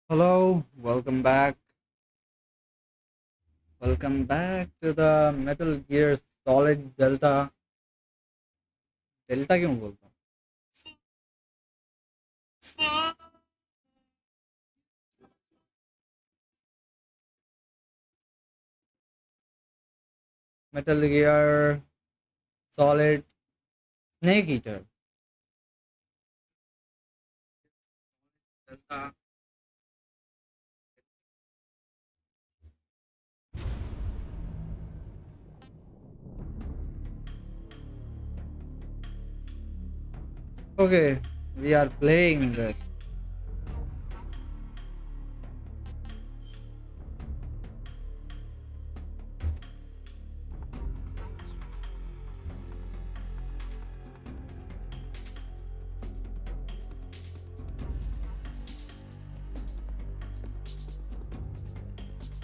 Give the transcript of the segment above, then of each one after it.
Hello, welcome back. Welcome back to the Metal Gear Solid Delta. Delta क्यों बोलता हूँ? Metal Gear Solid Snake Eater. Delta. Okay, we are playing this.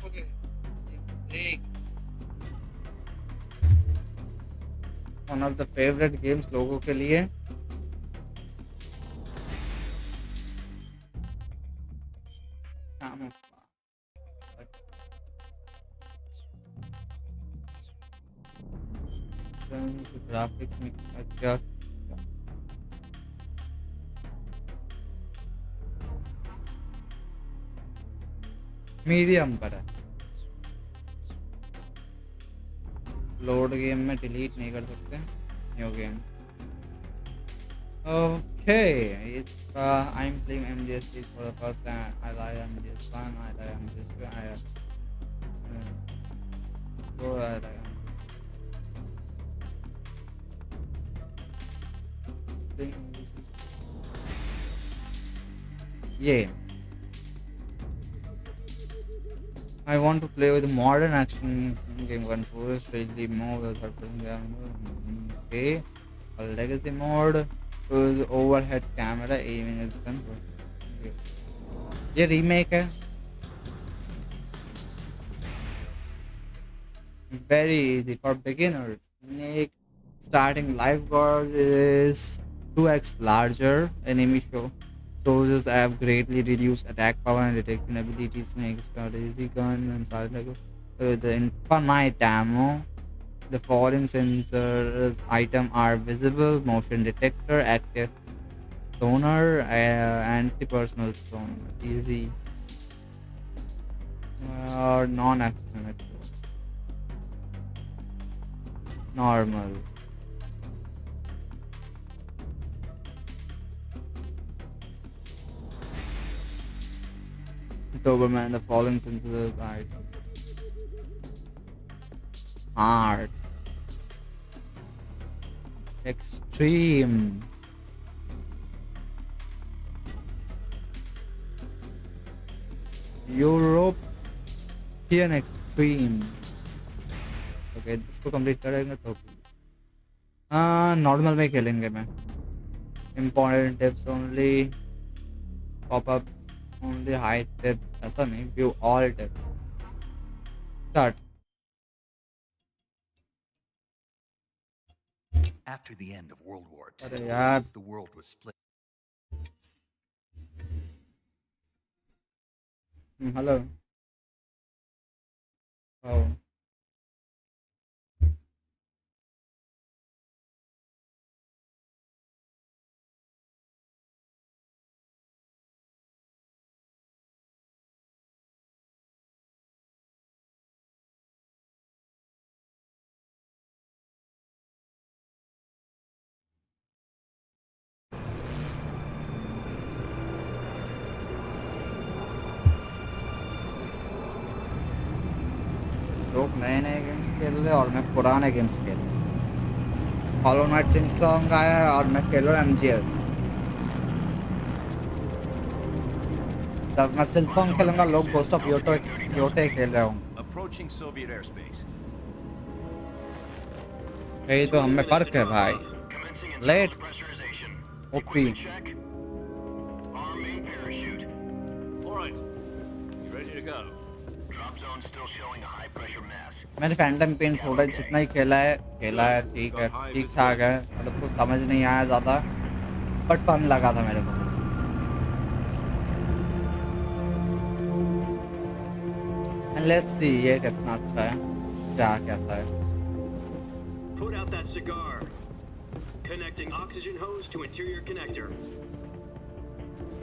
Okay, we are playing one of the favorite games लोगों के लिए. Graphics में क्या medium पर है. लोड गेम में डिलीट नहीं कर सकते. New game. Okay, I'm playing MGS6 for the first time. I like MGS1, I like MGS2, I like so I like yeah. I want to play with modern action game controls, really more okay. A legacy mode with overhead camera aiming is control. Okay. ये remake है. Very easy for beginners. Snake starting lifeguard is 2x larger. Enemy sources have greatly reduced attack power and detection ability. Snake's got easy gun and silent with the infinite ammo. The foreign sensors item are visible, motion detector, active sonar, anti-personal sonar. Easy or non-active. Normal. Doberman, the fallen sensors are hard. Extreme. European extreme. Okay, इसको complete करेंगे तो normal में खेलेंगे. मैं important tips only, popups only, height tips ऐसा नहीं, view all tips. Start. After the end of World War अरे II, यार the world was split. Hello. Oh. लोग नए नए गेम्स खेल रहे और मैं पुराने गेम्स खेल रहा हूँ. हॉलो नाइट सिंग सॉन्ग आया है और मैं खेल रहा हूँ MGS. जब मैं सिल सॉन्ग खेलूंगा लोग गोस्ट ऑफ योटे खेल रहे होंगे. Approaching Soviet airspace. यही तो हमें फर्क है भाई. लेट ओपी. All right, you ready to go? मैंने फैंटम पेन थोड़ा जितना ही खेला है ठीक है, ठीक ठाक है. मतलब कुछ समझ नहीं आया ज़्यादा, बट फन लगा था मेरे को. लेट्स सी ये कितना अच्छा है, क्या कहता है। Put out that cigar. Connecting oxygen hose to interior connector.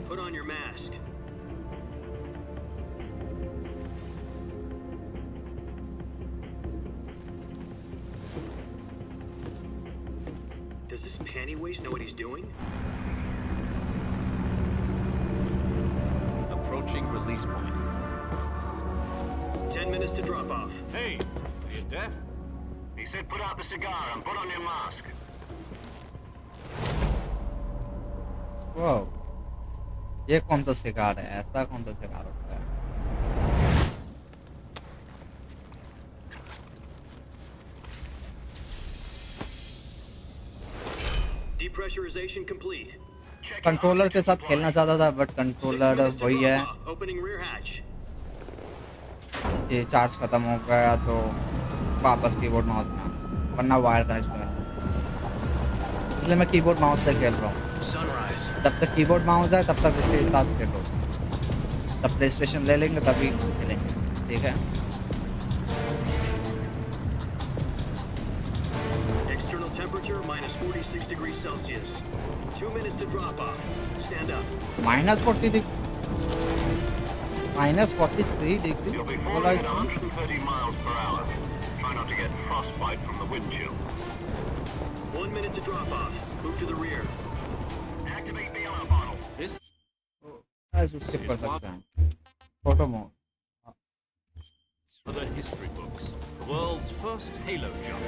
Put on your mask. Does this panty waste know what he's doing? Approaching release point. 10 minutes to drop off. Hey, are you deaf? He said put out the cigar and put on your mask. Wow, ये कौन सा cigar है? ऐसा कौन सा cigar होता है? Depressurization complete. Controller के साथ खेलना चाहता था बट 6 कंट्रोलर minutes to वही drop है off. Opening rear hatch. कि चार्ज खत्म हो गया तो वापस कीबोर्ड माउस में, वरना वायर कनेक्शन है, इसलिए मैं कीबोर्ड माउस से खेल रहा हूँ। Sunrise. जब तक कीबोर्ड माउस है तब तक इसके साथ खेलो, तब प्ले स्टेशन ले लेंगे तभी खेलेंगे, ठीक है। External temperature minus 46 degrees Celsius. 2 minutes to drop off. Stand up. -43 degree You'll be बोला falling at इसमें। 130 miles per hour. Try not to get frostbite from the wind chill. 1 minute to drop off. Move to the rear. Activate the alarm bottle. This ऐसे skip कर सकते हैं। Photo mode, are the history books. The world's first Halo jump.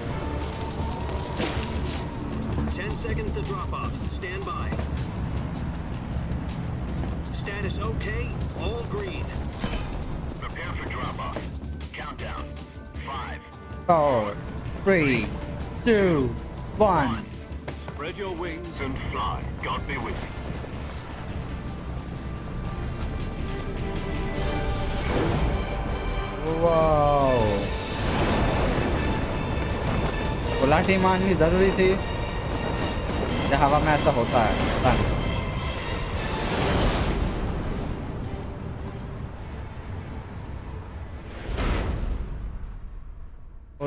10 seconds to drop off. Stand by. Status okay. All green. Prepare for drop off. Countdown. 5, 4, 3, 2, 1। Spread your wings and fly. God be with you. Wow, Gulati मारनी जरूरी थी, या हवा में ऐसा होता है? पता नहीं।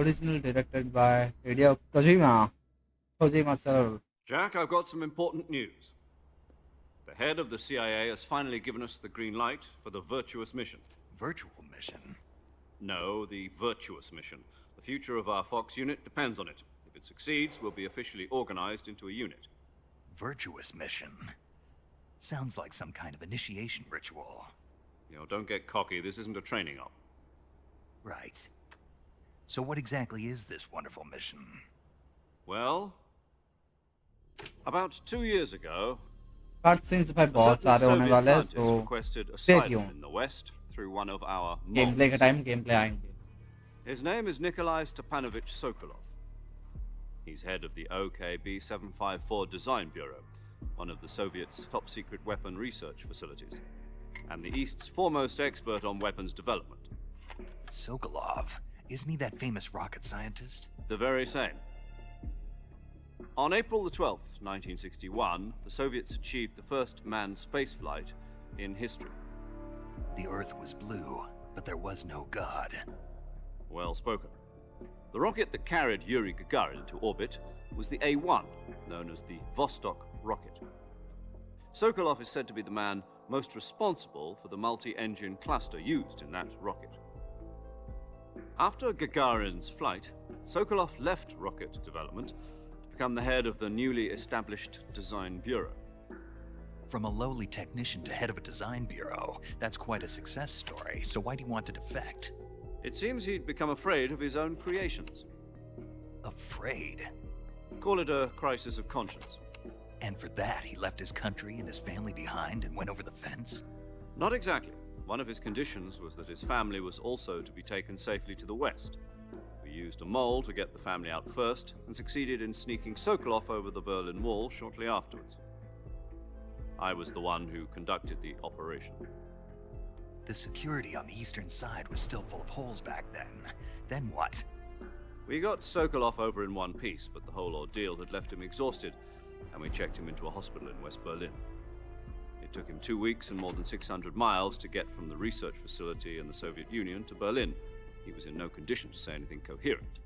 Original directed by Hideo Kojima sir. Jack, I've got some important news. The head of the CIA has finally given us the green light for the Virtuous mission. Virtual mission? No, the Virtuous mission. The future of our Fox unit depends on it. If it succeeds, we'll be officially organized into a unit. Virtuous mission? Sounds like some kind of initiation ritual. You know, don't get cocky. This isn't a training op. Right. So what exactly is this wonderful mission? Well, about 2 years ago, cut scenes भाई बहुत certain सारे होने Soviet वाले हैं, scientists तो requested stay asylum tuned. in the West through one of our game play के mods. Time game play आएंगे। His name is Nikolai Stepanovich Sokolov. He's head of the OKB 754 Design Bureau, one of the Soviets' top-secret weapon research facilities, and the East's foremost expert on weapons development. Sokolov? Isn't he that famous rocket scientist? The very same. On April the 12th, 1961, the Soviets achieved the first manned spaceflight in history. The Earth was blue, but there was no God. Well spoken. The rocket that carried Yuri Gagarin into orbit was the A-1, known as the Vostok rocket. Sokolov is said to be the man most responsible for the multi-engine cluster used in that rocket. After Gagarin's flight, Sokolov left rocket development to become the head of the newly established Design Bureau. From a lowly technician to head of a design bureau, that's quite a success story. So why do you want to defect? It seems he'd become afraid of his own creations. Afraid? Call it a crisis of conscience. And for that, he left his country and his family behind and went over the fence? Not exactly. One of his conditions was that his family was also to be taken safely to the West. We used a mole to get the family out first, and succeeded in sneaking Sokolov over the Berlin Wall shortly afterwards. I was the one who conducted the operation. The security on the eastern side was still full of holes back then. Then what? We got Sokolov over in one piece, but the whole ordeal had left him exhausted, and we checked him into a hospital in West Berlin. It took him 2 weeks and more than 600 miles to get from the research facility in the Soviet Union to Berlin. He was in no condition to say anything coherent.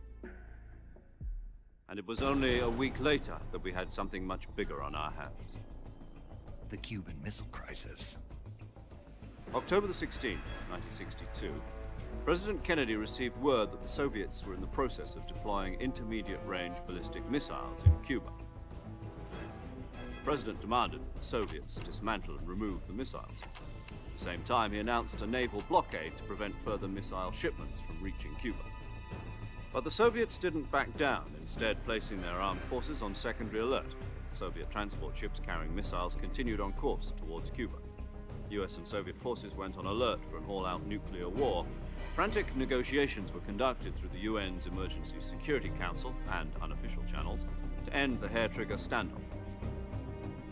And it was only a week later that we had something much bigger on our hands. The Cuban Missile Crisis. October the 16th, 1962, President Kennedy received word that the Soviets were in the process of deploying intermediate-range ballistic missiles in Cuba. The President demanded that the Soviets dismantle and remove the missiles. At the same time, he announced a naval blockade to prevent further missile shipments from reaching Cuba. But the Soviets didn't back down, instead placing their armed forces on secondary alert. Soviet transport ships carrying missiles continued on course towards Cuba. US and Soviet forces went on alert for an all-out nuclear war. Frantic negotiations were conducted through the UN's Emergency Security Council and unofficial channels to end the hair-trigger standoff.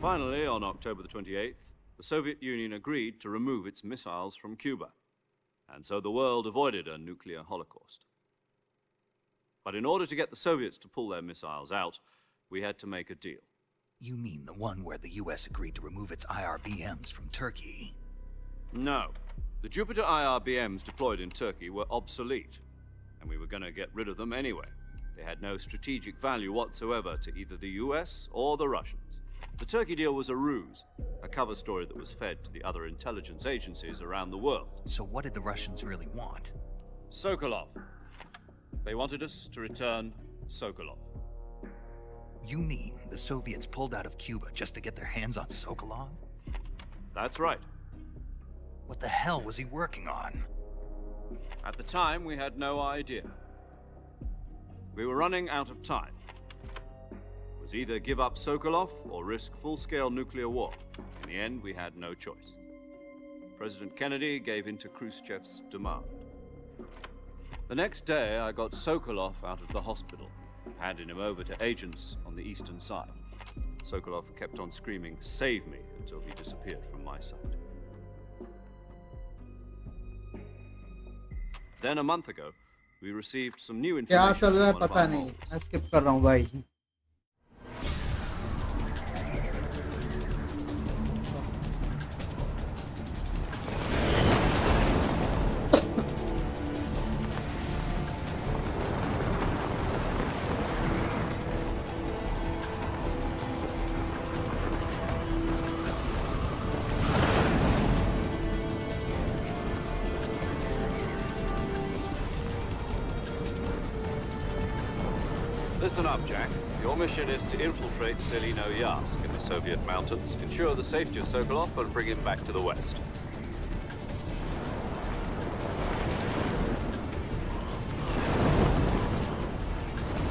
Finally, on October the 28th, the Soviet Union agreed to remove its missiles from Cuba, and so the world avoided a nuclear holocaust. But in order to get the Soviets to pull their missiles out, we had to make a deal. You mean the one where the US agreed to remove its IRBMs from Turkey? No. The Jupiter IRBMs deployed in Turkey were obsolete, and we were going to get rid of them anyway. They had no strategic value whatsoever to either the US or the Russians. The Turkey deal was a ruse, a cover story that was fed to the other intelligence agencies around the world. So what did the Russians really want? Sokolov. They wanted us to return Sokolov. You mean the Soviets pulled out of Cuba just to get their hands on Sokolov? That's right. What the hell was he working on? At the time, we had no idea. We were running out of time. It was either give up Sokolov or risk full-scale nuclear war. In the end, we had no choice. President Kennedy gave in to Khrushchev's demand. The next day, I got Sokolov out of the hospital, handing him over to agents on the eastern side. Sokolov kept on screaming, "Save me," until he disappeared from my sight. Then a month ago, we received some new क्या information चल रहा है from one of पता our नहीं, models. मैं skip कर रहा हूँ भाई. Listen up, Jack. Your mission is to infiltrate Selino-Yarsk in the Soviet mountains, ensure the safety of Sokolov, and bring him back to the west.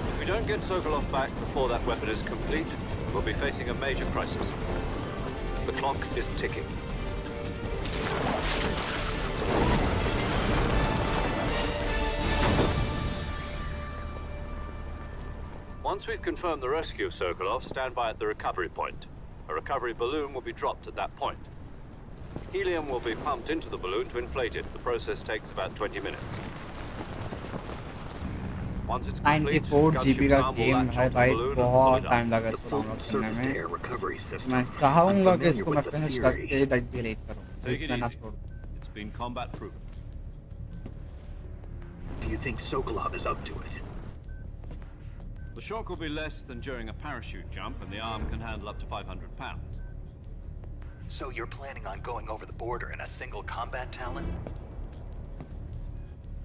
If we don't get Sokolov back before that weapon is complete, we'll be facing a major crisis. The clock is ticking. Once we've confirmed the rescue of Sokolov, stand by at the recovery point. A recovery balloon will be dropped at that point. Helium will be pumped into the balloon to inflate it. The process takes about 20 minutes. Once it's complete, 94 GB का gunship's arm will game latch है onto the भाई, balloon and pull बहुत it up. Time लगा The इसको full download करने surface-to-air में. recovery system. मैं I'm चाहूंगा कि familiar इसको मैं with the फिनिश theory. करके डिलीट करूं. Take it इसमें ना easy. छोड़. It's been combat proven. Do you think Sokolov is up to it? The shock will be less than during a parachute jump, and the arm can handle up to 500 pounds. So you're planning on going over the border in a single combat Talon?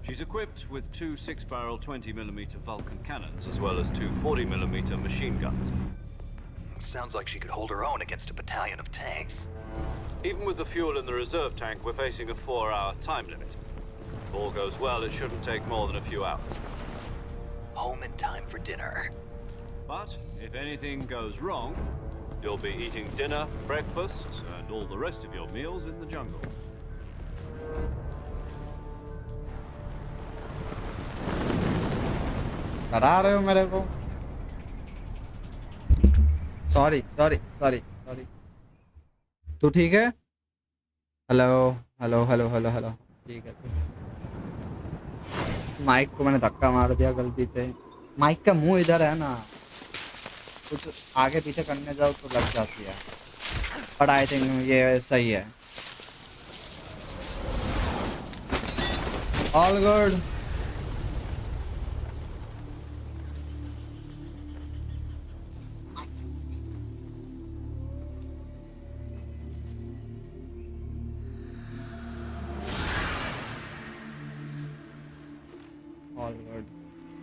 She's equipped with two 6-barrel 20mm Vulcan cannons, as well as two 40mm machine guns. Sounds like she could hold her own against a battalion of tanks. Even with the fuel in the reserve tank, we're facing a 4-hour time limit. If all goes well, it shouldn't take more than a few hours. Home in time for dinner. But if anything goes wrong, you'll be eating dinner, breakfast, and all the rest of your meals in the jungle. डरा रहे हो मेरे को. Sorry. तू ठीक है? Hello. ठीक है. माइक को मैंने धक्का मार दिया गलती से. माइक का मुंह इधर है ना, कुछ आगे पीछे करने जाओ तो लग जाती है. but I think ये सही है. All good. All good.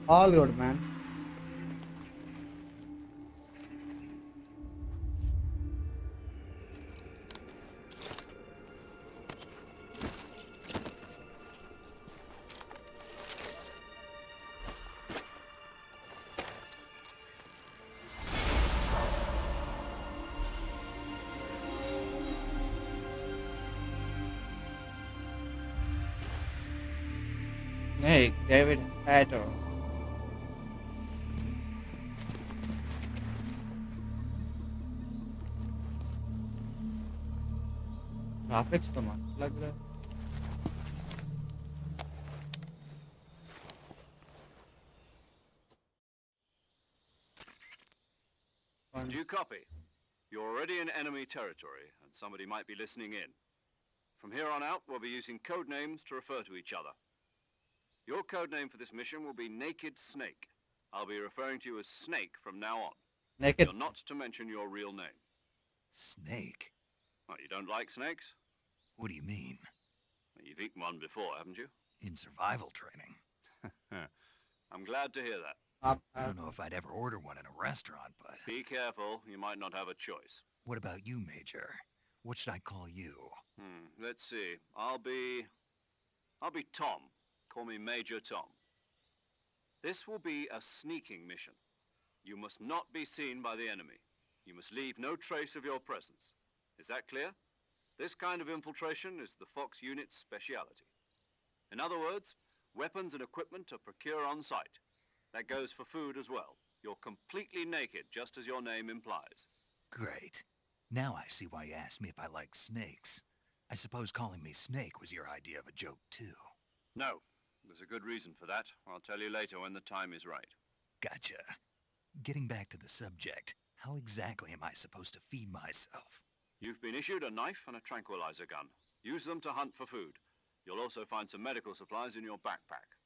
All good, man. Hey, David Hatter. Graphics तो मस्त लग रहा है. Do you copy? You're already in enemy territory, and somebody might be listening in. From here on out, we'll be using code names to refer to each other. Your code name for this mission will be Naked Snake. I'll be referring to you as Snake from now on. Naked. You're not to mention your real name. Snake? What, you don't like snakes? What do you mean? You've eaten one before, haven't you? In survival training? I'm glad to hear that. I don't know if I'd ever order one in a restaurant, but... Be careful, you might not have a choice. What about you, Major? What should I call you? Let's see. I'll be Tom. Call me Major Tom. This will be a sneaking mission. You must not be seen by the enemy. You must leave no trace of your presence. Is that clear? This kind of infiltration is the Fox unit's speciality. In other words, weapons and equipment are procured on site. That goes for food as well. You're completely naked, just as your name implies. Great. Now I see why you asked me if I like snakes. I suppose calling me Snake was your idea of a joke, too. No. There's a good reason for that. I'll tell you later when the time is right. Gotcha. Getting back to the subject, how exactly am I supposed to feed myself? You've been issued a knife and a tranquilizer gun. Use them to hunt for food. You'll also find some medical supplies in your backpack.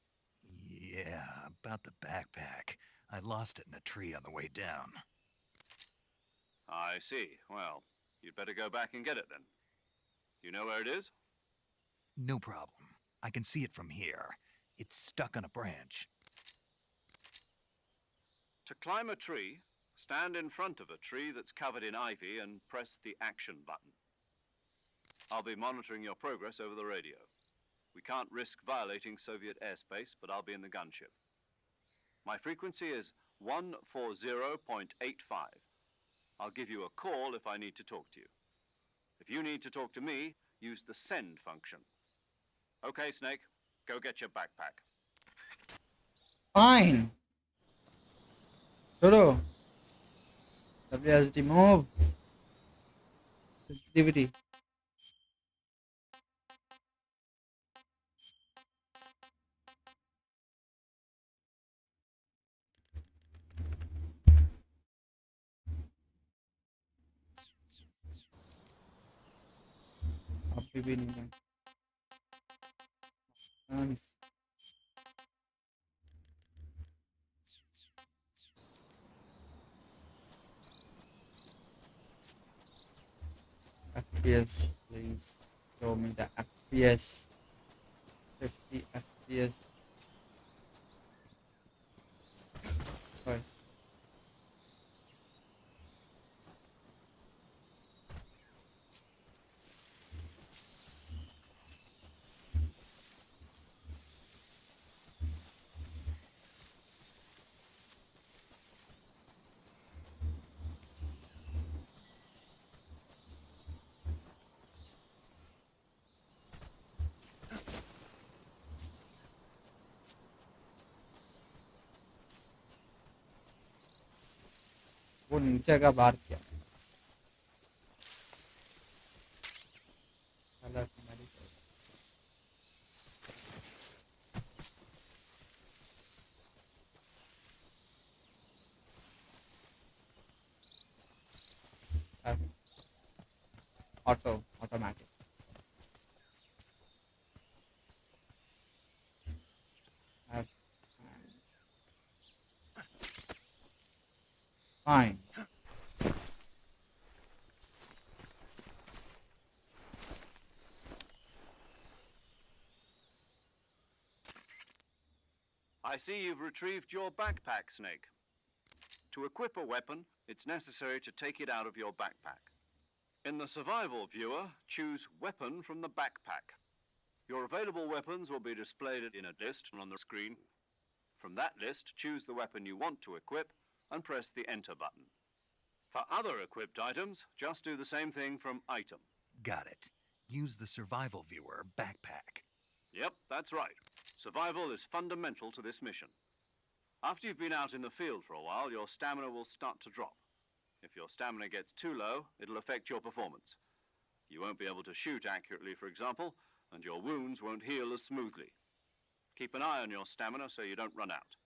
Yeah, about the backpack. I lost it in a tree on the way down. I see. Well, you'd better go back and get it then. You know where it is? No problem. I can see it from here. It's stuck on a branch. To climb a tree, stand in front of a tree that's covered in ivy and press the action button. I'll be monitoring your progress over the radio. We can't risk violating Soviet airspace, but I'll be in the gunship. My frequency is 140.85. I'll give you a call if I need to talk to you. If you need to talk to me, use the send function. Okay, Snake, go get your backpack. Fine. Solo. WSD move. Sensitivity. अभी भी नहीं है. Nice. FPS, please show me the FPS. 50 FPS. Sorry. वो नीचे का बार किया. अलग हमारी automatic. Have- Fine. I see you've retrieved your backpack, Snake. To equip a weapon, it's necessary to take it out of your backpack. In the survival viewer, choose Weapon from the backpack. Your available weapons will be displayed in a list on the screen. From that list, choose the weapon you want to equip and press the Enter button. For other equipped items, just do the same thing from Item. Got it. Use the survival viewer backpack. Yep, that's right. Survival is fundamental to this mission. After you've been out in the field for a while, your stamina will start to drop. If your stamina gets too low, it'll affect your performance. You won't be able to shoot accurately, for example, and your wounds won't heal as smoothly. Keep an eye on your stamina so you don't run out.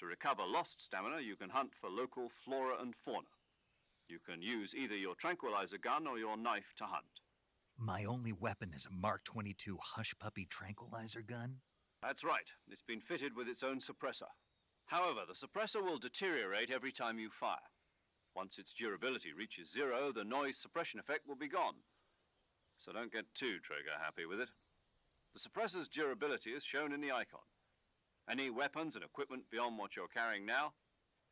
To recover lost stamina, you can hunt for local flora and fauna. You can use either your tranquilizer gun or your knife to hunt. My only weapon is a Mark 22 Hush Puppy tranquilizer gun? That's right. It's been fitted with its own suppressor. However, the suppressor will deteriorate every time you fire. Once its durability reaches 0, the noise suppression effect will be gone. So don't get too trigger happy with it. The suppressor's durability is shown in the icon. Any weapons and equipment beyond what you're carrying now,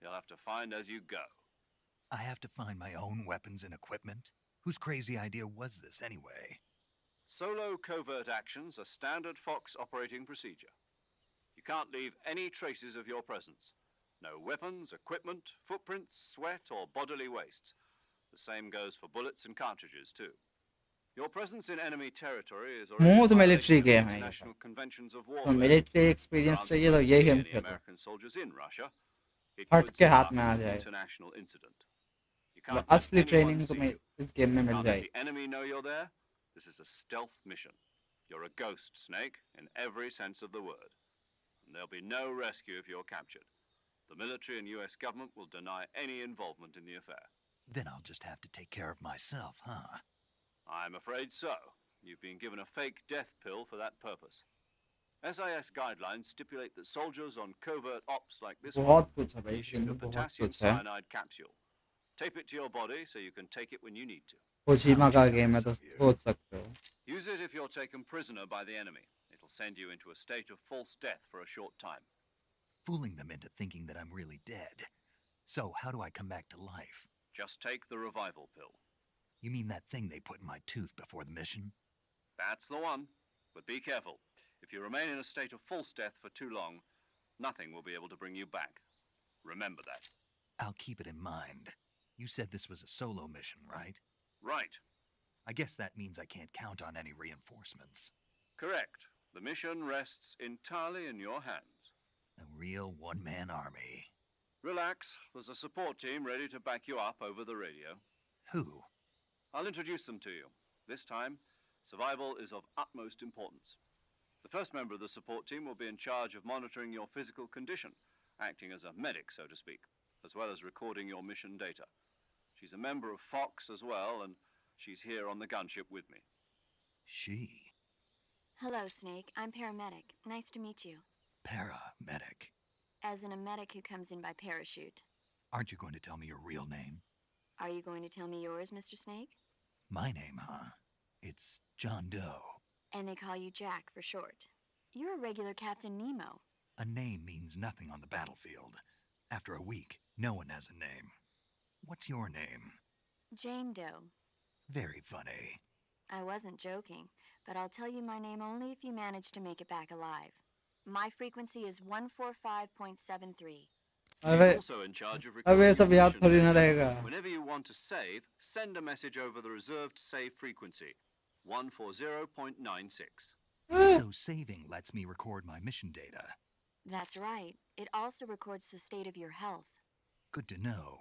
you'll have to find as you go. I have to find my own weapons and equipment? Whose crazy idea was this anyway? Solo covert actions are standard Fox operating procedure. You can't leave any traces of your presence. No weapons, equipment, footprints, sweat, or bodily waste. The same goes for bullets and cartridges, too. Your presence in enemy territory is already Smooth a military violation of game है ये international conventions of तो warfare. Military experience France चाहिए तो won't ये be game any Khelo American soldiers in Russia. It हट could के set हाथ up में आ an जाएगा international incident. You मतलब can't let असली anyone ट्रेनिंग see तुम्हें you. इस गेम में मिल Can't let जाएगी the enemy know you're there. This is a stealth mission. You're a ghost, Snake, in every sense of the word. And there'll be no rescue if you're captured. The military and US government will deny any involvement in the affair. Then I'll just have to take care of myself, huh? I'm afraid so. You've been given a fake death pill for that purpose. SIS guidelines stipulate that soldiers on covert ops like this one बहुत कुछ है भाई इस game receive a में बहुत potassium कुछ है cyanide capsule. Tape it to your body so you can take it when you need to. कोचिमा का गेम है jealous तो of you. सोच सकते हो Use it if you're taken prisoner by the enemy. It'll send you into a state of false death for a short time. Fooling them into thinking that I'm really dead. So, how do I come back to life? Just take the revival pill. You mean that thing they put in my tooth before the mission? That's the one. But be careful. If you remain in a state of false death for too long, nothing will be able to bring you back. Remember that. I'll keep it in mind. You said this was a solo mission, right? Right. I guess that means I can't count on any reinforcements. Correct. The mission rests entirely in your hands. A real one-man army. Relax. There's a support team ready to back you up over the radio. Who? I'll introduce them to you. This time, survival is of utmost importance. The first member of the support team will be in charge of monitoring your physical condition, acting as a medic, so to speak, as well as recording your mission data. She's a member of Fox as well, and she's here on the gunship with me. She. Hello, Snake. I'm paramedic. Nice to meet you. Paramedic. As in a medic who comes in by parachute. Aren't you going to tell me your real name? Are you going to tell me yours, Mr. Snake? My name, huh? It's John Doe. And they call you Jack for short. You're a regular Captain Nemo. A name means nothing on the battlefield. After a week, no one has a name. What's your name? Jane Doe. Very funny. I wasn't joking, but I'll tell you my name only if you manage to make it back alive. My frequency is 145.73. अबे He's also in charge of अब ये recording सब your याद mission थोड़ी ना data. रहेगा Whenever you want to save, send a message over the reserved save frequency, 140.96. So saving lets me record my mission data. That's right. It also records the state of your health. Good to know.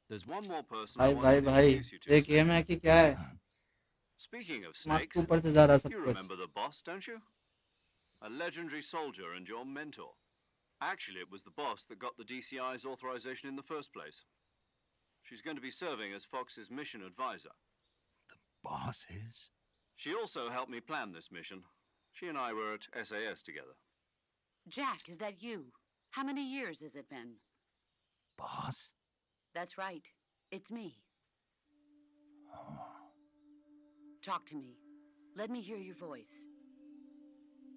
There's one more person I भाई want भाई to भाई introduce you to. ये Snake. Game है कि क्या है Speaking of दिमाग snakes, के ऊपर से जा रहा सब you कुछ remember the boss, don't you? A legendary soldier and your mentor. Actually, it was the boss that got the DCI's authorization in the first place. She's going to be serving as Fox's mission advisor. boss is? She also helped me plan this mission. She and I were at SAS together. Jack, is that you? How many years has it been? Boss? That's right. It's me. Oh. Talk to me. Let me hear your voice.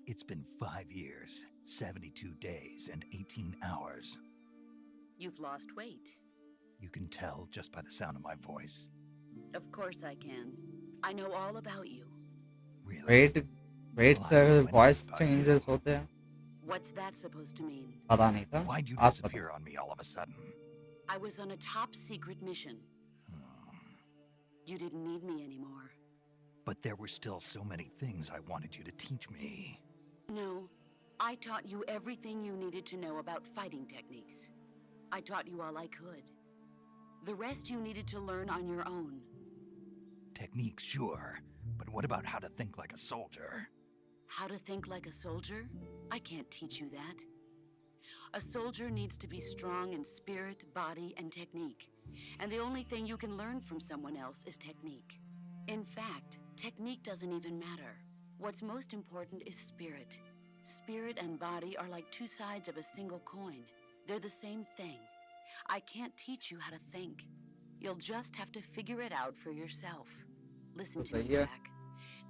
It's been 5 years, 72 days, and 18 hours. You've lost weight. You can tell just by the sound of my voice. Of course I can. I know all about you. Really? Wait Well, से I know voice about changes you. होते हैं What's that supposed to mean? पता नहीं था Why'd you आज पता disappear on me all of a sudden? I was on a top secret mission. You didn't need me anymore. But there were still so many things I wanted you to teach me. No, I taught you everything you needed to know about fighting techniques. I taught you all I could. The rest you needed to learn on your own. Techniques, sure. But what about how to think like a soldier? How to think like a soldier? I can't teach you that. A soldier needs to be strong in spirit, body, and technique. And the only thing you can learn from someone else is technique. In fact, technique doesn't even matter. What's most important is spirit. Spirit and body are like two sides of a single coin. They're the same thing. I can't teach you how to think. You'll just have to figure it out for yourself. Listen to me, सही है Jack.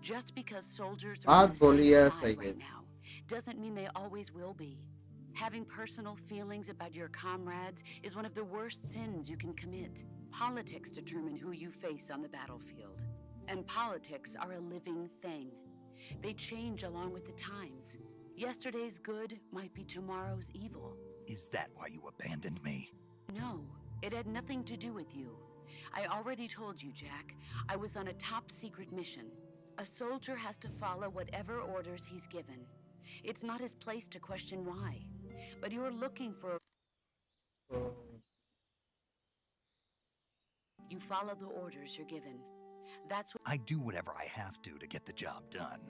Just because soldiers are on बात the बोली same है side सही है right now doesn't mean they always will be. Having personal feelings about your comrades is one of the worst sins you can commit. Politics determine who you face on the battlefield. And politics are a living thing. They change along with the times. Yesterday's good might be tomorrow's evil. Is that why you abandoned me? No, it had nothing to do with you. I already told you, Jack. I was on a top secret mission. A soldier has to follow whatever orders he's given. It's not his place to question why. But you're looking for... You follow the orders you're given. That's what... I do whatever I have to get the job done.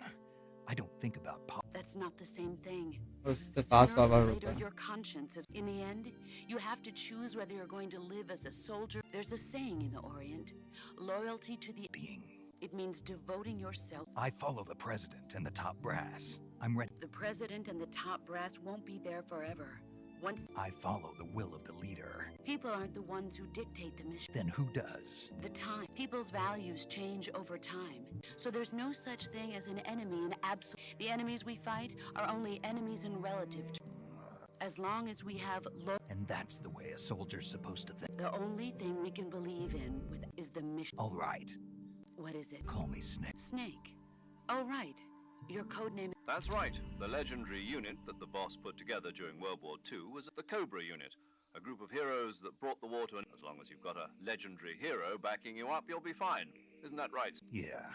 I don't think about That's not the same thing. उससे पास Sooner वाला or होता later, है your conscience is... In the end, you have to choose whether you're going to live as a soldier. There's a saying in the Orient, loyalty to the... being. It means devoting yourself. I follow the president and the top brass. I'm ready. The president and the top brass won't be there forever. Once I follow the will of the leader. people aren't the ones who dictate the mission. Then who does? The time. People's values change over time. So there's no such thing as an enemy in absolute. The enemies we fight are only enemies in relative terms. As long as we have And that's the way a soldier's supposed to think. the only thing we can believe in is the mission. All right. What is it? Call me Snake. Snake. Oh, right. Your codename. That's right. The legendary unit that the boss put together during World War II was the Cobra unit, a group of heroes that brought the war to an... As long as you've got a legendary hero backing you up, you'll be fine. Isn't that right? Yeah.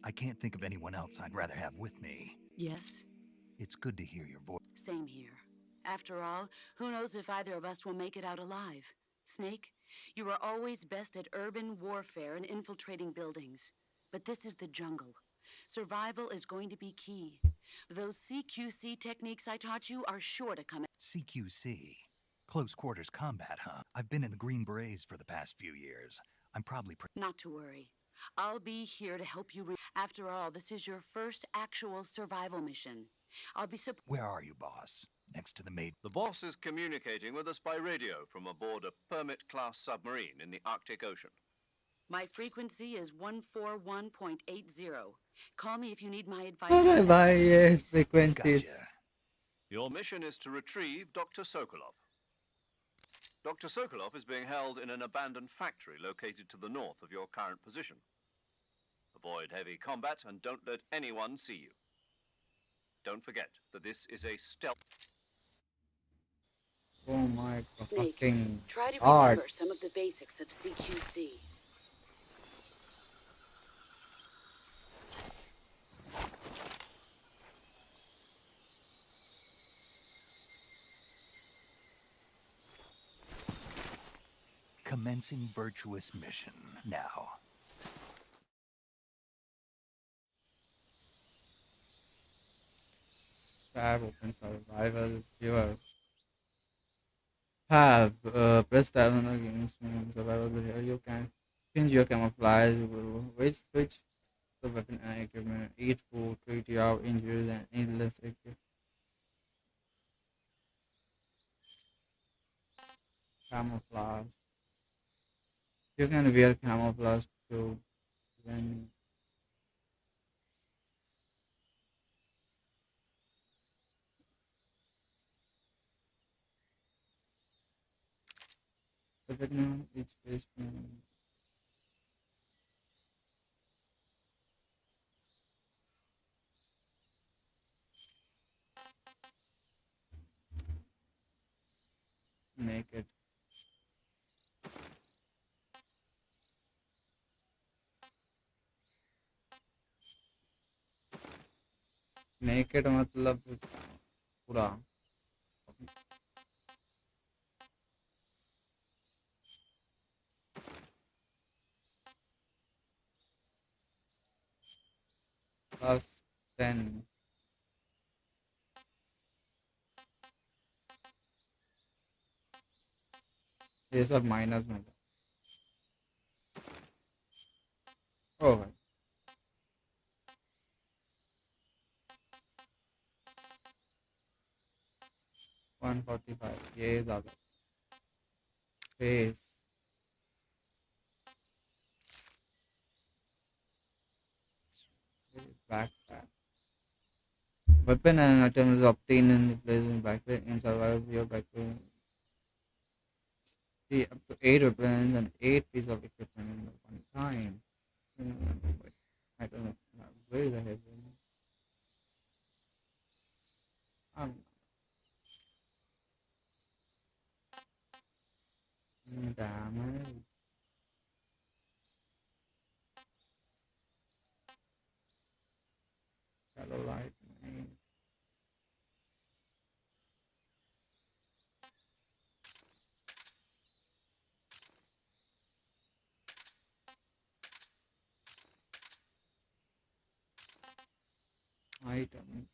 I can't think of anyone else I'd rather have with me. Yes. It's good to hear your voice. Same here. After all, who knows if either of us will make it out alive? Snake, you were always best at urban warfare and infiltrating buildings. But this is the jungle. Survival is going to be key. Those CQC techniques I taught you are sure to come in. CQC. Close quarters combat, huh? I've been in the Green Berets for the past few years. I'm probably Not to worry. I'll be here to help you. After all, this is your first actual survival mission. I'll be Where are you, boss? Next to the maid. The boss is communicating with us by radio from aboard a Permit-class submarine in the Arctic Ocean. My frequency is 141.80. Call me if you need my advice. अरे भाई ये frequencies Gotcha. Your mission is to retrieve Dr. Sokolov. Dr. Sokolov is being held in an abandoned factory located to the north of your current position. Avoid heavy combat and don't let anyone see you. Don't forget that this is a stealth. oh my Snake, fucking try to god remember some of the basics of CQC. Commencing Virtuous mission now. tab open survival viewer have press tab on the game stream survival here you can change your camouflage which switch of weapon and equipment. Each food treat you out injuries and endless camouflage. You can wear camouflage too when the Vietnam each face naked. Naked मतलब पूरा +10. ये सब minus में था। ओ भाई 145 ये ज़्यादा face backpack. Weapon and items obtained in the place in backpack and survive your backpack. See up to 8 weapons and 8 pieces of equipment at one time. Wait, I don't know. Where is the head? Um, damage. Shallow light. Item.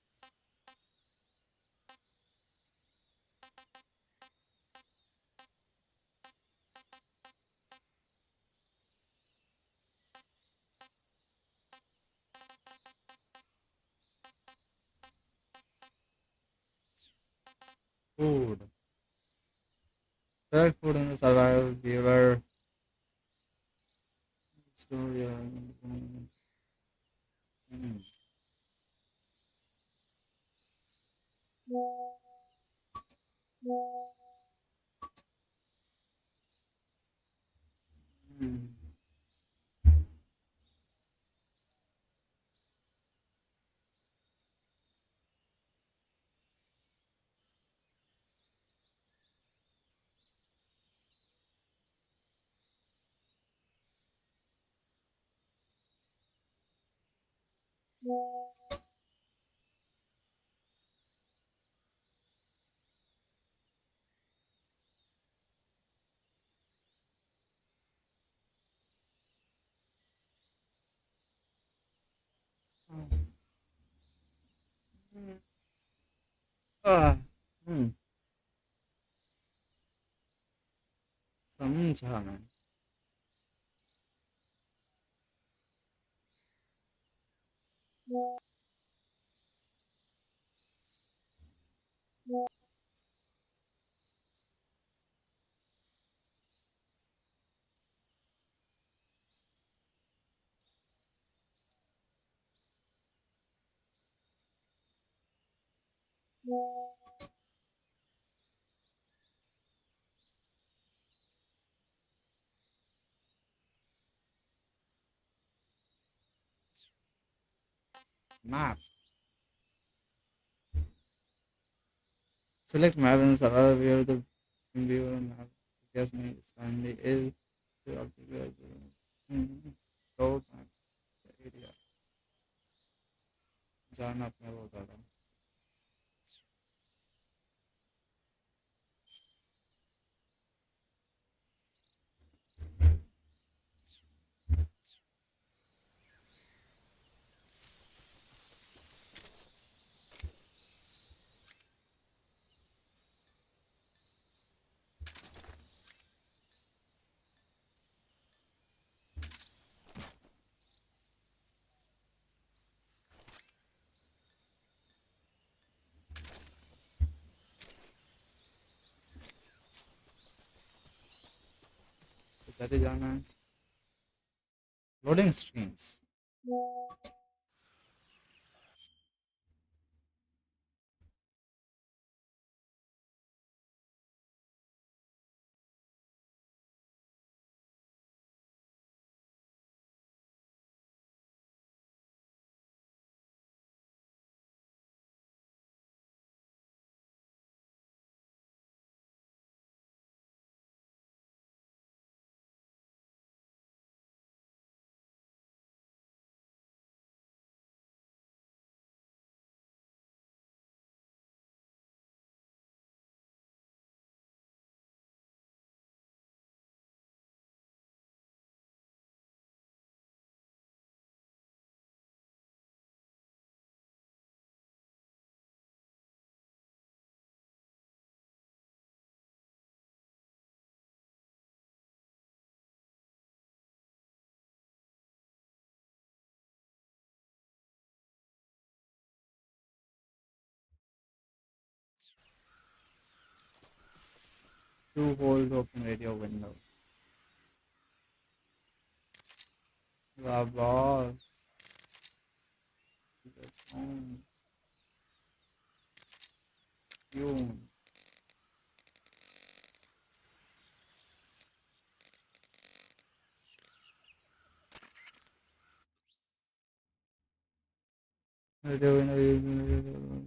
Food. Select food in the survival viewer. Story. Ah, समझा मैं map. Select map and survival viewer the viewer map. Guess me is currently is the object. Road map. Area. जाना अपने वो ज़्यादा चले जाना है. Loading screens. To hold open radio window. The boss. The phone. You. Radio window.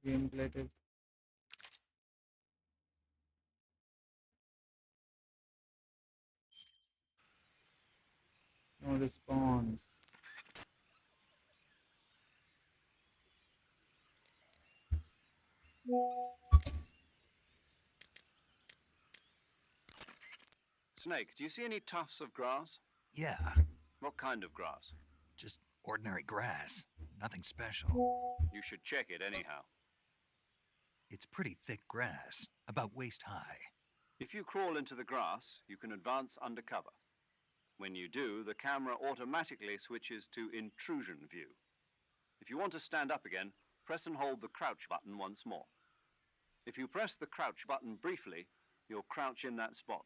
Gameplay tips. No response. Snake, do you see any tufts of grass? Yeah, What kind of grass? just ordinary grass. Nothing special. You should check it anyhow. It's pretty thick grass, about waist high. If you crawl into the grass, you can advance undercover. When you do, the camera automatically switches to intrusion view. If you want to stand up again, press and hold the crouch button once more. If you press the crouch button briefly, you'll crouch in that spot.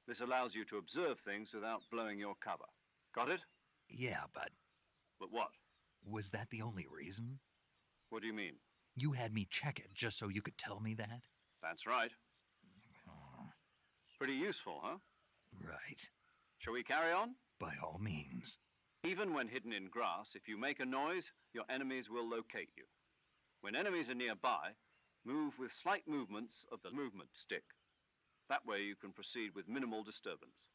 This allows you to observe things without blowing your cover. Got it? Yeah, but But what? was that the only reason? What do you mean? You had me check it just so you could tell me that? That's right. Oh, Pretty useful, huh? right. Shall we carry on? By all means. Even when hidden in grass, if you make a noise, your enemies will locate you. When enemies are nearby, move with slight movements of the movement stick. That way you can proceed with minimal disturbance.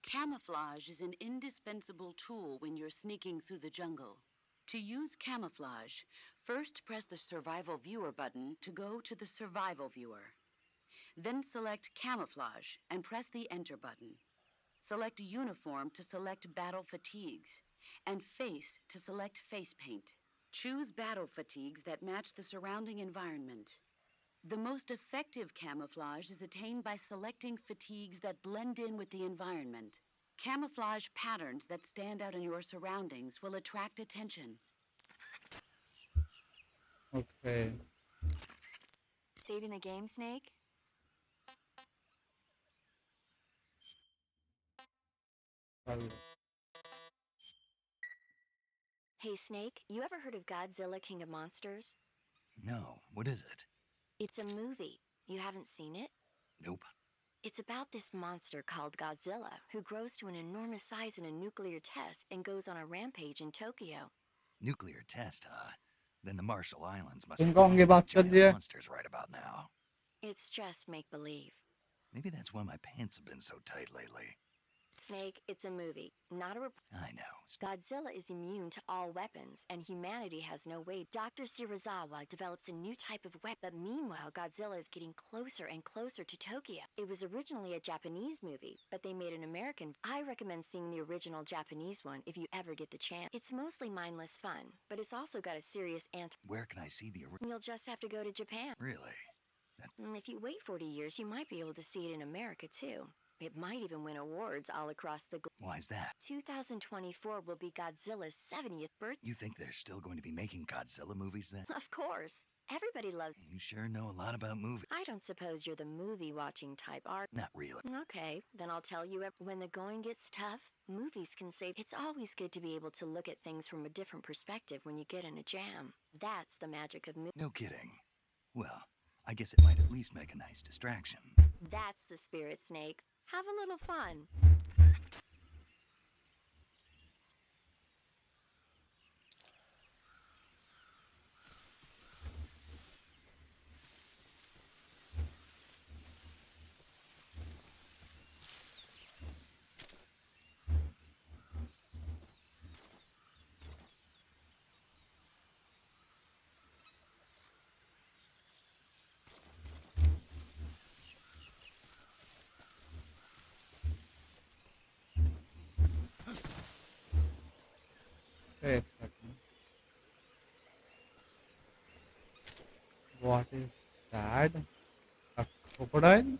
Camouflage is an indispensable tool when you're sneaking through the jungle. To use camouflage, first press the Survival Viewer button to go to the Survival Viewer. Then select Camouflage and press the Enter button. Select Uniform to select Battle Fatigues, and Face to select Face Paint. Choose battle fatigues that match the surrounding environment. The most effective camouflage is attained by selecting fatigues that blend in with the environment. Camouflage patterns that stand out in your surroundings will attract attention. Okay. Saving the game, Snake? Well, Hey, Snake, you ever heard of Godzilla King of Monsters? No, what is it? It's a movie. You haven't seen it? Nope. It's about this monster called Godzilla, who grows to an enormous size in a nuclear test and goes on a rampage in Tokyo. Nuclear test, huh? Then the Marshall Islands must King Kong की बात चल giant रही है. monsters right about now. It's just make-believe. Maybe that's why my pants have been so tight lately. Snake, it's a movie, not a I know. Godzilla is immune to all weapons, and humanity has no way. Dr. Shirazawa develops a new type of weapon, but meanwhile, Godzilla is getting closer and closer to Tokyo. It was originally a Japanese movie, but they made an American. I recommend seeing the original Japanese one if you ever get the chance. It's mostly mindless fun, but it's also got a serious Where can I see the You'll just have to go to Japan. Really? And if you wait 40 years, you might be able to see it in America, too. It might even win awards all across the globe. Why's that? 2024 will be Godzilla's 70th birthday. You think they're still going to be making Godzilla movies then? Of course. Everybody loves. You sure know a lot about movies. I don't suppose you're the movie watching type, are Not really. Okay, then I'll tell you when the going gets tough, movies can save. It's always good to be able to look at things from a different perspective when you get in a jam. That's the magic of movies. No kidding. Well, I guess it might at least make a nice distraction. That's the spirit, Snake. Have a little fun. Wait a second. What is that? A crocodile?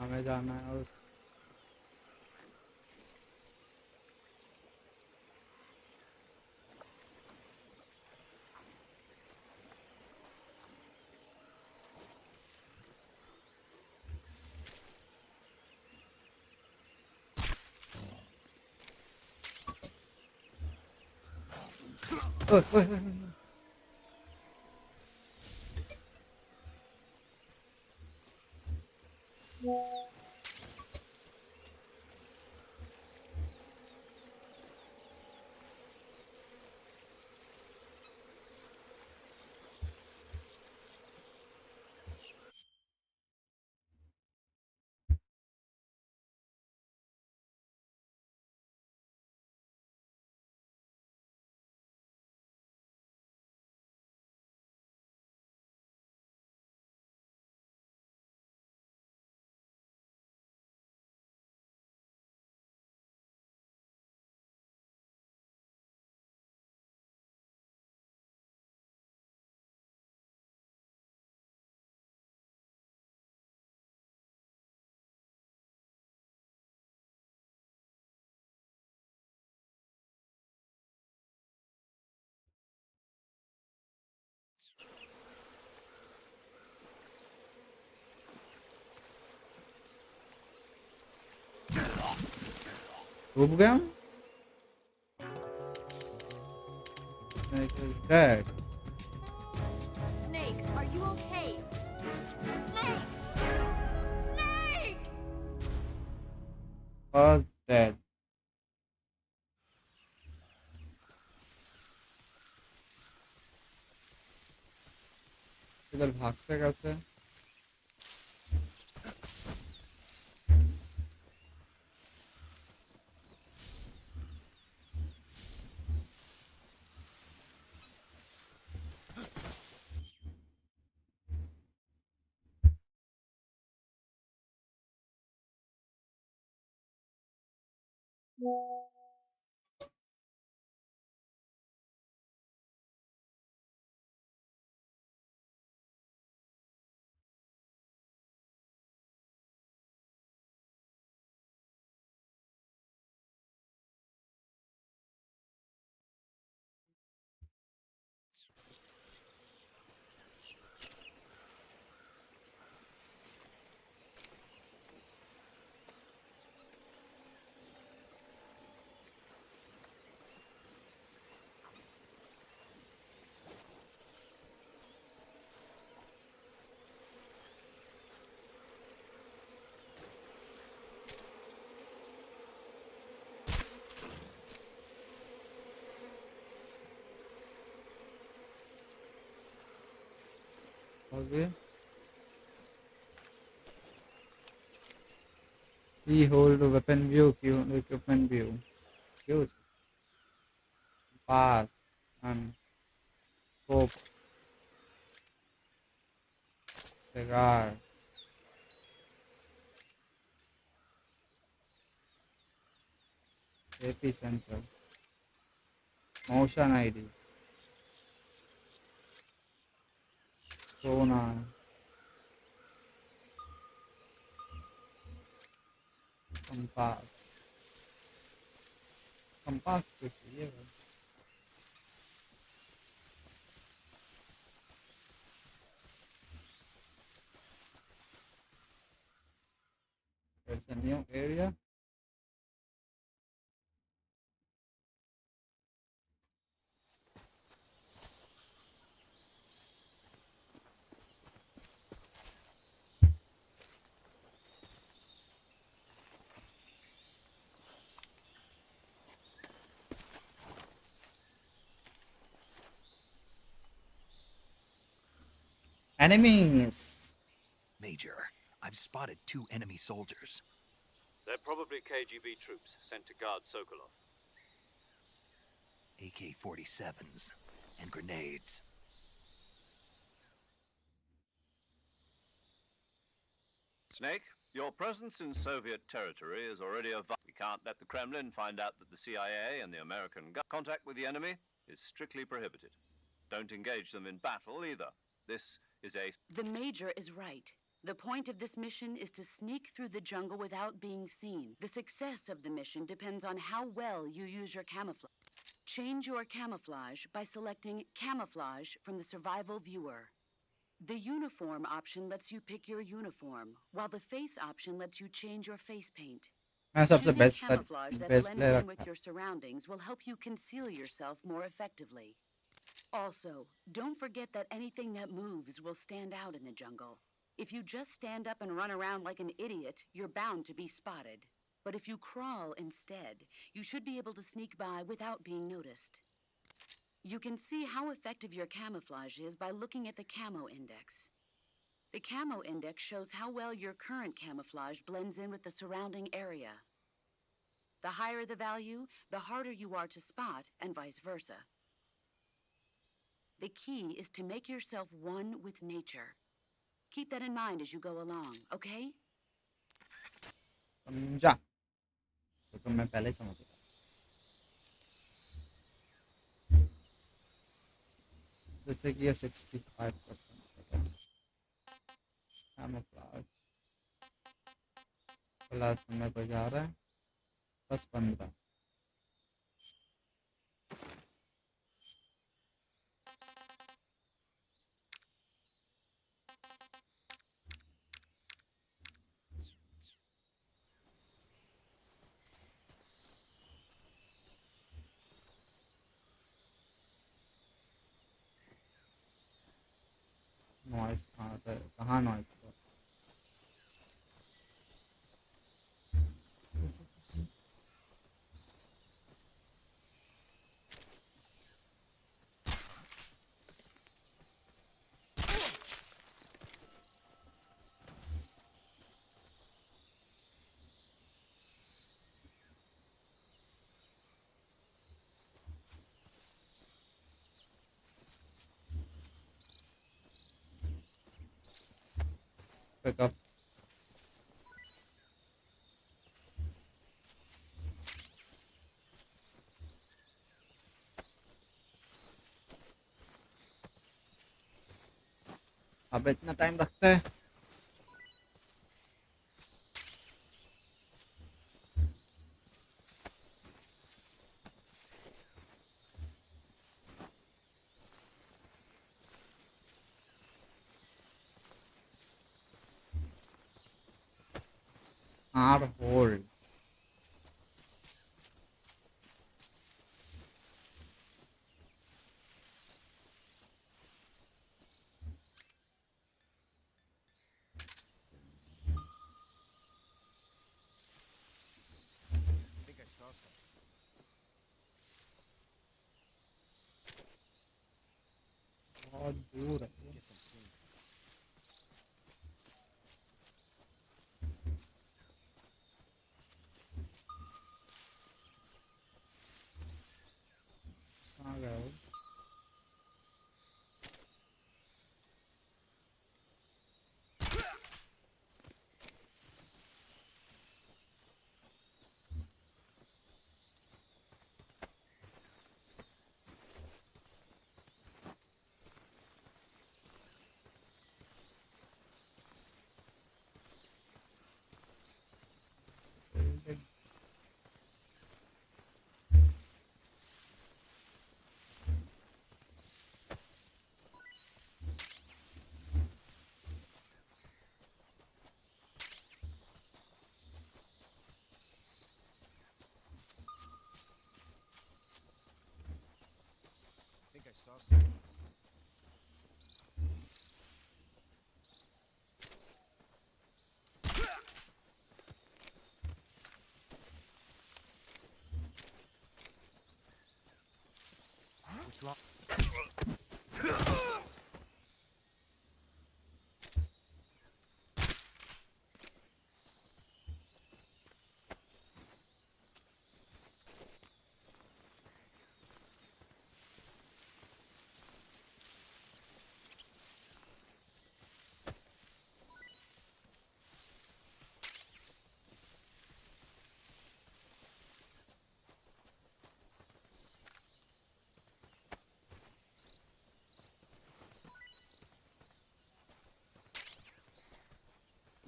हमें जाना है उस ओए, ओए, ओए, ओए। डूब गया हूँ? Snake is dead. Snake, are you okay? Snake! Snake! Was dead. इधर भागते कैसे? Okay. Key hold weapon view, key hold equipment view. Use pass and scope. Cigar. AP sensor. Motion ID. Sonar. Compass. Compass तो चाहिए भाई. There's a new area. Enemies. Major, I've spotted 2 enemy soldiers. They're probably KGB troops sent to guard Sokolov. AK-47s and grenades. Snake, your presence in Soviet territory is already a... We can't let the Kremlin find out that the CIA and the American contact with the enemy is strictly prohibited. Don't engage them in battle either. This is a... The Major is right. The point of this mission is to sneak through the jungle without being seen. The success of the mission depends on how well you use your camouflage. Change your camouflage by selecting Camouflage from the Survival Viewer. The Uniform option lets you pick your uniform, while the Face option lets you change your face paint. मैं सबसे Choosing best camouflage that best blends player in with रखा. your surroundings will help you conceal yourself more effectively. Also, don't forget that anything that moves will stand out in the jungle. If you just stand up and run around like an idiot, you're bound to be spotted. But if you crawl instead, you should be able to sneak by without being noticed. You can see how effective your camouflage is by looking at the camo index. The camo index shows how well your current camouflage blends in with the surrounding area. The higher the value, the harder you are to spot, and vice versa. The key is to make yourself one with nature. Keep that in mind as you go along, okay? समझा. तो मैं पहले ही समझ गया. जैसे कि ये 65% camouflage plus में को जा रहा है प्लस 15. नॉइस कहाँ नॉइस pick up. अब इतना टाइम लगता है. R hold. बहुत दूर है. कहाँ गया वो?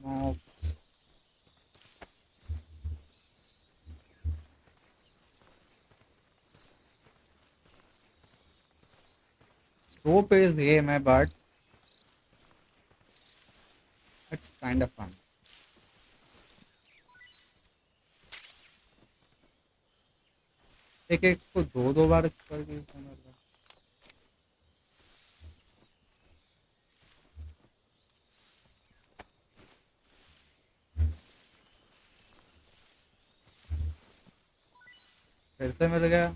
Mobs. Slow paced game है but it's kind of fun. एक एक को दो दो बार करके करना पड़ता है। फिर से मिल गया।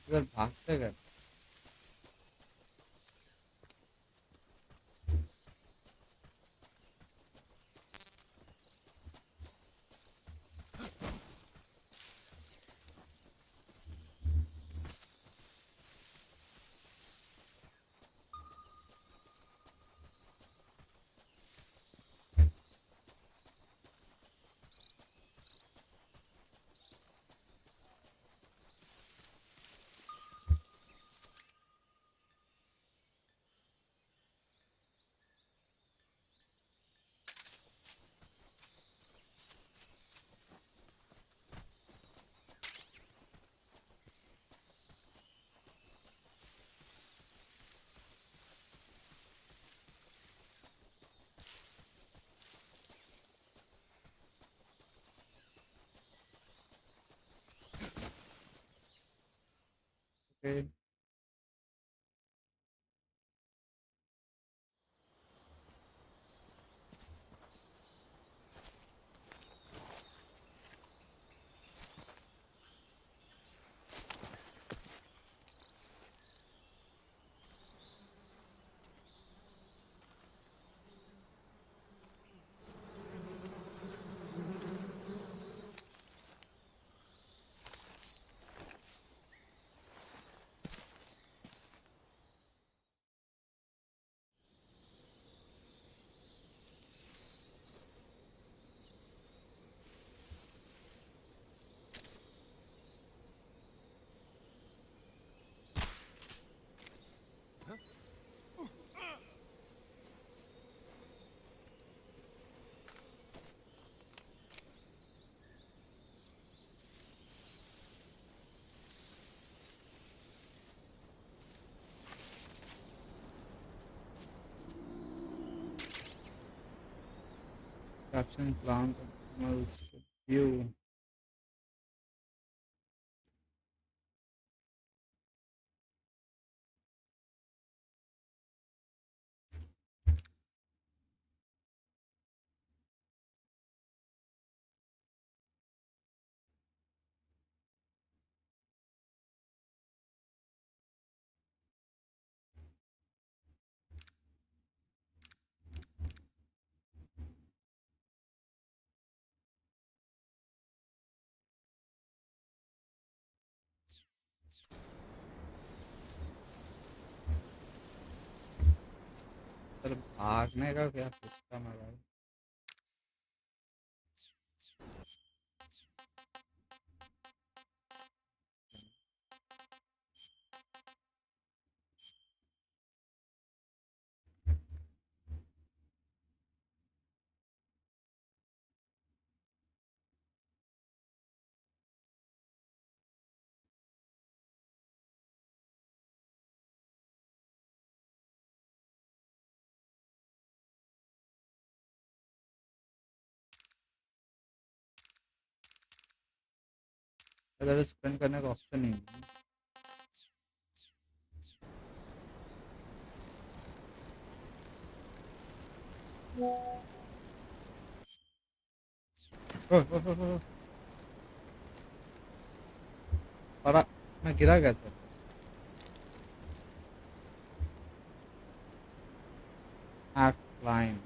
इधर भागते गए। Okay. Capturing plants and animals. View. पर भागने का क्या सिस्टम है भाई? इधर स्पेंड करने का ऑप्शन ही नहीं है। पड़ा मैं गिरा गया था half climb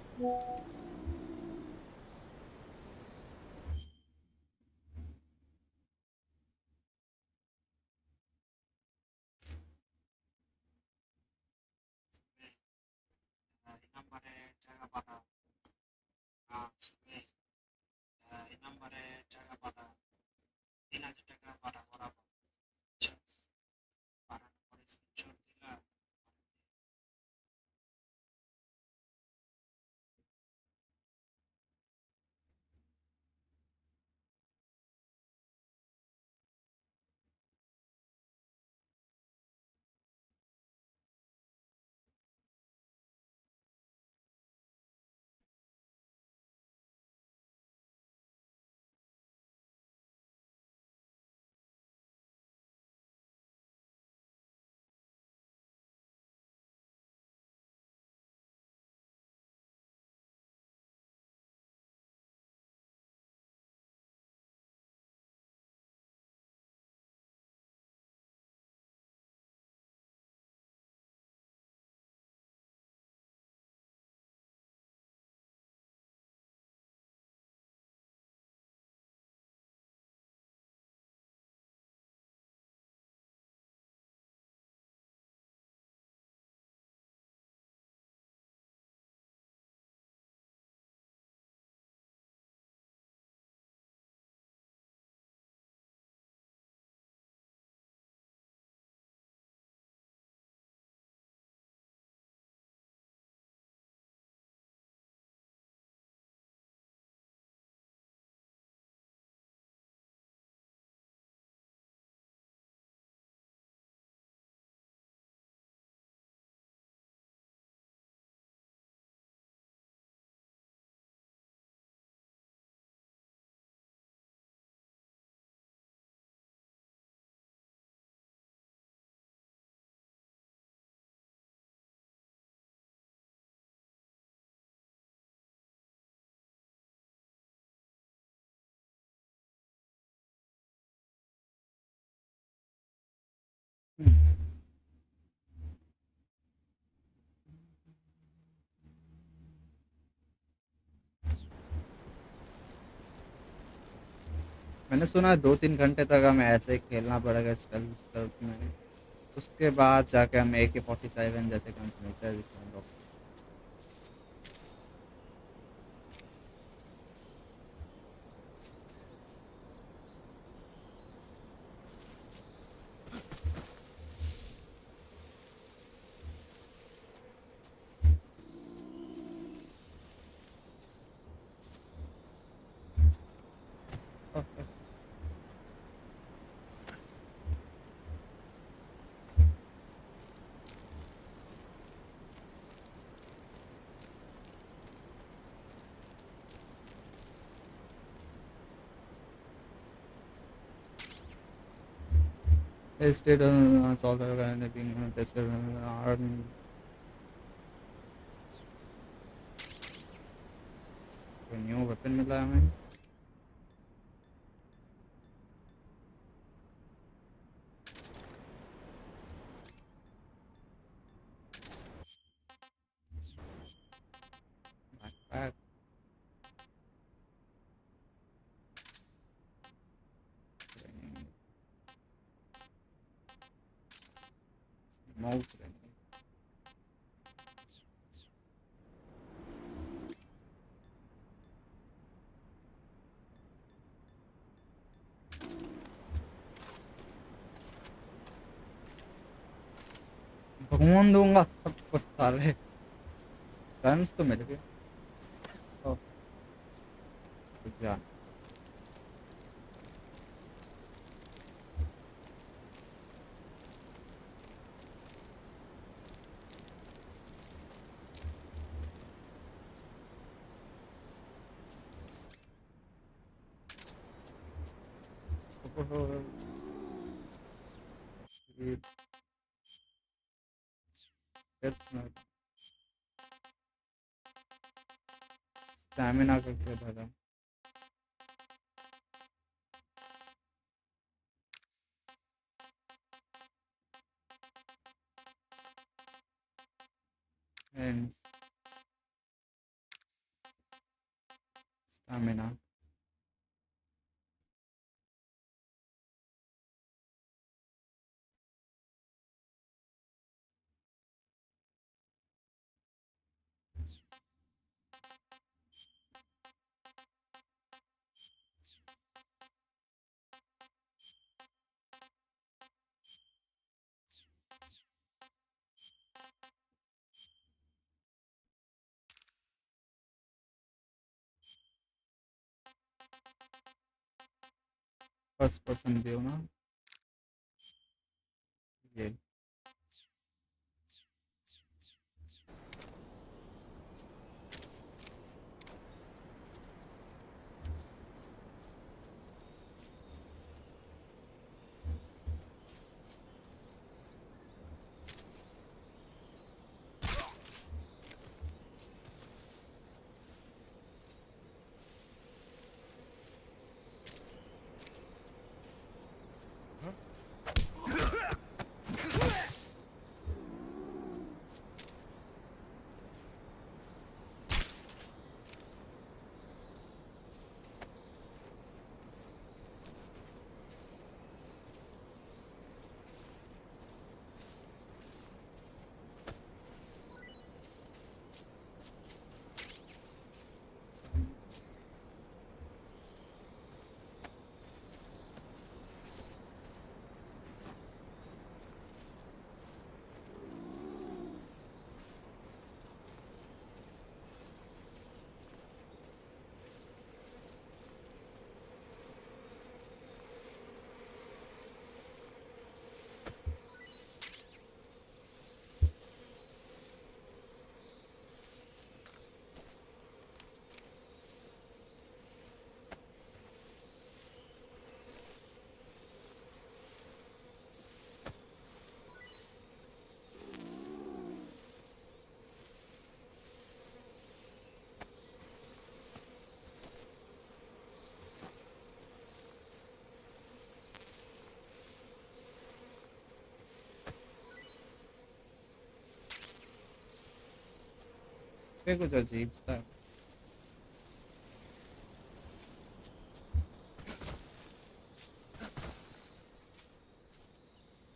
मैंने सुना है 2-3 घंटे तक हमें ऐसे ही खेलना पड़ेगा स्टेल्थ स्टेल्थ में उसके बाद जाके हम AK-47 जैसे गन्स मिलते हैं जिसमें हम लोग tested solve anything tested कोई न्यू वेपन मिला है हमें backpack smoke भगवान दूंगा सब कुछ साले गन्स तो मिल गए ओह क्या That's not स्टैमिना का क्या था and stamina first person view ना ये क्या कुछ अजीब सा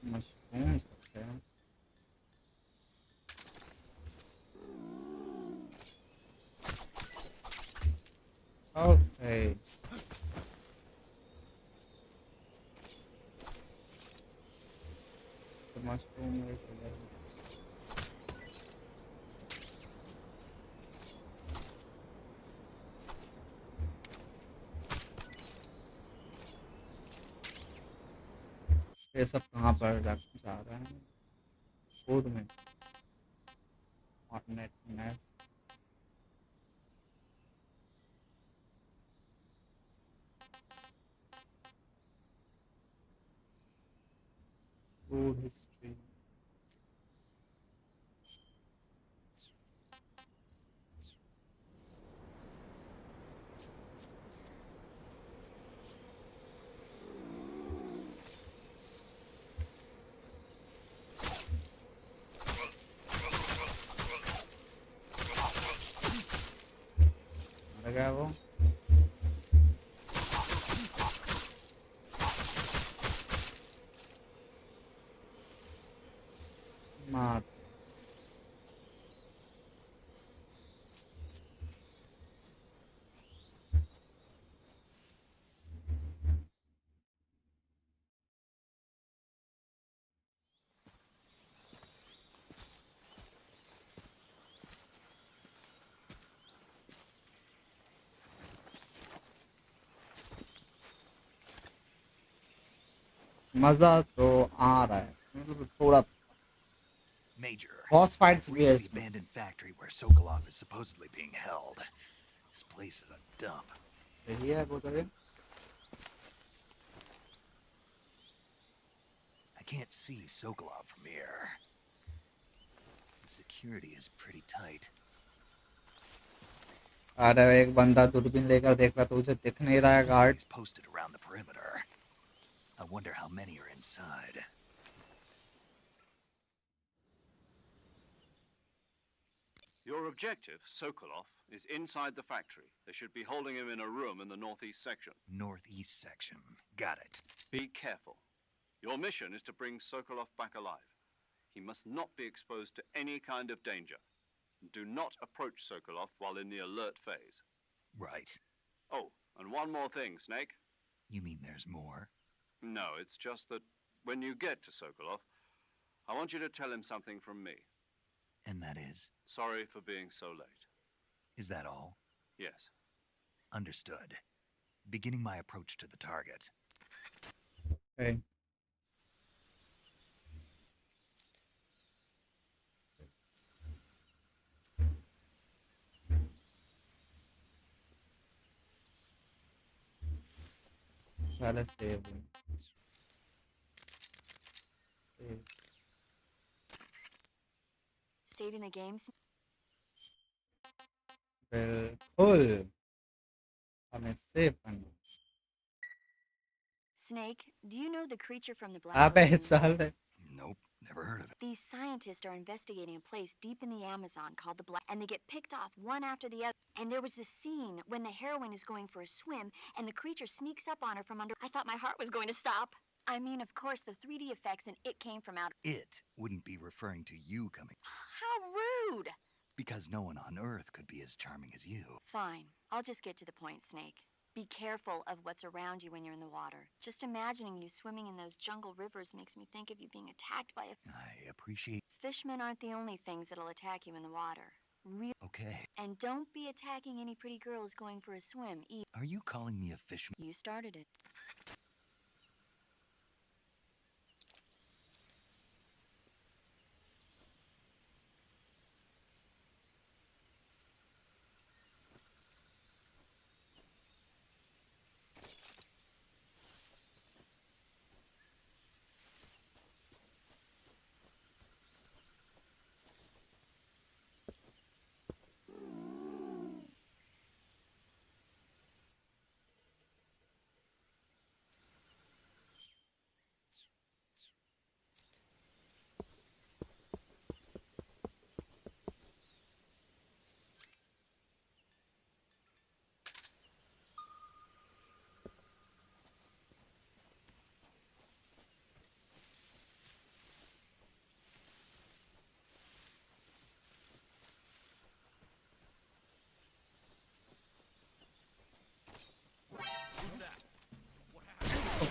मशरूम सकते हैं okay the mushroom is ये सब कहाँ पर रख जा रहे हैं फूड में ऑर्डिनेट नेक्स्ट फूड हिस्ट्री गया वो मार मजा तो आ रहा है मतलब थोड़ा Major, boss fights भी reach है the इसमें abandoned factory where Sokolov is supposedly being held. This place is a dump. सही है वो जगह can't see Sokolov from here. The security is pretty tight. अरे एक बंदा दूरबीन लेकर देख रहा तो उसे दिख नहीं रहा है guard. Somebody's posted around the perimeter. I wonder how many are inside. Your objective, Sokolov, is inside the factory. They should be holding him in a room in the northeast section. Northeast section. Got it. Be careful. Your mission is to bring Sokolov back alive. He must not be exposed to any kind of danger. Do not approach Sokolov while in the alert phase. Right. Oh, and one more thing, Snake. You mean there's more? No, it's just that when you get to Sokolov, I want you to tell him something from me. And that is? Sorry for being so late. Is that all? Yes. Understood. Beginning my approach to the target. Okay. Let's save him. Save. Saving the games? बिल्कुल हमें save करना. Snake, do you know the creature from the Black अबे Lagoon? साले. Nope, never heard of it. These scientists are investigating a place deep in the Amazon called the Black, and they get picked off one after the other. And there was this scene when the heroine is going for a swim, and the creature sneaks up on her from under. I thought my heart was going to stop. I mean, of course, the 3D effects and it came from out. It wouldn't be referring to you coming. How rude! Because no one on Earth could be as charming as you. Fine, I'll just get to the point, Snake. Be careful of what's around you when you're in the water. Just imagining you swimming in those jungle rivers makes me think of you being attacked by a... I appreciate... Fishmen aren't the only things that'll attack you in the water. Okay. And don't be attacking any pretty girls going for a swim either. Are you calling me a fishman? You started it.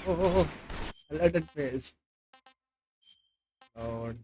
Oh, alerted face. Lord.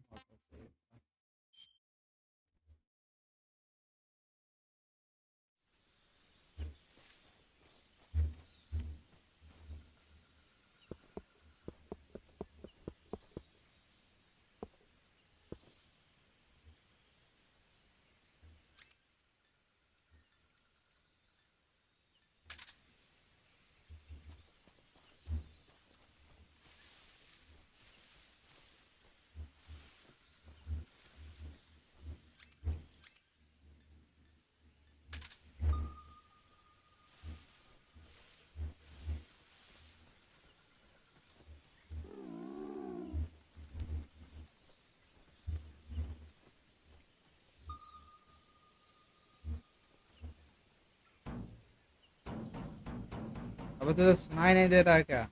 अब तो सुनाई नहीं दे रहा क्या?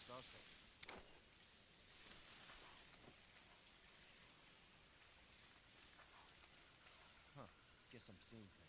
Disgusting. Huh. Guess I'm seeing things.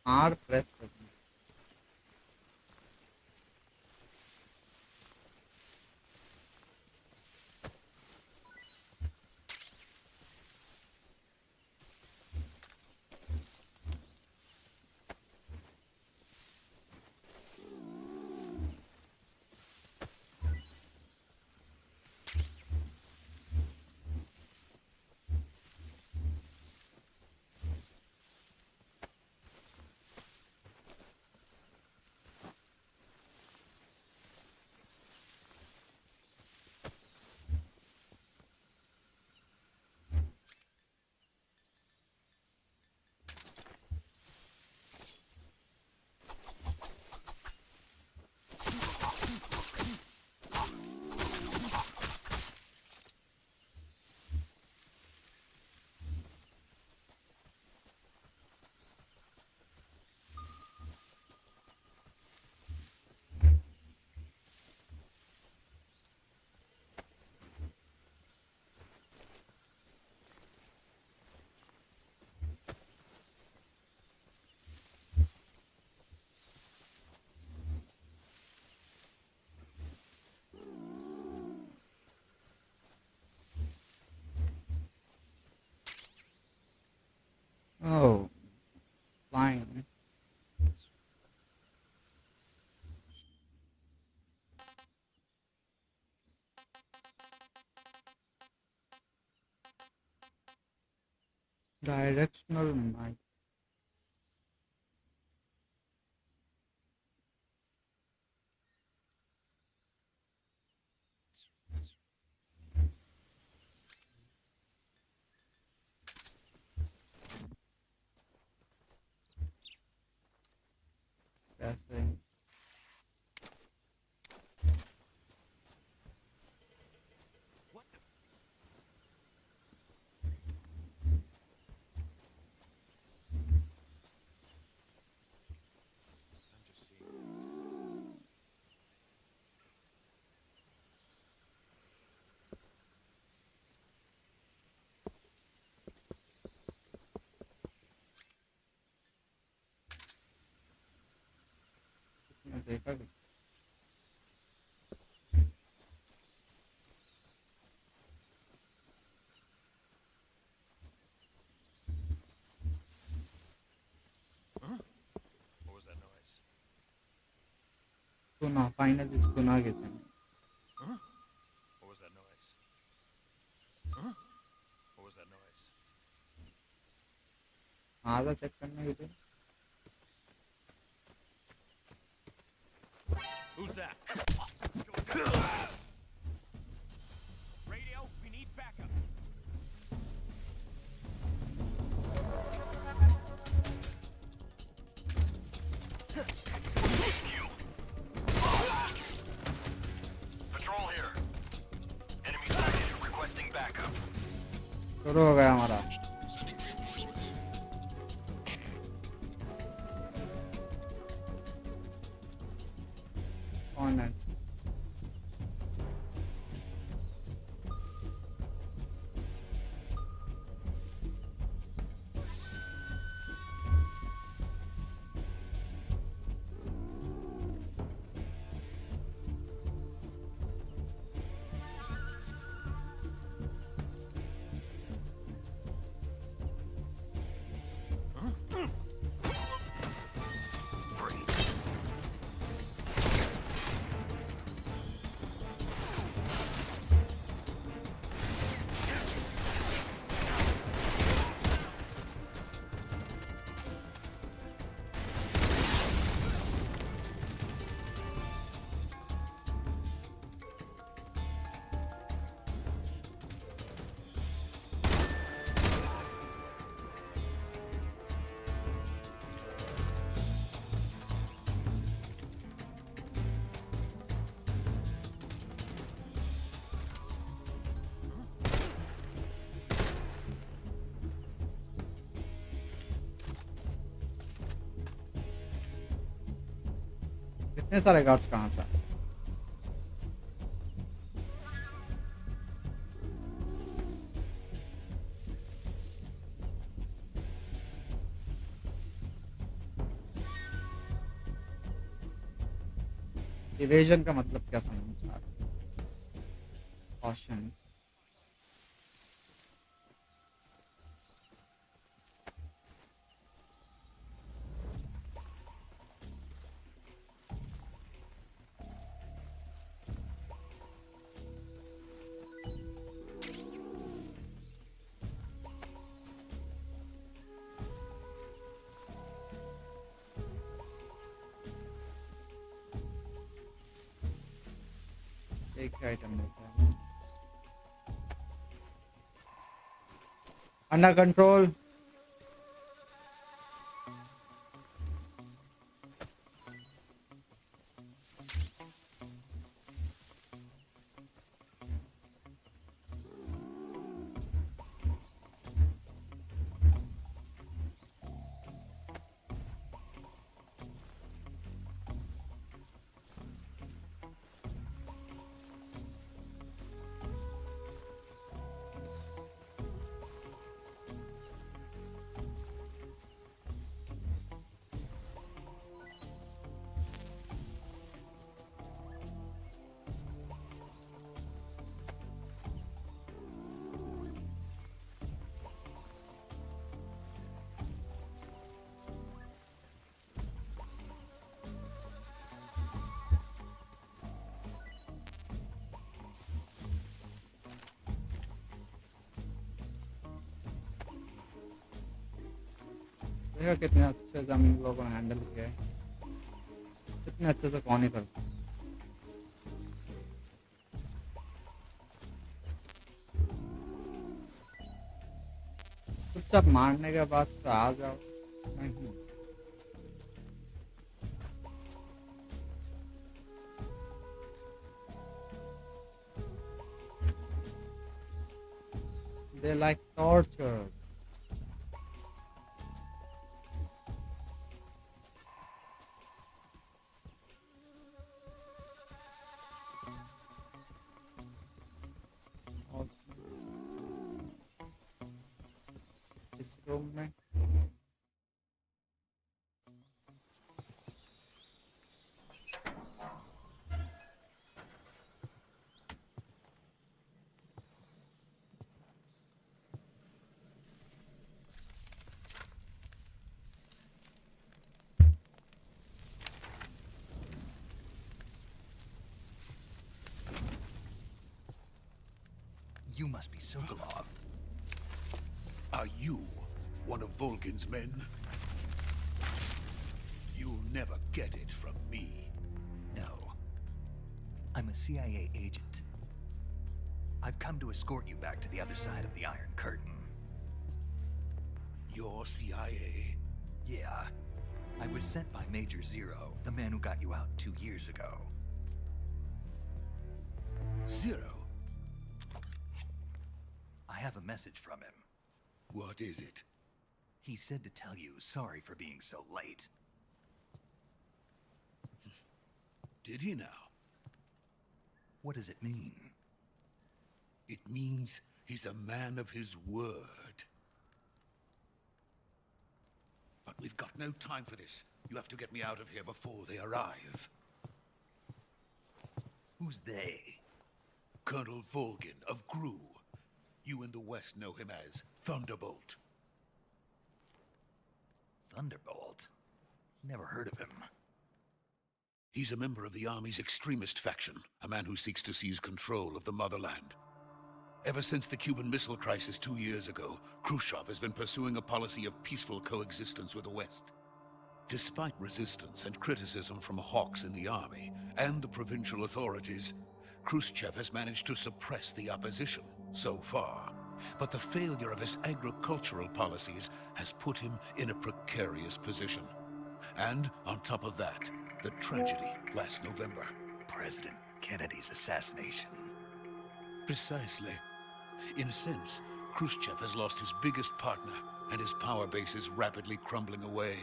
R press करनी oh flying directional mic pressing What the? I'm just seeing things. इसमें देखा किस Huh? What was that noise? सुना फाइनली सुना किसी ने Huh? What was that noise? Huh? What was that noise? आधा check करने के लिए Who's that? Radio, we need backup. Patrol here. Enemy sighted. Requesting backup. शुरू हो गया हमारा कौन है इतने सारे गार्ड्स कहाँ से आए? इवेजन का मतलब क्या समझ आ रहा है? Caution. एक आइटम लेते हैं अंडर कंट्रोल. देखा कितने अच्छे से हम लोगों ने हैंडल किया है. कितने अच्छे से कौन ही करता. चुपचाप मारने के बाद से आ जाओ. नहीं they like tortures. इस रूम में You must be Sokolov. Are you one of Volgin's men? You'll never get it from me. No. I'm a CIA agent. I've come to escort you back to the other side of the Iron Curtain. You're CIA? Yeah. I was sent by Major Zero, the man who got you out 2 years ago. Zero? I have a message from him. What is it? He said to tell you sorry for being so late. Did he now? What does it mean? It means he's a man of his word. But we've got no time for this. You have to get me out of here before they arrive. Who's they? Colonel Volgin of GRU. You in the West know him as Thunderbolt. Thunderbolt? Never heard of him. He's a member of the Army's extremist faction, a man who seeks to seize control of the motherland. Ever since the Cuban Missile Crisis 2 years ago, Khrushchev has been pursuing a policy of peaceful coexistence with the West. Despite resistance and criticism from hawks in the army and the provincial authorities, Khrushchev has managed to suppress the opposition so far. But the failure of his agricultural policies has put him in a precarious position. And on top of that, the tragedy last November. President Kennedy's assassination. Precisely. In a sense, Khrushchev has lost his biggest partner, and his power base is rapidly crumbling away.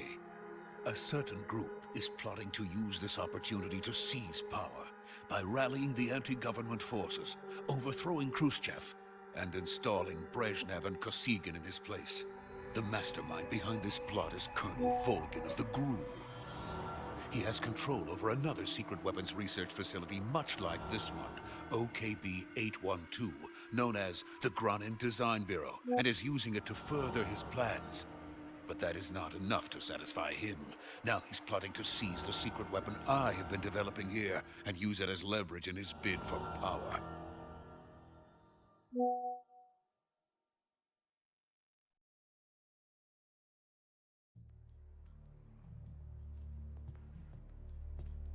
A certain group is plotting to use this opportunity to seize power by rallying the anti-government forces, overthrowing Khrushchev, and installing Brezhnev and Kosygin in his place. The mastermind behind this plot is Colonel Volgin of the GRU. He has control over another secret weapons research facility much like this one, OKB-812, known as the Granin Design Bureau, and is using it to further his plans. But that is not enough to satisfy him. Now he's plotting to seize the secret weapon I have been developing here and use it as leverage in his bid for power.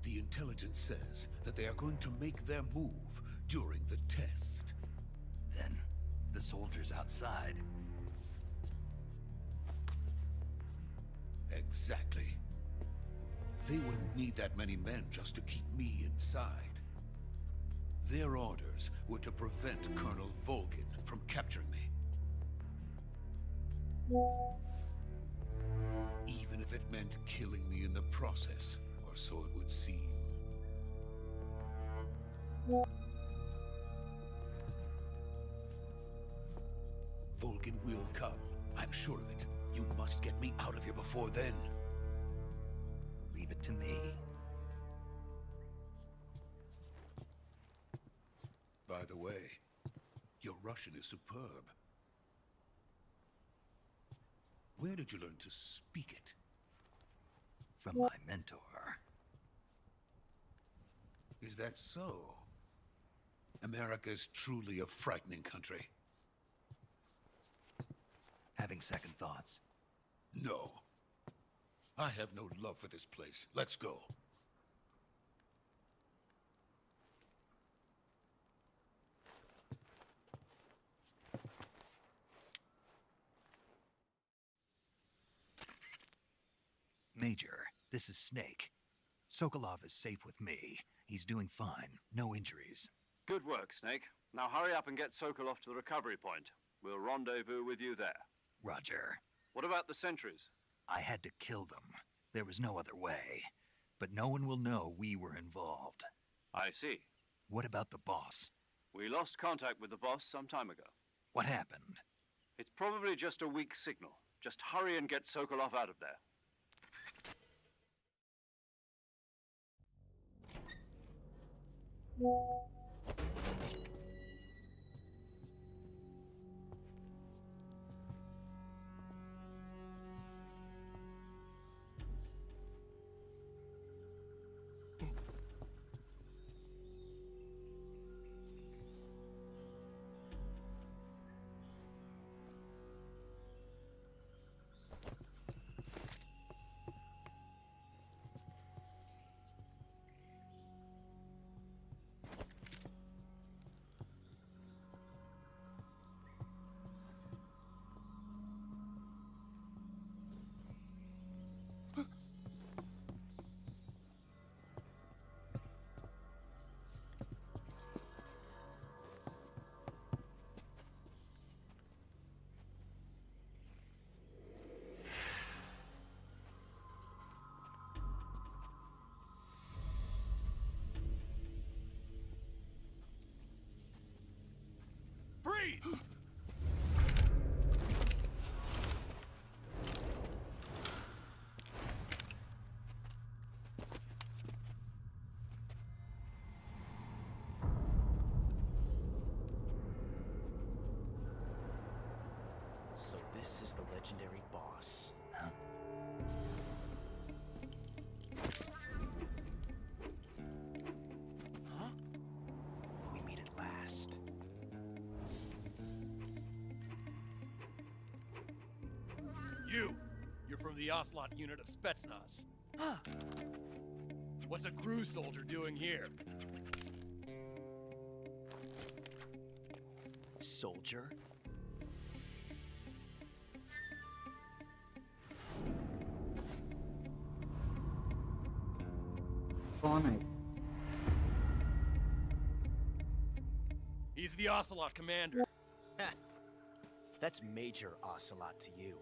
The intelligence says that they are going to make their move during the test. Then, the soldiers outside. Exactly. They wouldn't need that many men just to keep me inside. Their orders were to prevent Colonel Volgin from capturing me. Even if it meant killing me in the process, or so it would seem. Volgin will come. I'm sure of it. You must get me out of here before then. Leave it to me. By the way, your Russian is superb. Where did you learn to speak it? From my mentor. Is that so? America is truly a frightening country. Having second thoughts. No. I have no love for this place. Let's go. Major, this is Snake. Sokolov is safe with me. He's doing fine. No injuries. Good work, Snake. Now hurry up and get Sokolov to the recovery point. We'll rendezvous with you there. Roger. What about the sentries? I had to kill them. There was no other way. But no one will know we were involved. I see. What about the boss? We lost contact with the boss some time ago. What happened? It's probably just a weak signal. Just hurry and get Sokolov out of there. Freeze! So this is the legendary boss. Huh? Huh? We meet at last. You're from the Ocelot unit of Spetsnaz. Huh. What's a GRU soldier doing here? Soldier? Konami. He's the Ocelot commander. Ha! That's Major Ocelot to you.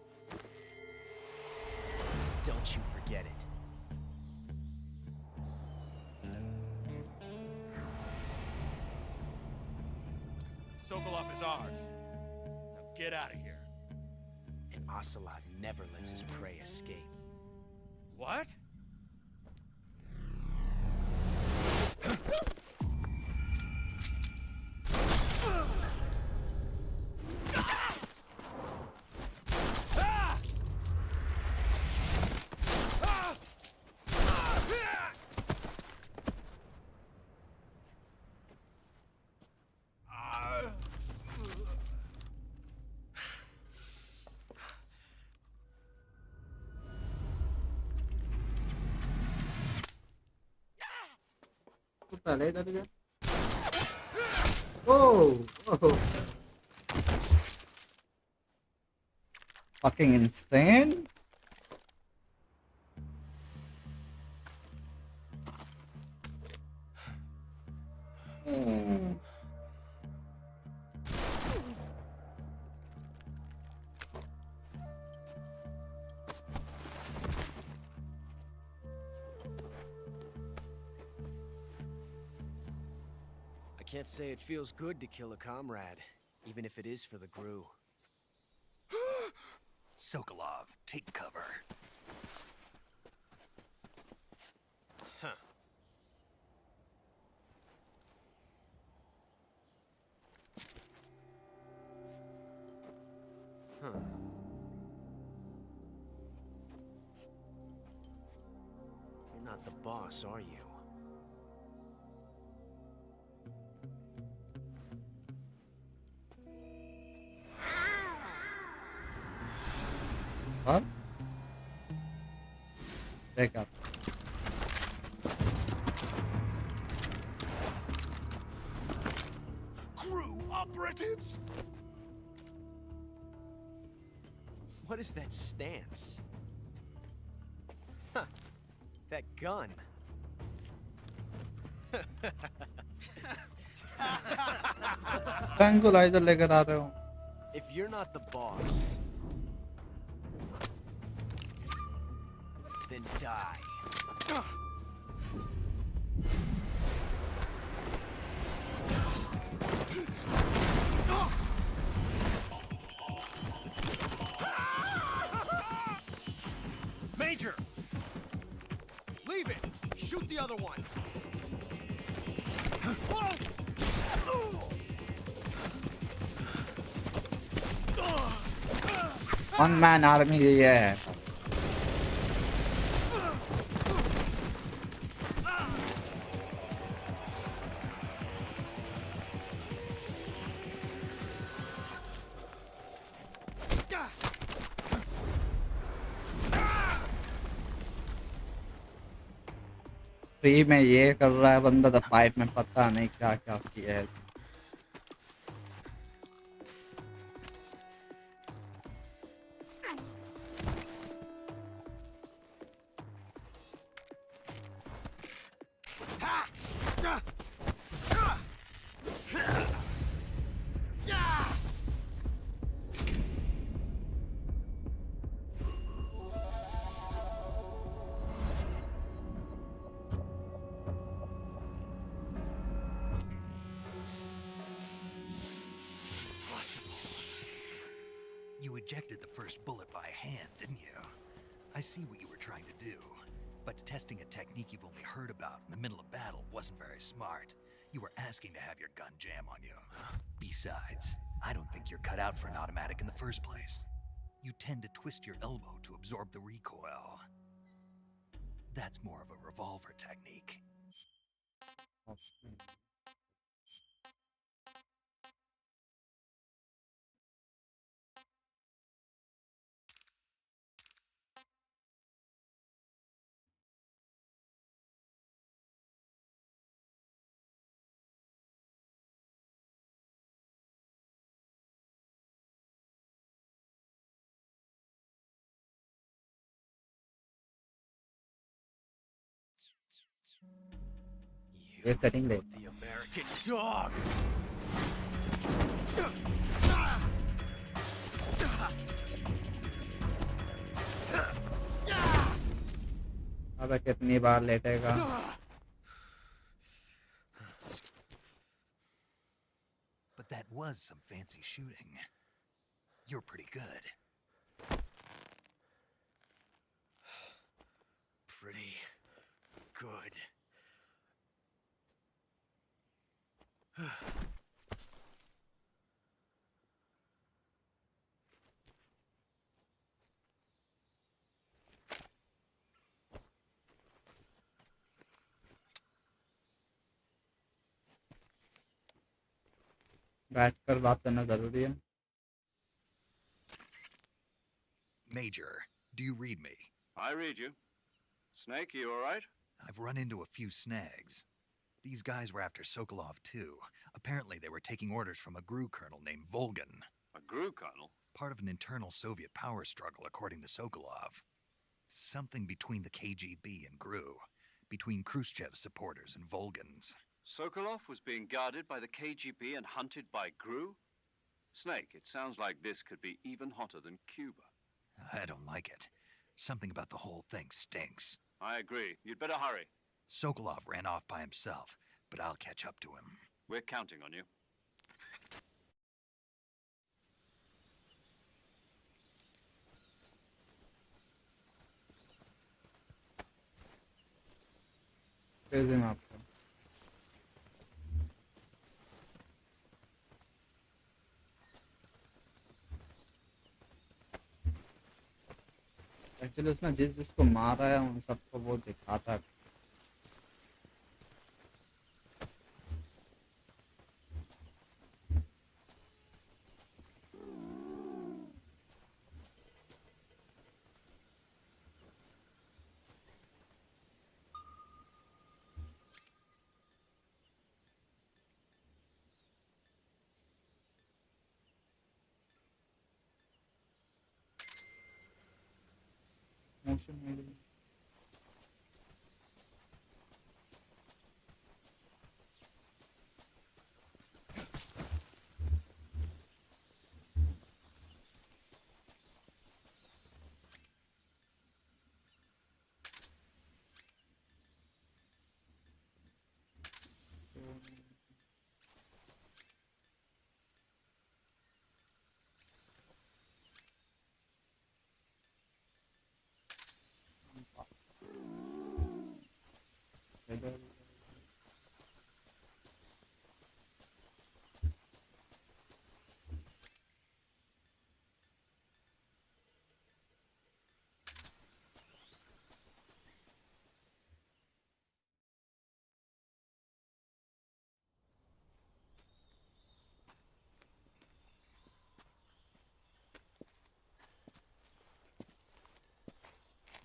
Don't you forget it. Sokolov is ours. Now get out of here. And Ocelot never lets his prey escape. What? तू पहले ही डर गया। Oh. Fucking insane. I can't say it feels good to kill a comrade, even if it is for the Gru. Sokolov, take cover. Huh. Huh. You're not the boss, are you? What? Back up. Crew operatives! What is that stance? Huh. That gun. Tranquilizer लेकर आ रहे हो। If you're not the boss, then die. Major! Leave it! Shoot the other one! One man army, yeah. Free में ये कर रहा है बंदा, the pipe में पता नहीं क्या क्या किया है। You ejected the first bullet by hand, didn't you? I see what you were trying to do. But testing a technique you've only heard about in the middle of battle wasn't very smart. You were asking to have your gun jam on you. Besides, I don't think you're cut out for an automatic in the first place. You tend to twist your elbow to absorb the recoil. That's more of a revolver technique. ये setting ले। The American dog. अबे कितनी बार लेटेगा? But that was some fancy shooting. You're pretty good. Pretty good. बैठकर बात करना जरूरी है। Major, do you read me? I read you. Snake, you all right? I've run into a few snags. These guys were after Sokolov too. Apparently they were taking orders from a GRU colonel named Volgan. A GRU colonel? Part of an internal Soviet power struggle, according to Sokolov. Something between the KGB and GRU. Between Khrushchev's supporters and Volgan's. Sokolov was being guarded by the KGB and hunted by GRU? Snake, it sounds like this could be even hotter than Cuba. I don't like it. Something about the whole thing stinks. I agree. You'd better hurry. Sokolov ran off by himself, but I'll catch up to him. We're counting on you. भेज दें आपको। Actually उसने जिसको मारा है उन सबको वो दिखाता है। मोशन में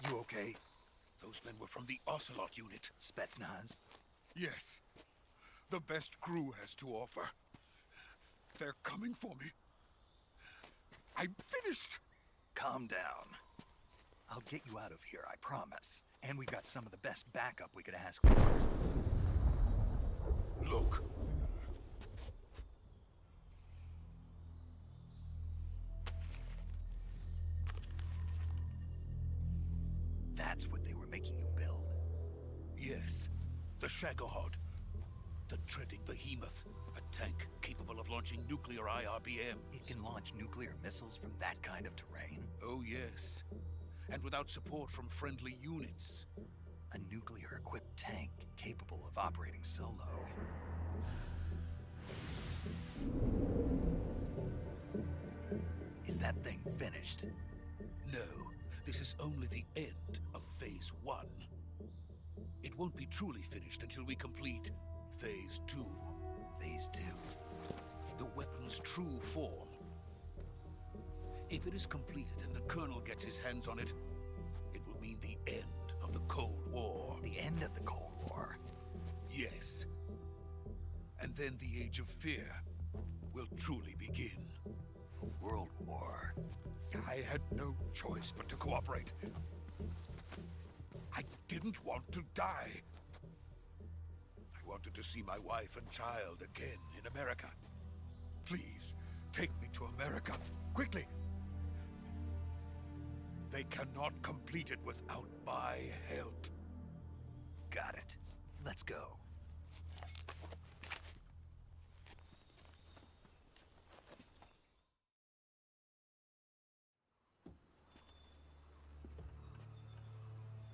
You okay? Those men were from the Ocelot unit. Spetsnaz? Yes. The best GRU has to offer. They're coming for me. I'm finished. Calm down. I'll get you out of here, I promise. And we got some of the best backup we could ask for. Look. That's what they were making you build? Yes. The Shagohod. The treading behemoth. A tank capable of launching nuclear IRBMs. It can launch nuclear missiles from that kind of terrain? Oh, yes. And without support from friendly units. A nuclear-equipped tank capable of operating solo. Is that thing finished? No. This is only the end of Phase 1. It won't be truly finished until we complete Phase 2. Phase 2? The weapon's true form. If it is completed and the Colonel gets his hands on it, it will mean the end of the Cold War. The end of the Cold War? Yes. And then the Age of Fear will truly begin. A world war? I had no choice but to cooperate. I didn't want to die. I wanted to see my wife and child again in America. Please, take me to America, quickly. They cannot complete it without my help. got it. Let's go.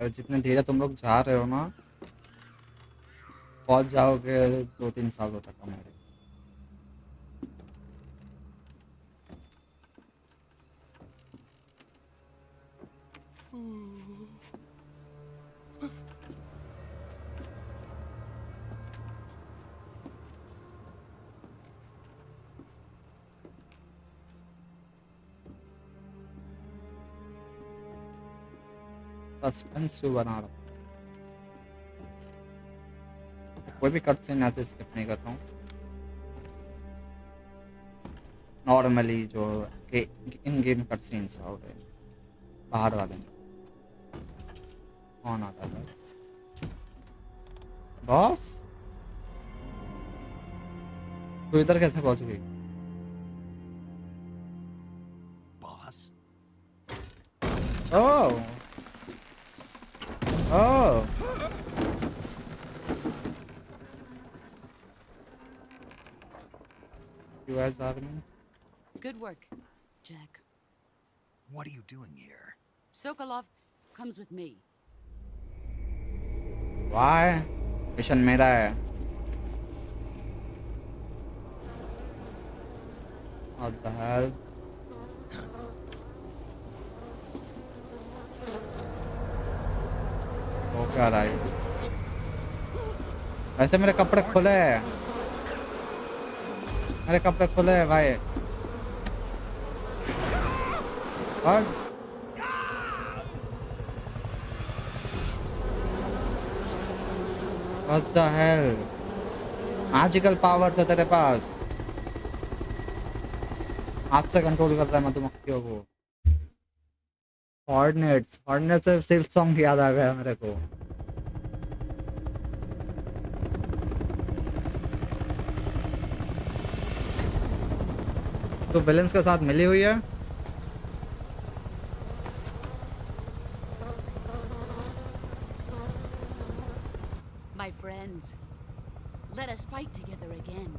और जितने धीरे तुम लोग जा रहे हो ना, पहुंच जाओगे 2-3 सालों तक हमारे। सस्पेंस जो बना रहा हूँ, कोई भी कट सीन ऐसे स्किप नहीं करता हूँ। नॉर्मली जो इन गेम कट सीन्स हो गए बाहर वाले में कौन आता है बॉस? तो इधर कैसे पहुंच गई Boss? Oh oh US Army. Good work, Jack. What are you doing here? Sokolov comes with me. Why? Mission मेरा है। What the hell? वो क्या रहा है? वैसे मेरे कपड़े खुले हैं। मेरे कपड़े खुले हैं भाई। और What the hell? Magical powers है तेरे पास। हाथ से कंट्रोल कर रहा है मधुमक्खियों को। हॉर्नेट्स से सिल्क सॉन्ग याद आ गया मेरे को। तो विलेंस के साथ मिली हुई है। My friends, let us fight together again.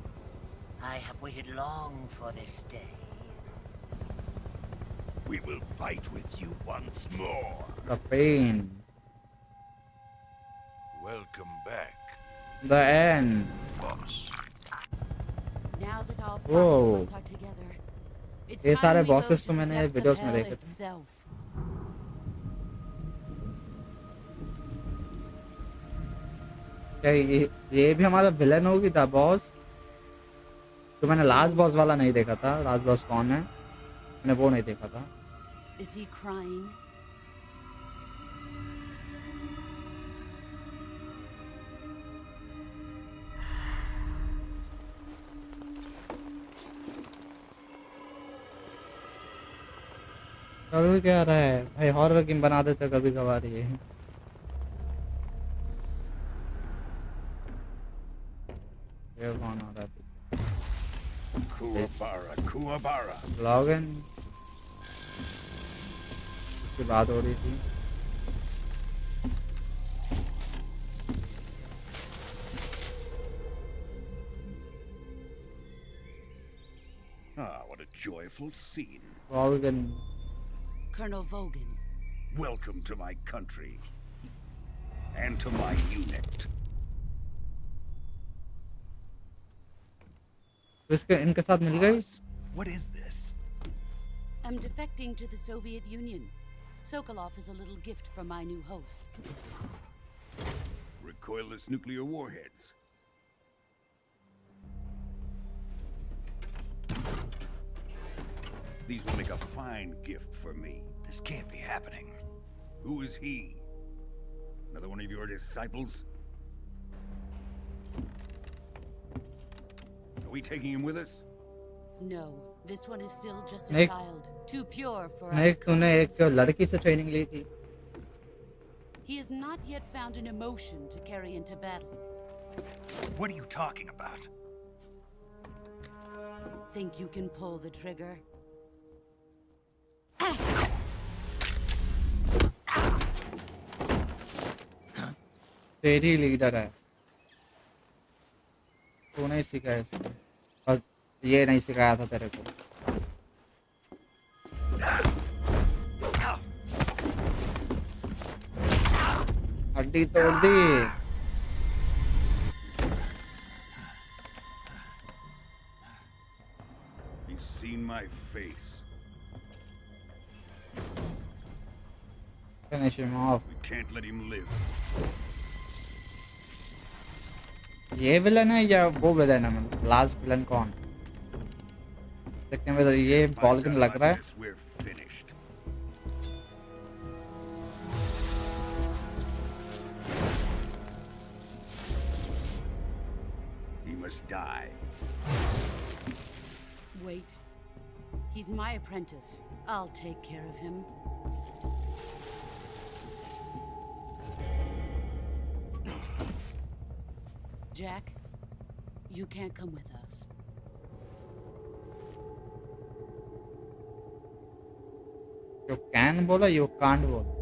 I have waited long for this day. We will fight with you once more. The pain. Welcome back. The end. Boss. Now that all five Whoa. of us are together, it's ये time सारे we go bosses to तो the मैंने depths of videos में hell देखे थे। itself. क्या ये भी हमारा विलेन हो गया था बॉस? तो मैंने लास्ट बॉस वाला नहीं देखा था। लास्ट बॉस कौन है मैंने वो नहीं देखा था। Is he crying? कभी क्या रहा है भाई? हॉरर गेम बना देते कभी कभार ये। ये कौन आ रहा है? Kuwabara. लॉगिन उसकी बात हो रही थी। Ah, what a joyful scene. Login Colonel Vogan. Welcome to my country. And to my unit. इसके इनके साथ मिल गई। Boss, what is this? I'm defecting to the Soviet Union. Sokolov is a little gift from my new hosts. Recoilless nuclear warheads. These will make a fine gift for me. This can't be happening. Who is he? Another one of your disciples? Are we taking him with us? No, this one is still just a Snake. child. Too pure for us. Snake तूने एक लड़की से training ली थी। He has not yet found an emotion to carry into battle. What are you talking about? Think you can pull the trigger? Huh? 'Cause तेरी leader है, तूने सिखाया इसको और ये नहीं सिखाया था तेरे को। हड्डी तोड़ दी। He's seen my face. Finish him off. We can't let him live. ये विलन है या वो विलन है? मतलब लास्ट विलन कौन? देखने में तो ये बॉलगन लग रहा है। We're finished. He must die. Wait. He's my apprentice. I'll take care of him. Jack, you can't come with us. You can बोला, you can't बोला।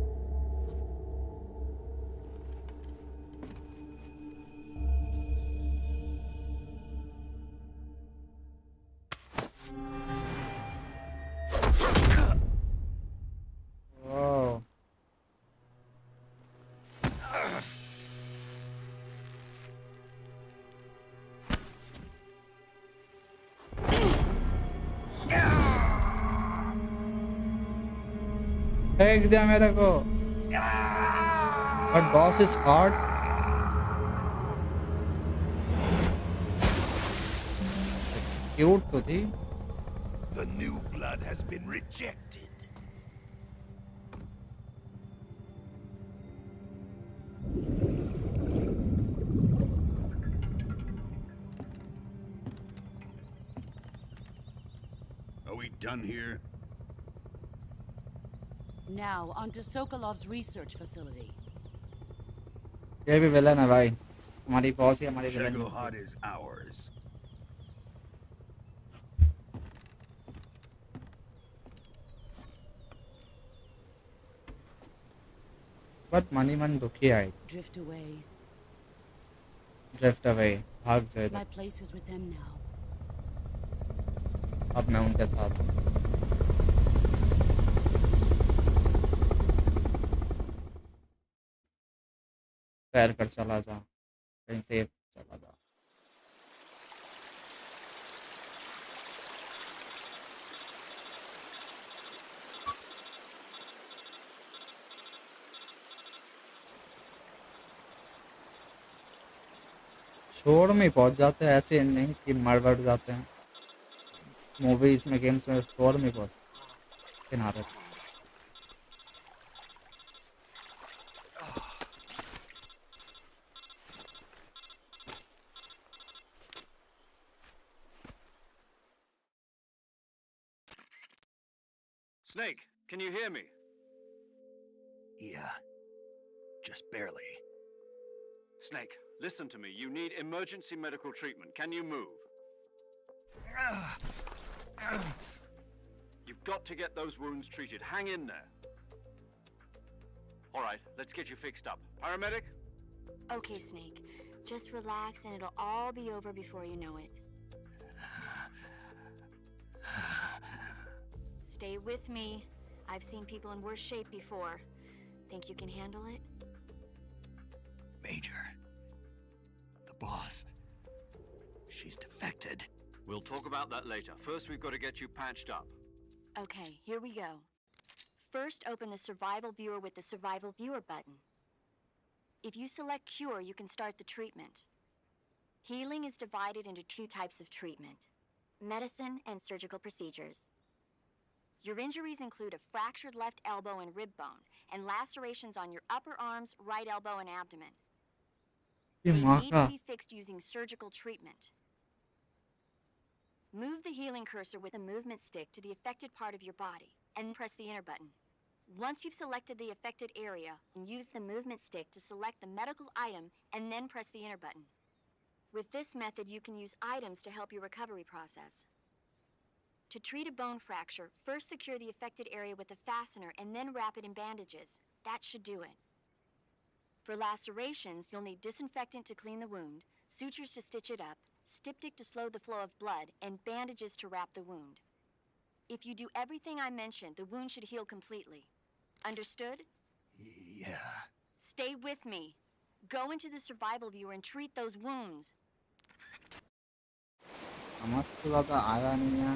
Oh. फेंक दिया मेरे को। But boss is hard. Cute तो थी। The new blood has been rejected. Are we done here? Now, onto Sokolov's research facility. ये भी विलन है भाई। हमारी बॉस ही हमारी विलन है। Shagohod is ours. But money मन दुखी आए। Drift away. Drift away, भाग जाए। My place is with them now. अब मैं उनके साथ हूँ। तैर कर चला जा, कहीं सेफ चला जा। शोर में पहुंच जाते हैं, ऐसे नहीं कि मर बढ़ जाते हैं। मूवीज में, गेम्स में शोर में पहुंच किनारे। Snake, can you hear me? Yeah. Just barely. Snake, listen to me. You need emergency medical treatment. Can you move? You've got to get those wounds treated. Hang in there. All right, let's get you fixed up. Paramedic? Okay, Snake. Just relax and it'll all be over before you know it. Stay with me. I've seen people in worse shape before. Think you can handle it? Major. The boss. She's defected. We'll talk about that later. First, we've got to get you patched up. Okay, here we go. First, open the Survival Viewer with the Survival Viewer button. If you select Cure, you can start the treatment. Healing is divided into two types of treatment: medicine and surgical procedures. Your injuries include a fractured left elbow and rib bone, and lacerations on your upper arms, right elbow, and abdomen. They need to be fixed using surgical treatment. Move the healing cursor with a movement stick to the affected part of your body, and press the enter button. Once you've selected the affected area, use the movement stick to select the medical item, and then press the enter button. With this method, you can use items to help your recovery process. To treat a bone fracture, first secure the affected area with a fastener and then wrap it in bandages. That should do it. For lacerations, you'll need disinfectant to clean the wound, sutures to stitch it up, styptic to slow the flow of blood, and bandages to wrap the wound. If you do everything I mentioned, the wound should heal completely. Understood? Yeah. Stay with me. Go into the survival viewer and treat those wounds. समझ तो ज़्यादा आया नहीं है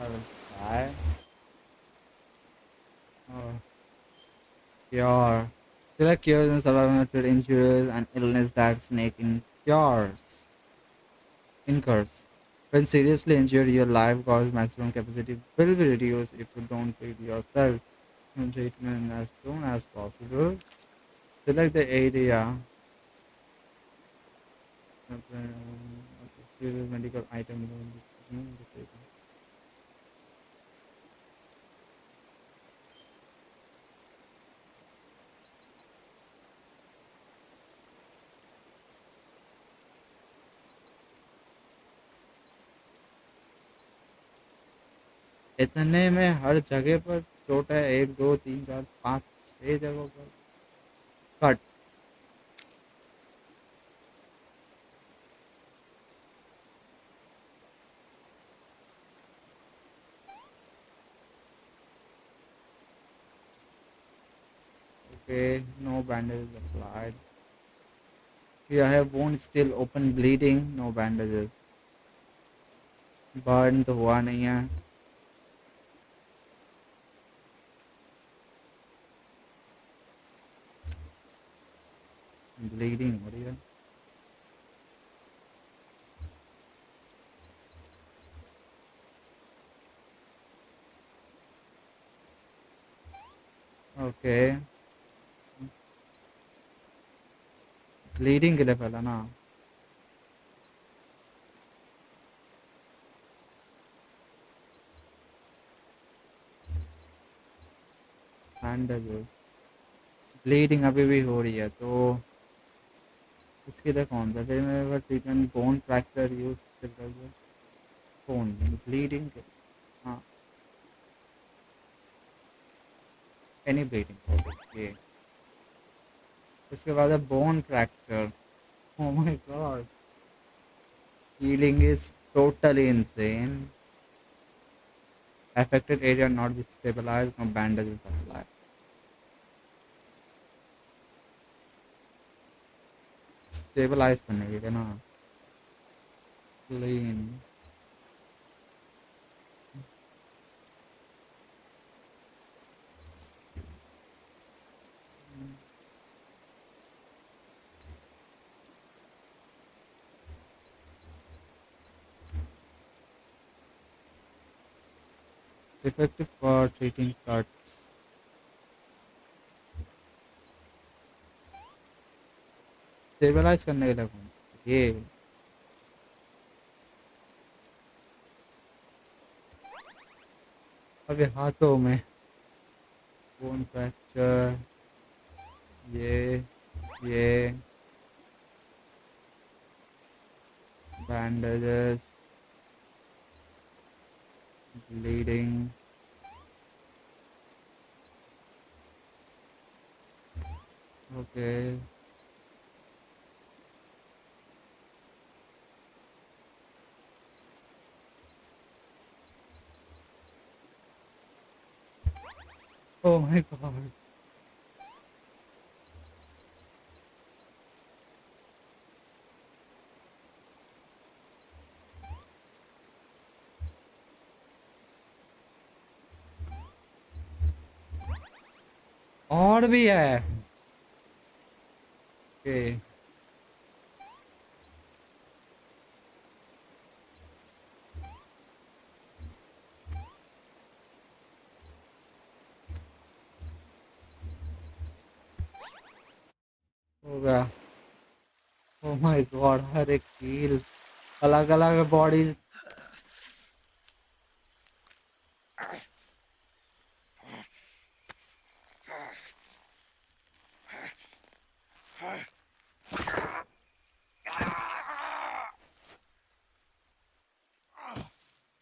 और क्या है cure. There are cures and survival method injuries and illness that snake incurs. When seriously injured, your lifeguard's maximum capacity will be reduced if you don't treat yourself. Treatment as soon as possible. Select the area. Medical item. इतने में हर जगह पर चोट है 1 2 3 4 5 6 जगहों पर cut okay, no bandages applied. Here I have wound still open bleeding, no bandages. Burn तो हुआ नहीं है. Bleeding हो रही है. Okay. Bleeding के लिए पहला ना. Bandages. Bleeding अभी भी हो रही है तो इसके लिए कौन सा फिर मेरे पास ट्रीटमेंट बोन फ्रैक्चर यूज कर रहा है बोन ब्लीडिंग हाँ एनी ब्लीडिंग ओके उसके बाद है bone fracture oh my God healing is totally insane affected area not be stabilized no bandages applied stabilize करने के ना clean effective for treating cuts stabilize करने के लिए कौन सा ये अभी हाथों में बोन फ्रैक्चर ये bandages bleeding okay oh my god और भी है okay हो गया oh my god हर एक कील अलग अलग bodies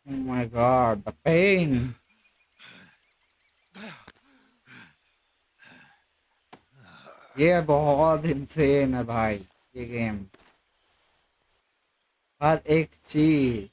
oh my god the pain ये बहुत इंसेन है भाई ये गेम, हर एक चीज।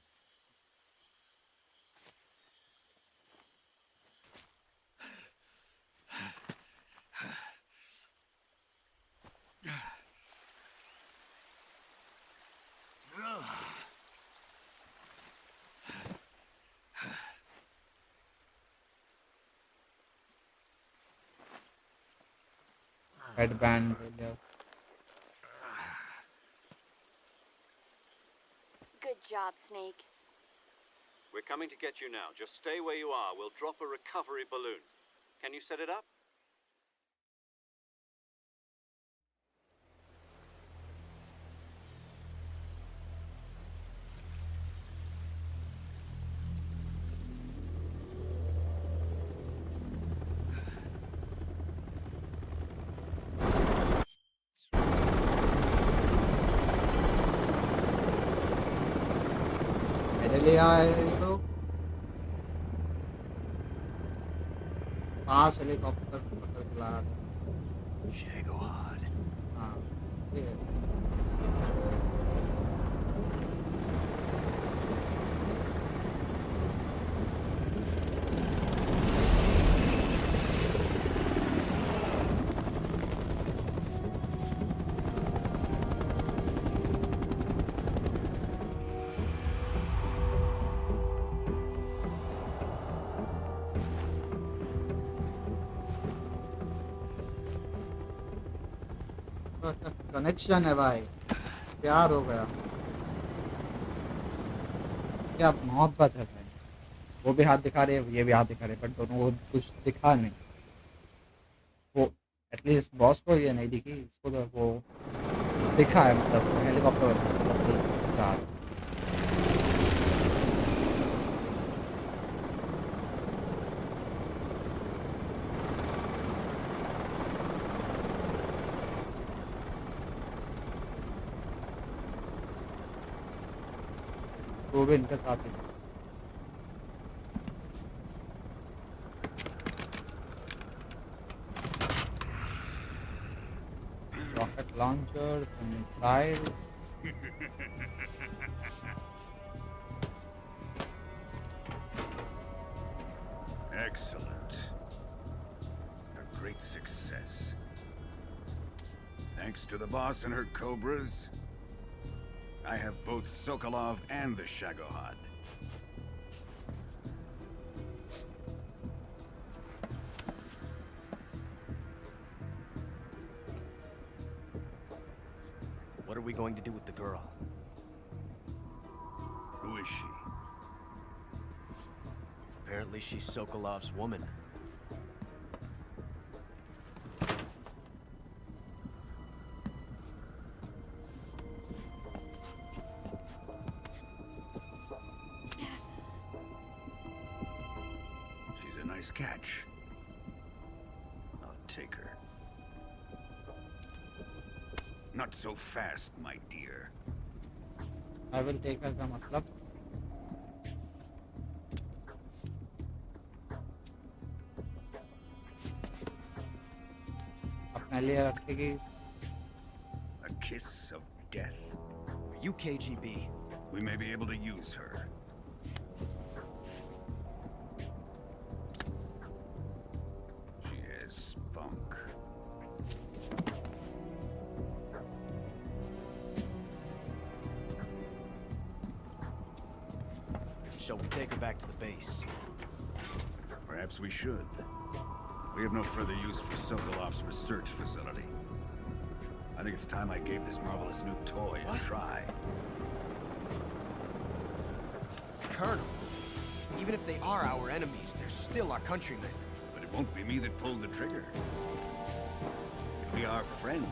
Headband Good job, Snake. We're coming to get you now. Just stay where you are. We'll drop a recovery balloon. Can you set it up? मेरे लिए आए ये लोग। 5 हेलीकॉप्टर पकड़ के ला रहे हैं। Shagohod. हाँ ये है। कनेक्शन है भाई, प्यार हो गया, क्या मोहब्बत है भाई। वो भी हाथ दिखा रहे ये भी हाथ दिखा रहे, बट दोनों को कुछ दिखा नहीं। वो एटलीस्ट बॉस को ये नहीं दिखी, इसको तो वो दिखा है, मतलब हेलीकॉप्टर। वो भी इनके साथ ही। Rocket launcher, missile. Excellent. A great success. Thanks to the boss and her cobras, I have both Sokolov and the Shagohod. What are we going to do with the girl? Who is she? Apparently she's Sokolov's woman. Catch. I'll take her. Not so fast, my dear. I will take her का मतलब अपने लिए रखेगी। A kiss of death. Are you KGB? We may be able to use her. Spunk. Shall we take her back to the base? Perhaps we should. We have no further use for Sokolov's research facility. I think it's time I gave this marvelous new toy a try. Colonel, even if they are our enemies, they're still our countrymen. But it won't be me that pulled the trigger. It'll be our friend,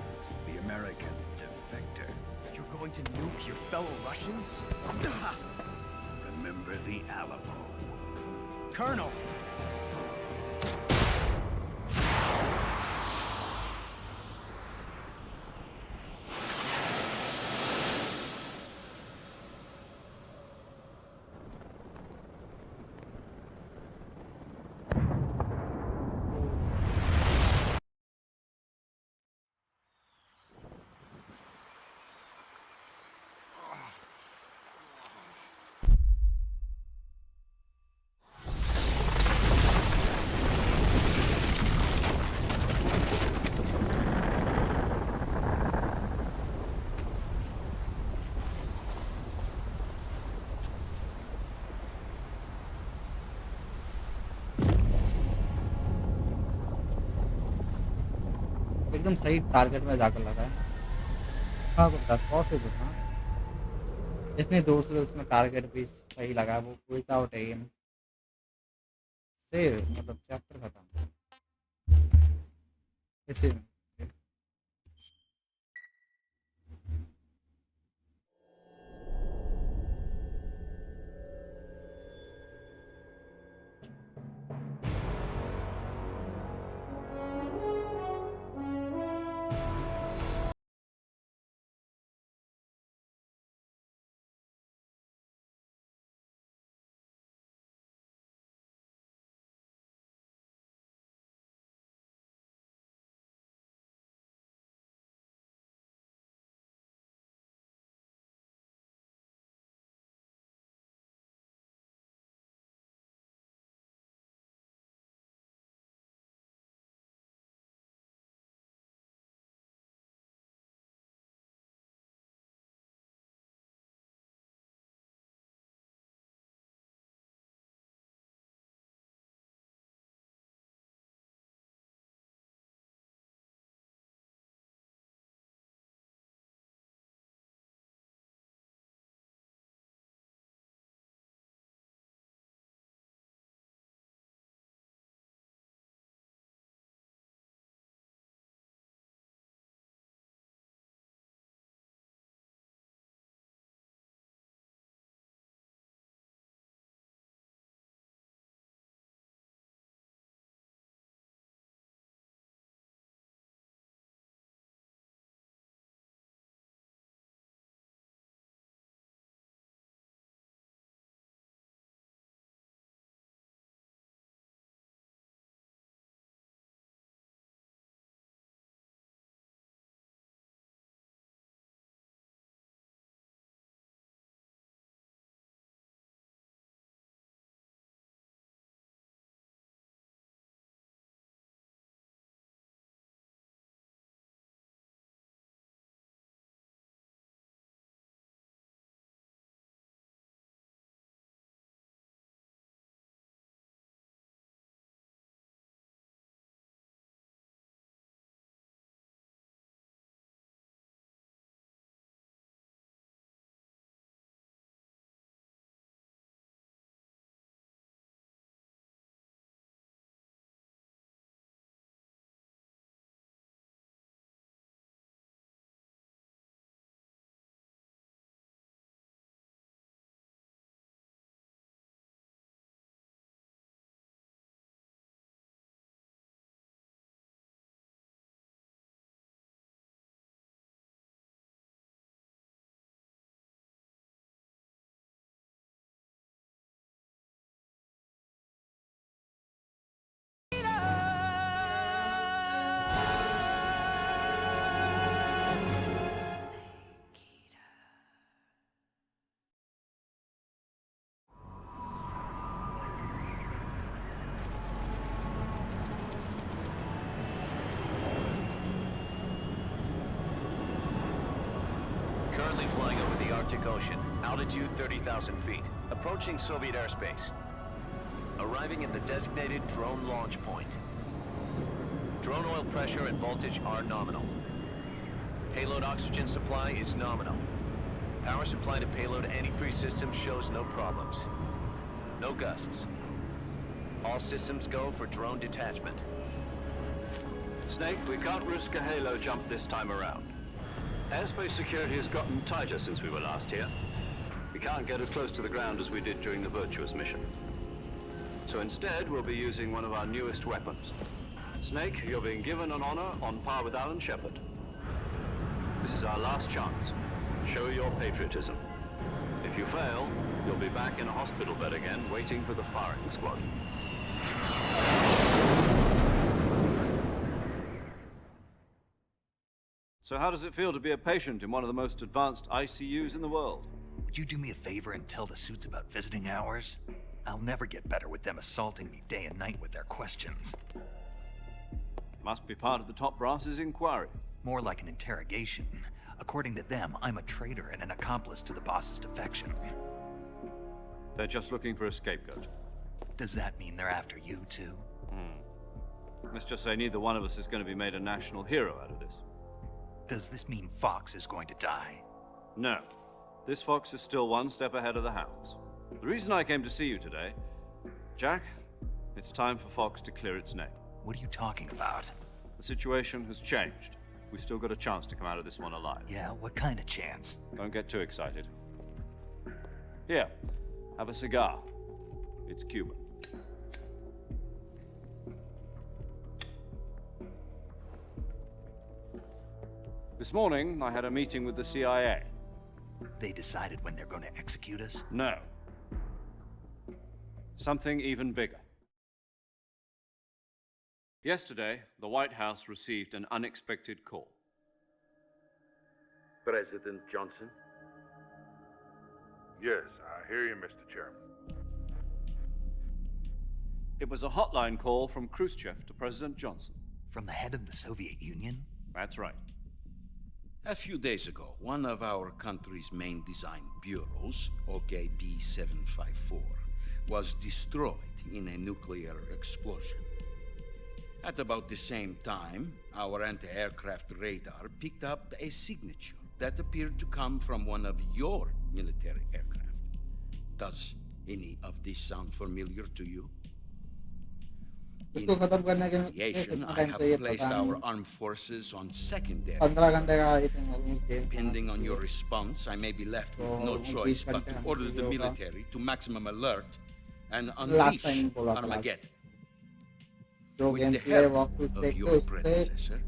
the American defector. You're going to nuke your fellow Russians? Remember the Alamo. Colonel! एकदम सही target में जाकर लगा है। हाँ बता possible था, इतने दूर से उसमें टारगेट भी सही लगा, वो विदाउट एम से मतलब चैप्टर खत्म इसी में। Currently flying over the Arctic Ocean, altitude 30,000 feet, approaching Soviet airspace. Arriving at the designated drone launch point. Drone oil pressure and voltage are nominal. Payload oxygen supply is nominal. Power supply to payload antifreeze system shows no problems. No gusts. All systems go for drone detachment. Snake, we can't risk a halo jump this time around. Airspace security has gotten tighter since we were last here. We can't get as close to the ground as we did during the Virtuos mission. So instead, we'll be using one of our newest weapons. Snake, you're being given an honor on par with Alan Shepard. This is our last chance. Show your patriotism. If you fail, you'll be back in a hospital bed again, waiting for the firing squad. So how does it feel to be a patient in one of the most advanced ICUs in the world? Would you do me a favor and tell the suits about visiting hours? I'll never get better with them assaulting me day and night with their questions. Must be part of the top brass's inquiry. More like an interrogation. According to them, I'm a traitor and an accomplice to the boss's defection. They're just looking for a scapegoat. Does that mean they're after you, too? Let's just say neither one of us is going to be made a national hero out of this. Does this mean Fox is going to die? No. This fox is still one step ahead of the hounds. The reason I came to see you today, Jack, it's time for Fox to clear its name. What are you talking about? The situation has changed. We've still got a chance to come out of this one alive. Yeah, what kind of chance? Don't get too excited. Here, have a cigar. It's Cuban. This morning, I had a meeting with the CIA. They decided when they're going to execute us? No. Something even bigger. Yesterday, the White House received an unexpected call. President Johnson? Yes, I hear you, Mr. Chairman. It was a hotline call from Khrushchev to President Johnson. From the head of the Soviet Union? That's right. A few days ago, one of our country's main design bureaus, OKB-754, was destroyed in a nuclear explosion. At about the same time, our anti-aircraft radar picked up a signature that appeared to come from one of your military aircraft. Does any of this sound familiar to you? In retaliation, I have placed our armed forces on secondary. Depending on your response, I may be left with no choice but to order the military to maximum alert and unleash Armageddon. With the help of your predecessor,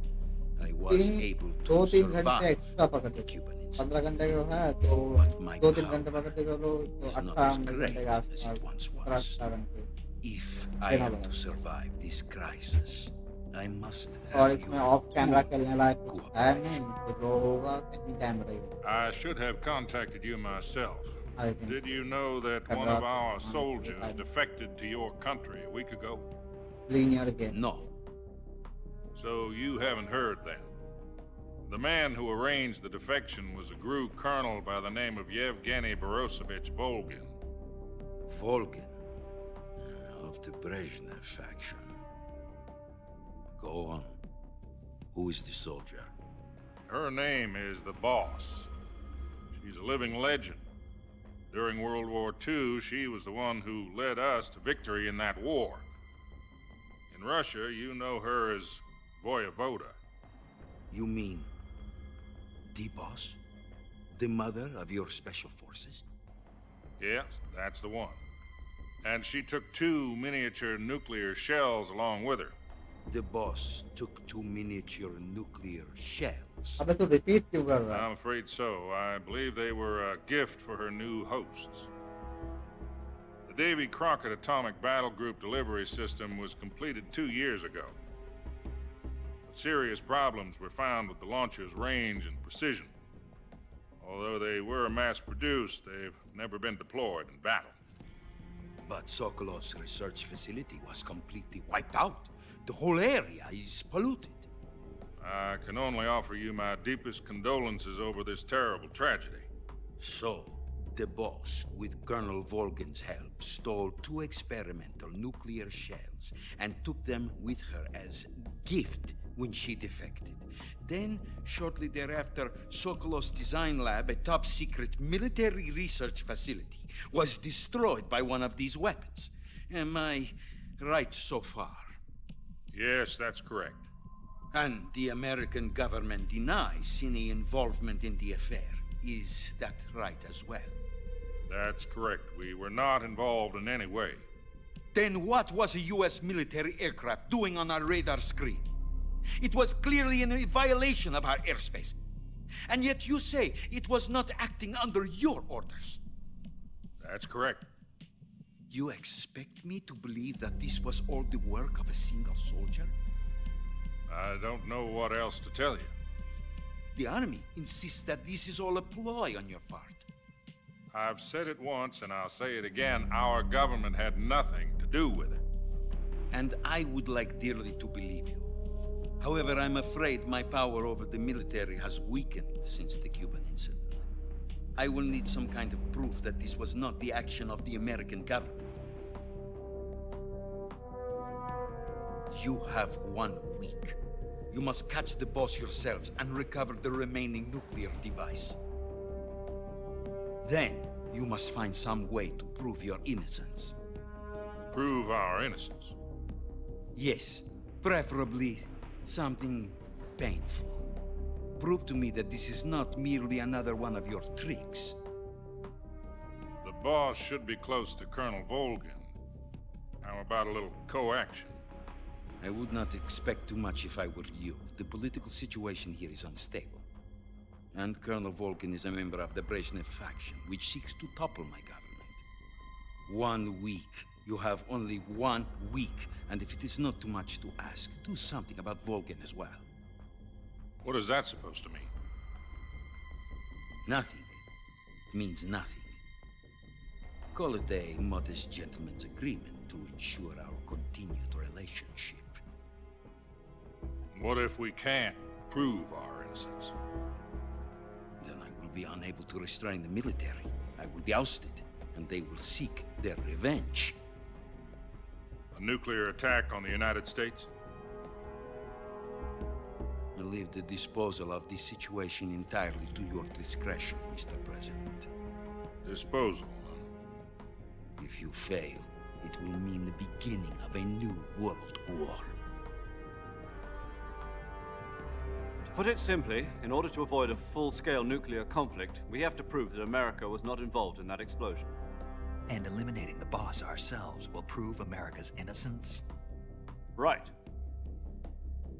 I was able to survive the Cuban incident. But my power is not as great as it once was. If I am to survive this crisis, I must have you I should have contacted you myself. Did you know that one of our soldiers defected to your country a week ago? No. So you haven't heard then. The man who arranged the defection was a GRU colonel by the name of Yevgeny Borosovich Volgin. Volgin? Of the Brezhnev faction. Go on. Who is the soldier? Her name is the Boss. She's a living legend. During World War II, she was the one who led us to victory in that war. In Russia, you know her as Voyevoda. You mean the Boss? The mother of your special forces? Yes, that's the one. And she took 2 miniature nuclear shells along with her. The Boss took 2 miniature nuclear shells. I'm afraid so. I believe they were a gift for her new hosts. The Davy Crockett Atomic Battle Group delivery system was completed 2 years ago. But serious problems were found with the launcher's range and precision. Although they were mass-produced, they've never been deployed in battle. But Sokolov's research facility was completely wiped out. The whole area is polluted. I can only offer you my deepest condolences over this terrible tragedy. So, the Boss, with Colonel Volgin's help, stole 2 experimental nuclear shells and took them with her as gift when she defected. Then, shortly thereafter, Sokolov's design lab, a top-secret military research facility, was destroyed by one of these weapons. Am I right so far? Yes, that's correct. And the American government denies any involvement in the affair. Is that right as well? That's correct. We were not involved in any way. Then what was a U.S. military aircraft doing on our radar screen? It was clearly in a violation of our airspace. And yet you say it was not acting under your orders. That's correct. You expect me to believe that this was all the work of a single soldier? I don't know what else to tell you. The Army insists that this is all a ploy on your part. I've said it once and I'll say it again. Our government had nothing to do with it. And I would like dearly to believe you. However, I'm afraid my power over the military has weakened since the Cuban incident. I will need some kind of proof that this was not the action of the American government. You have 1 week. You must catch the boss yourselves and recover the remaining nuclear device. Then, you must find some way to prove your innocence. Prove our innocence? Yes, preferably something painful. Prove to me that this is not merely another one of your tricks. The boss should be close to Colonel Volgin. How about a little co-action? I would not expect too much if I were you. The political situation here is unstable. And Colonel Volgin is a member of the Brezhnev faction, which seeks to topple my government. 1 week. You have only 1 week. And if it is not too much to ask, do something about Volgin as well. What is that supposed to mean? Nothing. It means nothing. Call it a modest gentleman's agreement to ensure our continued relationship. What if we can't prove our innocence? Then I will be unable to restrain the military. I will be ousted, and they will seek their revenge. A nuclear attack on the United States? I leave the disposal of this situation entirely to your discretion, Mr. President. Disposal? If you fail, it will mean the beginning of a new world war. To put it simply, in order to avoid a full-scale nuclear conflict, we have to prove that America was not involved in that explosion. And eliminating the boss ourselves will prove America's innocence? Right.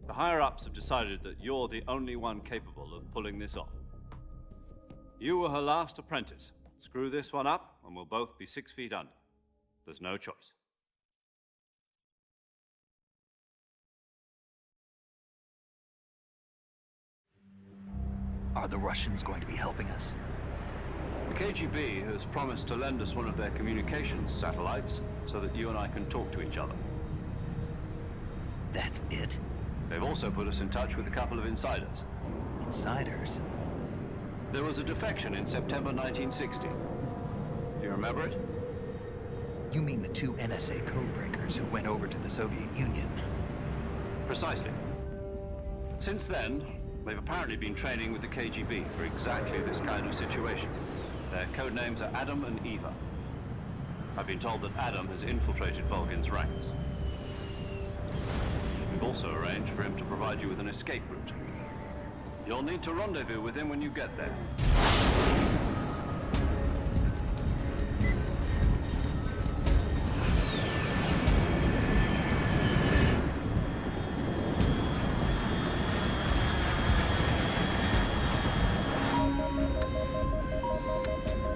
The higher-ups have decided that you're the only one capable of pulling this off. You were her last apprentice. Screw this one up, and we'll both be 6 feet under. There's no choice. Are the Russians going to be helping us? The KGB has promised to lend us one of their communications satellites so that you and I can talk to each other. That's it? They've also put us in touch with a couple of insiders. Insiders? There was a defection in September 1960. Do you remember it? You mean the 2 NSA codebreakers who went over to the Soviet Union? Precisely. Since then, they've apparently been training with the KGB for exactly this kind of situation. Their codenames are Adam and Eva. I've been told that Adam has infiltrated Volgin's ranks. We've also arranged for him to provide you with an escape route. You'll need to rendezvous with him when you get there.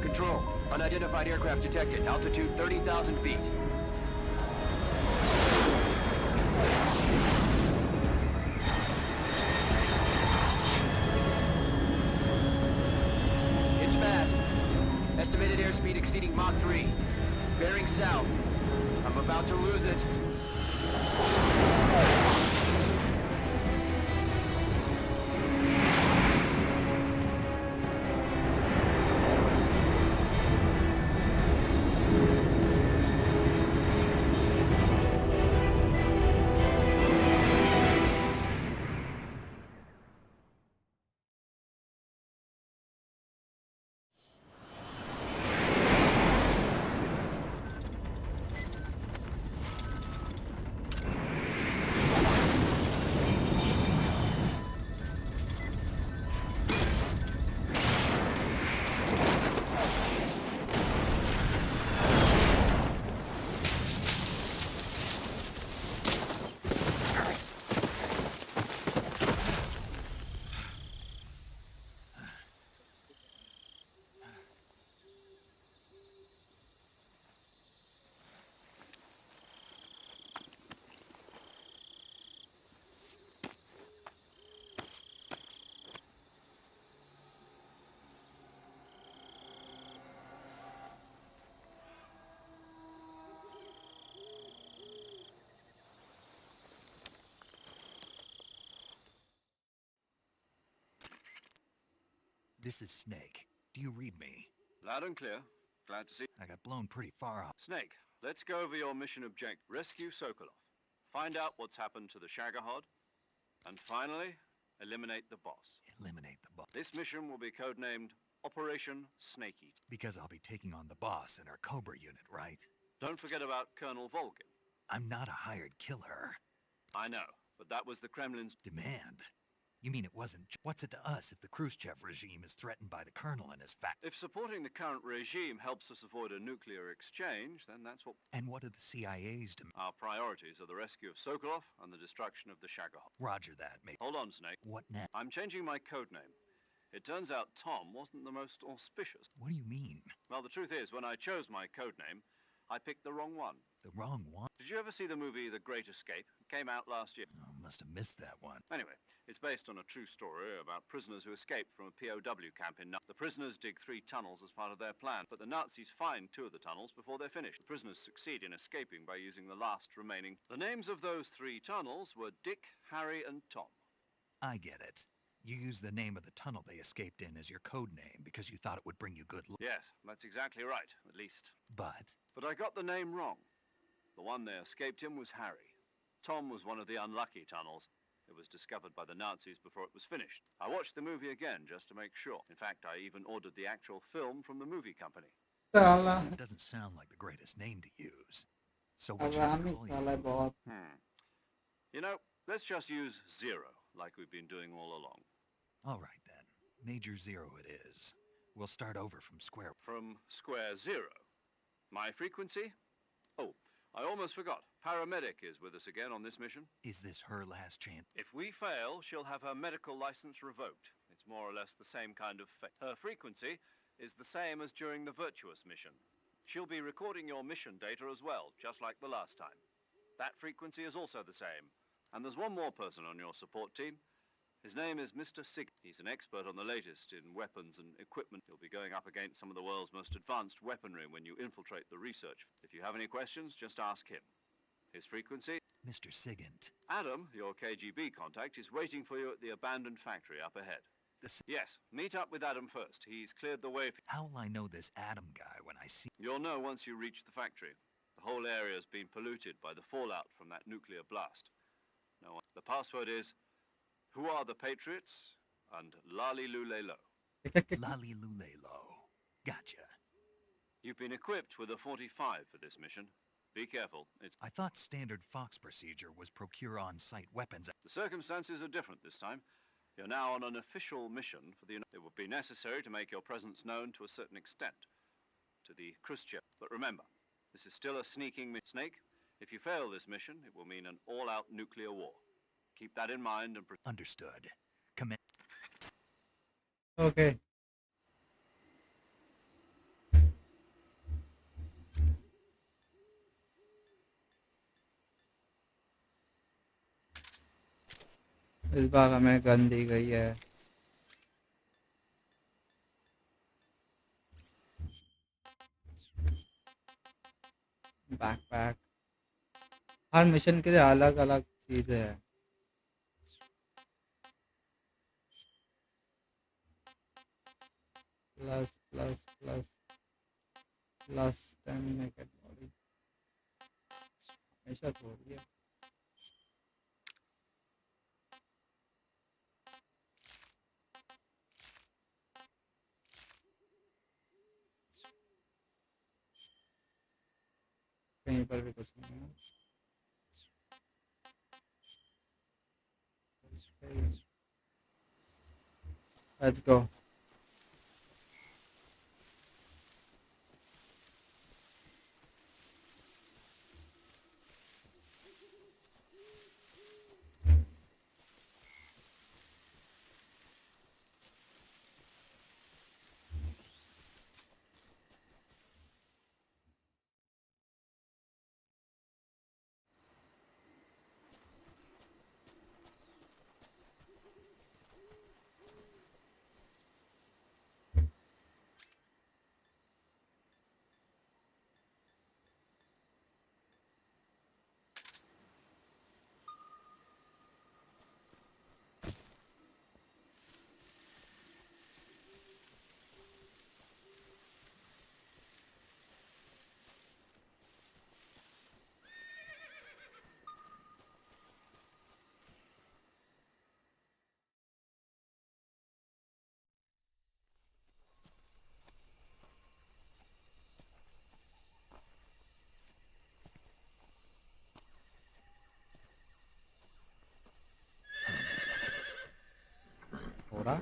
Control. Unidentified aircraft detected. Altitude 30,000 feet. It's fast. Estimated airspeed exceeding Mach 3. Bearing south. I'm about to lose it. This is Snake. Do you read me? Loud and clear. Glad to see. I got blown pretty far off. Snake, let's go over your mission objective. Rescue Sokolov. find out what's happened to the Shagahod, and finally, eliminate the boss. Eliminate the boss. This mission will be codenamed Operation Snake Eater. Because I'll be taking on the boss in our Cobra unit, right? Don't forget about Colonel Volgin. I'm not a hired killer. I know, but that was the Kremlin's demand. You mean it wasn't? What's it to us if the Khrushchev regime is threatened by the colonel and his If supporting the current regime helps us avoid a nuclear exchange, then that's what... And what do the CIA's demand? Our priorities are the rescue of Sokolov and the destruction of the Shagahod. Roger that, mate. Hold on, Snake. What now? I'm changing my codename. It turns out Tom wasn't the most auspicious. What do you mean? Well, the truth is, when I chose my codename, I picked the wrong one. The wrong one? Did you ever see the movie The Great Escape? It came out last year. Oh, must have missed that one. Anyway, it's based on a true story about prisoners who escaped from a POW camp in The prisoners dig 3 tunnels as part of their plan, but the Nazis find 2 of the tunnels before they're finished. The prisoners succeed in escaping by using the last remaining. The names of those 3 tunnels were Dick, Harry, and Tom. I get it. You used the name of the tunnel they escaped in as your code name because you thought it would bring you good luck. Yes, that's exactly right, at least. But I got the name wrong. The one they escaped in was Harry. Tom was one of the unlucky tunnels. It was discovered by the Nazis before it was finished. I watched the movie again just to make sure. In fact, I even ordered the actual film from the movie company. It doesn't sound like the greatest name to use. So what should I call you? You know, let's just use Zero, like we've been doing all along. All right, then. Major Zero it is. We'll start over from square... From square 0. My frequency? Oh, I almost forgot. Paramedic is with us again on this mission. Is this her last chance? If we fail, she'll have her medical license revoked. It's more or less the same kind of fate. Her frequency is the same as during the Virtuos mission. She'll be recording your mission data as well, just like the last time. That frequency is also the same. And there's one more person on your support team. His name is Mr. Sig. He's an expert on the latest in weapons and equipment. He'll be going up against some of the world's most advanced weaponry when you infiltrate the research. If you have any questions, just ask him. His frequency? Mr. Sigint. Adam, your KGB contact, is waiting for you at the abandoned factory up ahead. Yes, meet up with Adam first. He's cleared the way for... How will I know this Adam guy when I see... You'll know once you reach the factory. The whole area's been polluted by the fallout from that nuclear blast. Now, the password is... Who are the Patriots? And Lali Lule Lo. Lali Lule Lo. Gotcha. You've been equipped with a 45 for this mission. Be careful. I thought standard Fox procedure was procure on-site weapons. The circumstances are different this time. You're now on an official mission for the... It would be necessary to make your presence known to a certain extent. To the Khrushchev. But remember, this is still a sneaking Snake. If you fail this mission, it will mean an all-out nuclear war. Keep that in mind and... Understood. Commit. Okay. इस बार हमें gun दी गई है. Backpack. हर mission के लिए अलग अलग चीजें हैं. प्लस 10 नेकेड बॉडी हमेशा छोड़ दिया. कहीं पर भी कुछ नहीं है. Let's go. थोड़ा.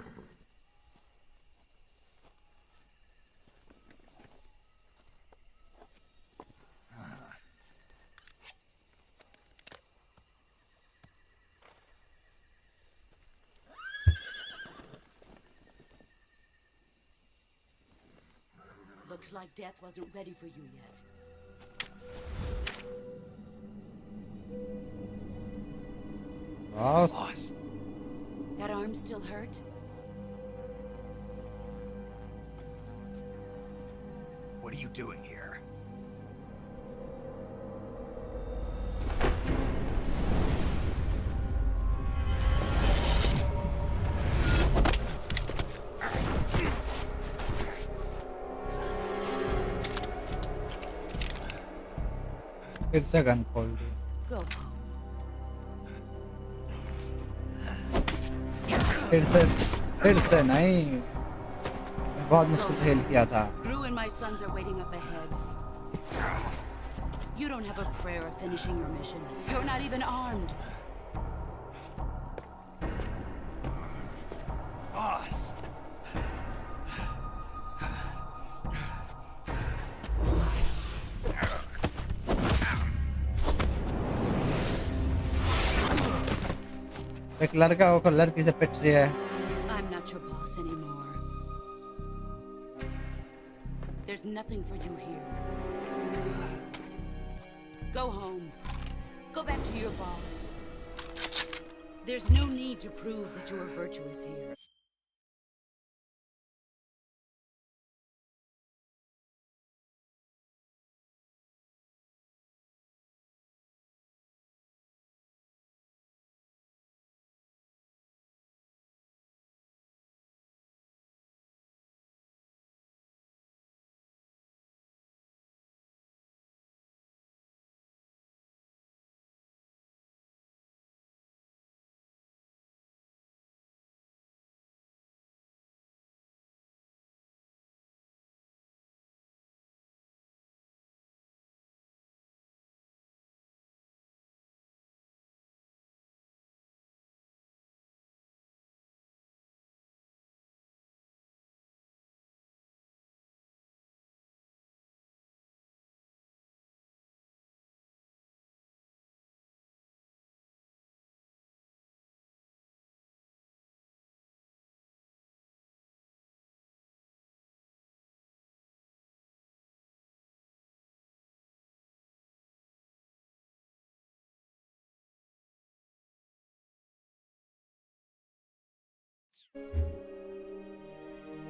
Looks like death wasn't ready for you yet. Boss. That arm still hurt? What are you doing here? It's a gun खोल दी. Go home. फिर से नहीं. बहुत मुश्किल से हेल किया था. Gru and my sons are waiting up ahead. You don't have a prayer of finishing your mission. You're not even armed. Boss! एक लड़का होकर लड़की से पिट रही है. I'm not your boss anymore. There's nothing for you here. Go home. Go back to your boss. There's no need to prove that you are virtuous here.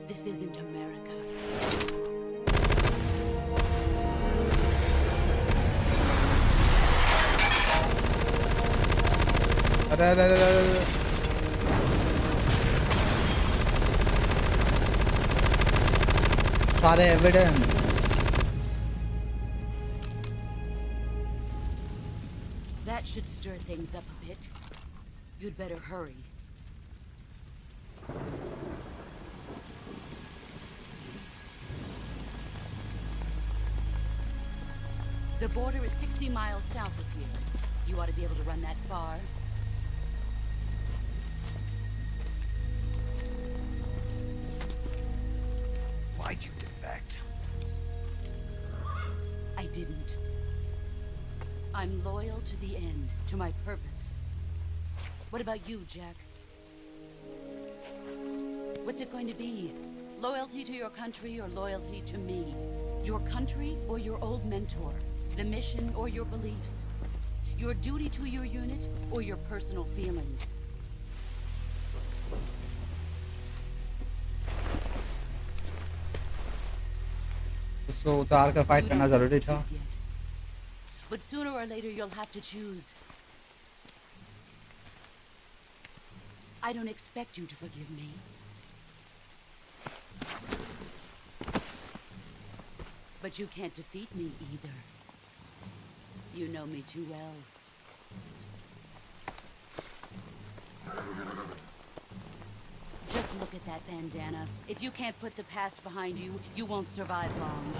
This isn't America. सारे evidence. That should stir things up a bit. You'd better hurry. The border is 60 miles south of here. You ought to be able to run that far. Why'd you defect? I didn't. I'm loyal to the end, to my purpose. What about you, Jack? What's it going to be? Loyalty to your country or loyalty to me? Your country or your old mentor? The mission or your beliefs? Your duty to your unit or your personal feelings? इसको उतार कर fight करना जरूरी था. But sooner or later you'll have to choose. I don't expect you to forgive me. But you can't defeat me either. You know me too well. Just look at that bandana. If you can't put the past behind you, you won't survive long.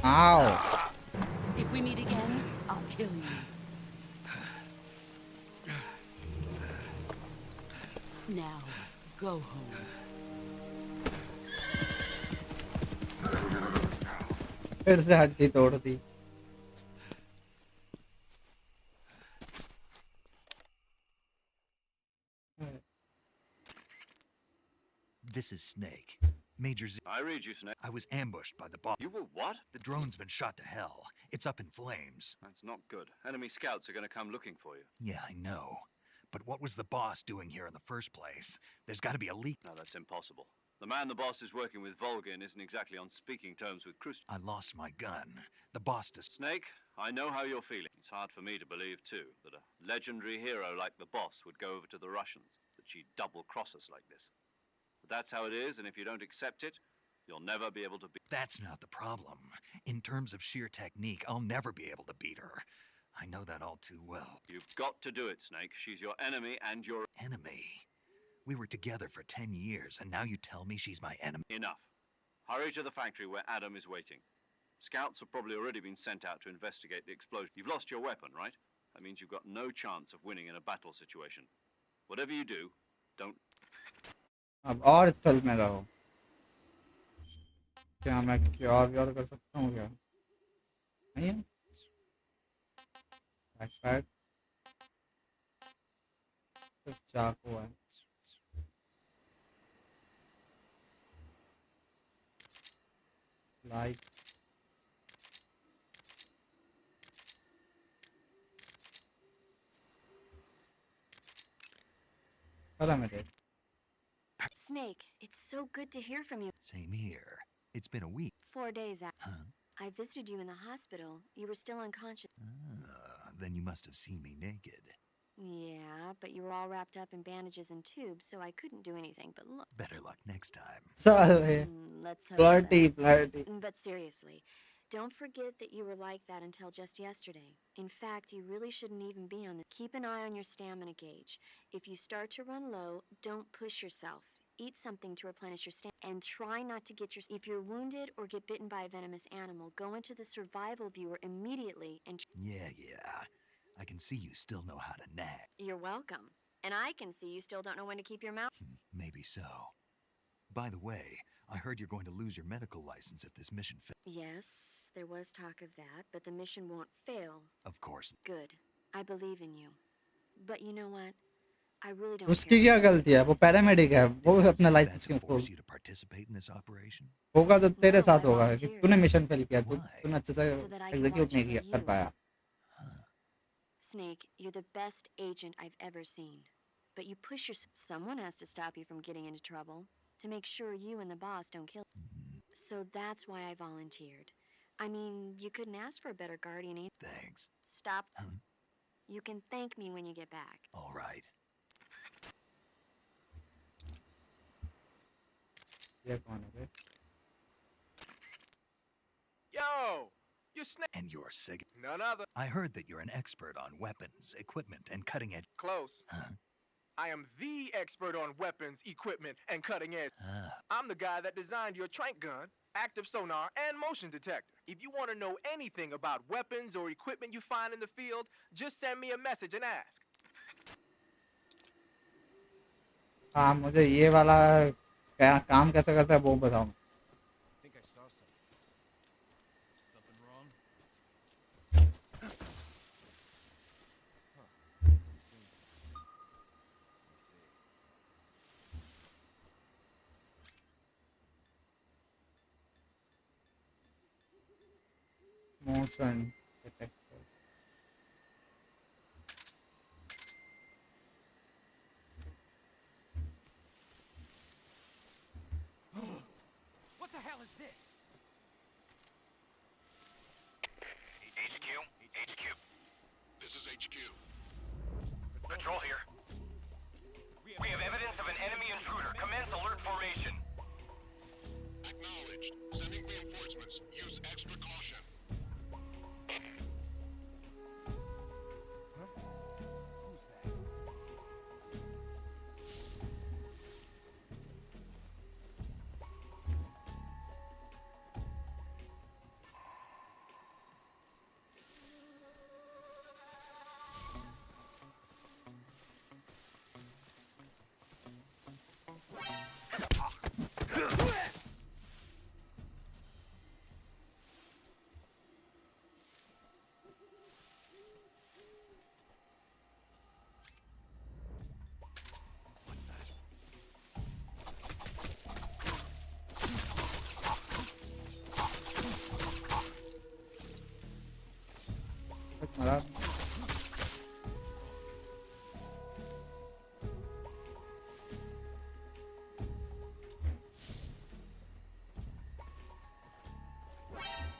Ow. If we meet again, I'll kill you. Now, go home. फिर से हड्डी तोड़ दी. This is Snake. Major Z. I read you, Snake. I was ambushed by the boss. You were what? The drone's been shot to hell. It's up in flames. That's not good. Enemy scouts are going to come looking for you. Yeah, I know. But what was the boss doing here in the first place? There's got to be a leak. No, that's impossible. The man the boss is working with, Volgin, isn't exactly on speaking terms with Khrushchev. I lost my gun. The boss just... Snake, I know how you're feeling. It's hard for me to believe, too, that a legendary hero like the boss would go over to the Russians, that she'd double-cross us like this. But that's how it is, and if you don't accept it, you'll never be able to beat... That's not the problem. In terms of sheer technique, I'll never be able to beat her. I know that all too well. You've got to do it, Snake. She's your enemy and your... Enemy? We were together for 10 years, and now you tell me she's my enemy? Enough. Hurry to the factory where Adam is waiting. Scouts have probably already been sent out to investigate the explosion. You've lost your weapon, right? That means you've got no chance of winning in a battle situation. Whatever you do, don't... अब और stealth में रहो. क्या मैं cure कर सकता हूँ क्या? नहीं है? बैकपैक सिर्फ चाकू है. Like parameter. Snake, it's so good to hear from you. Same here. It's been a week. 4 days after Huh? I visited you in the hospital, you were still unconscious. Then you must have seen me naked. Yeah, but you were all wrapped up in bandages and tubes, so I couldn't do anything but look. Better luck next time. Let's hope Flirty. But seriously, don't forget that you were like that until just yesterday. In fact, you really shouldn't even be on the... Keep an eye on your stamina gauge. If you start to run low, don't push yourself. Eat something to replenish your stamina. And try not to get your... If you're wounded or get bitten by a venomous animal, go into the survival viewer immediately and... Yeah. I can see you still know how to nag. You're welcome. And I can see you still don't know when to keep your mouth... Maybe so. By the way, I heard you're going to lose your medical license if this mission fails. Yes, there was talk of that, but the mission won't fail. Of course. Good. I believe in you. But you know what? I really don't उसकी क्या गलती है? वो paramedic है. वो अपना licence क्यों खोल? You to participate in this operation? होगा तो तेरे साथ होगा कि तूने मिशन फेल किया. तूने अच्छे से एग्जीक्यूट नहीं किया कर पाया. Snake, you're the best agent I've ever seen. But you push yourself. Someone has to stop you from getting into trouble. To make sure you and the boss don't kill. So that's why I volunteered. I mean, you couldn't ask for a better guardian either. Thanks. Stop. You can thank me when you get back. All right. Yo! You're Snake. And you're Sig. None other. I heard that you're an expert on weapons, equipment, and cutting edge. Close. Huh? I am the expert on weapons, equipment, and cutting edge. I'm the guy that designed your trank gun, active sonar, and motion detector. If you want to know anything about weapons or equipment you find in the field, just send me a message and ask. हाँ मुझे ये वाला काम कैसे करता है वो बताओ. Motion detector. What the hell is this? HQ. This is HQ. Patrol here. We have evidence of an enemy intruder. Commence alert formation. Acknowledged. Sending reinforcements. Use extra caution. Who's that? मरा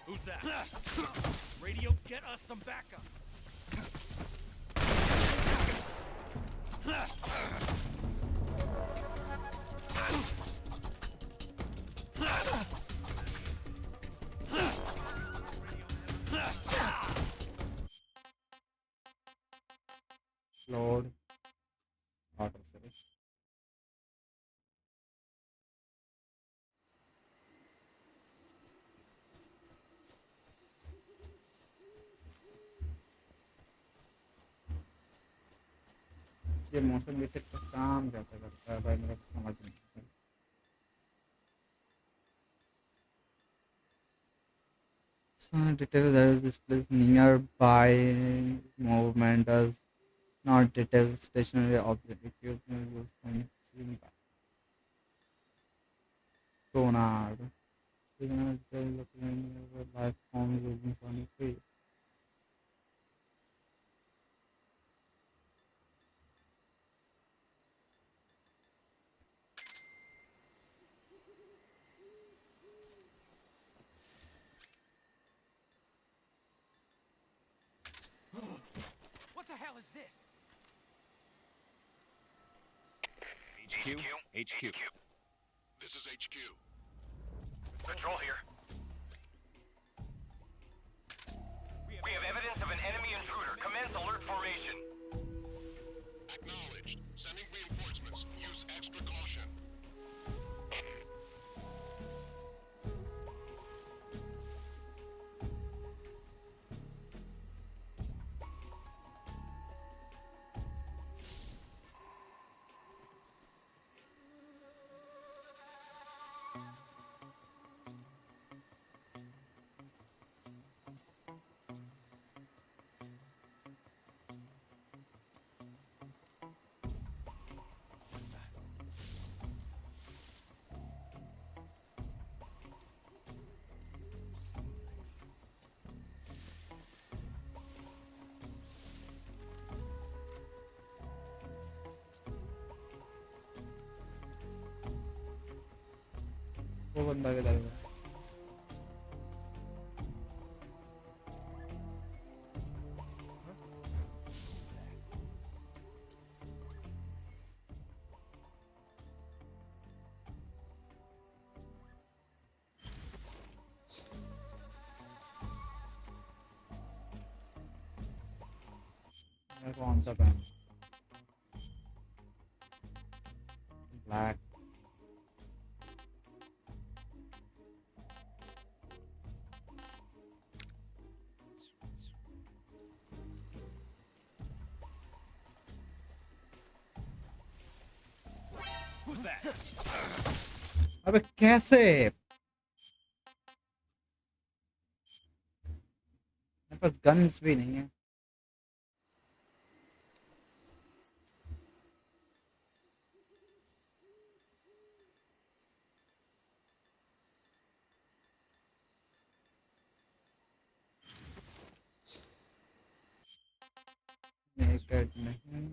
Who's that? Radio, get us some backup. load auto save. ये motion detect का काम कैसे करता है भाई मेरे को समझ नहीं आता। So detail that is displayed nearby movement does not detect stationary object equipment used when seen by sonar. Life form using sonic wave. What the hell is this? HQ? HQ. This is HQ. Patrol here. We have evidence of an enemy intruder. Commence alert formation. Acknowledged. Sending reinforcements. Use extra caution. वो बंदा किधर है? कौन सा pan? Black. Who's that? अबे कैसे? मेरे पास guns भी नहीं है. नेकेड नहीं.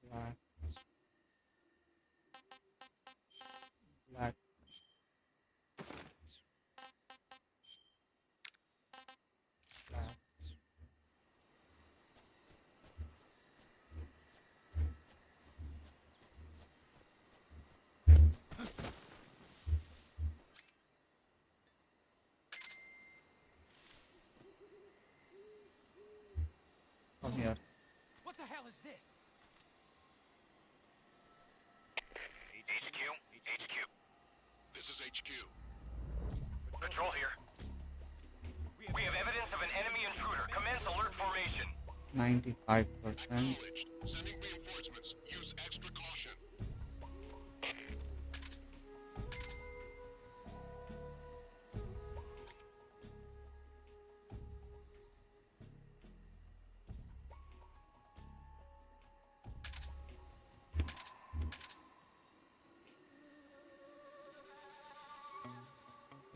Black. Black. Black. Come here. What the hell is this? HQ? HQ. This is HQ. Patrol here. We have evidence of an enemy intruder. Commence alert formation. 95%. Acknowledged. Sending reinforcements. Use extra caution.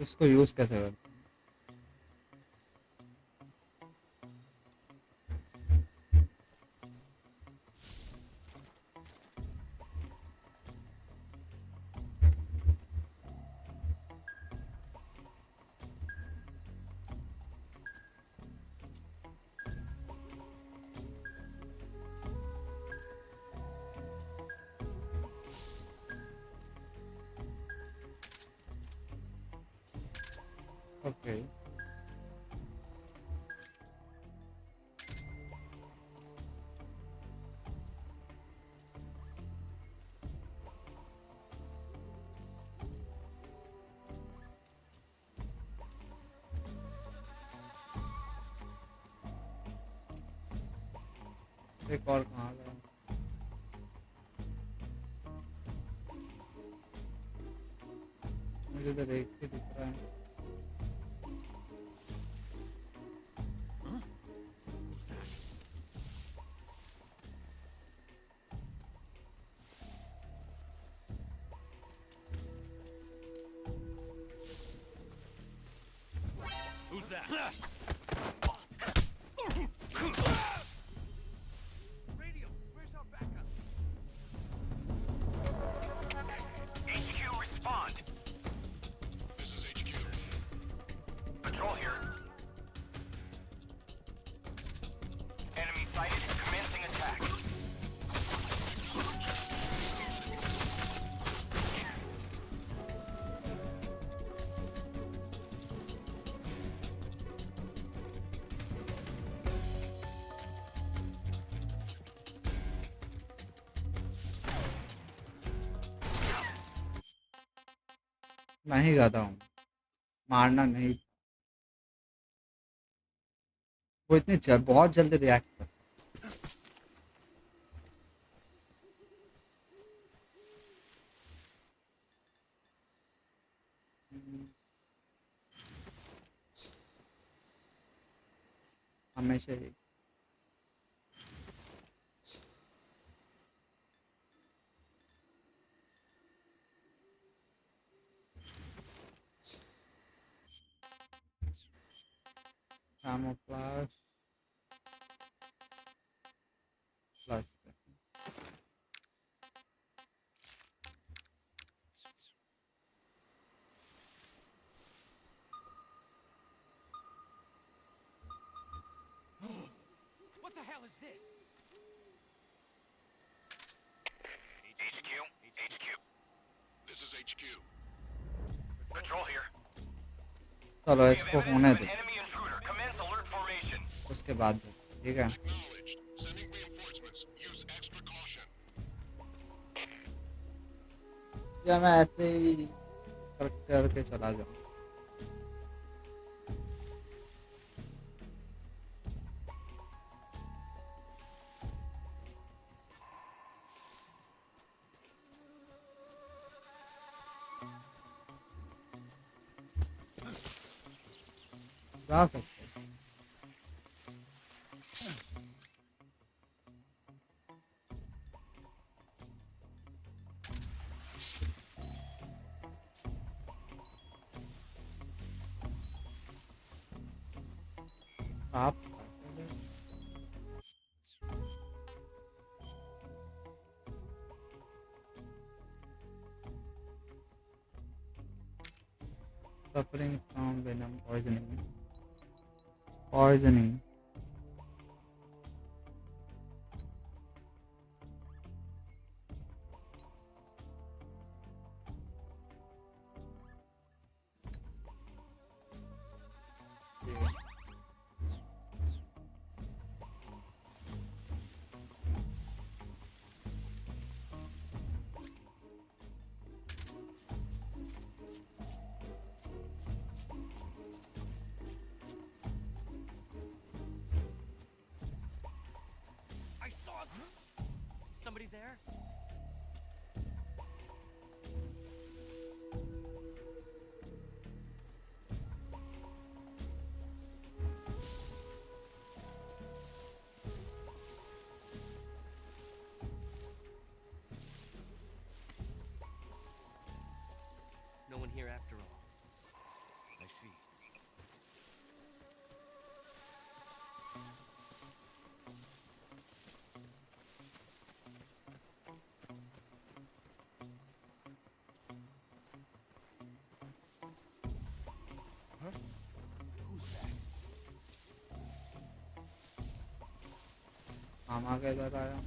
इसको use कैसे करते हैं? Okay. एक और कहाँ गया? मुझे तो देख के दिख रहा है। Who's that? Radio, where's our backup? HQ, respond. This is HQ. Patrol here. Enemy sighted. Commencing attack. मैं ही गाता हूँ, मारना नहीं। वो इतने बहुत जल्दी रिएक्ट कर। हमेशा ही camouflage plus What the hell is this? HQ. This is HQ. Patrol here. चलो इसको होने दो, Enemy intruder. Commence alert formation. उसके बाद ठीक है। Acknowledged. Sending reinforcements. Use extra caution. या मैं ऐसे ही करके चला जाऊँ। जा सकते हैं। आप suffering from venom poisoning. I saw somebody there. No one here after all. I see. Huh? Who's that? मामा के इधर आया।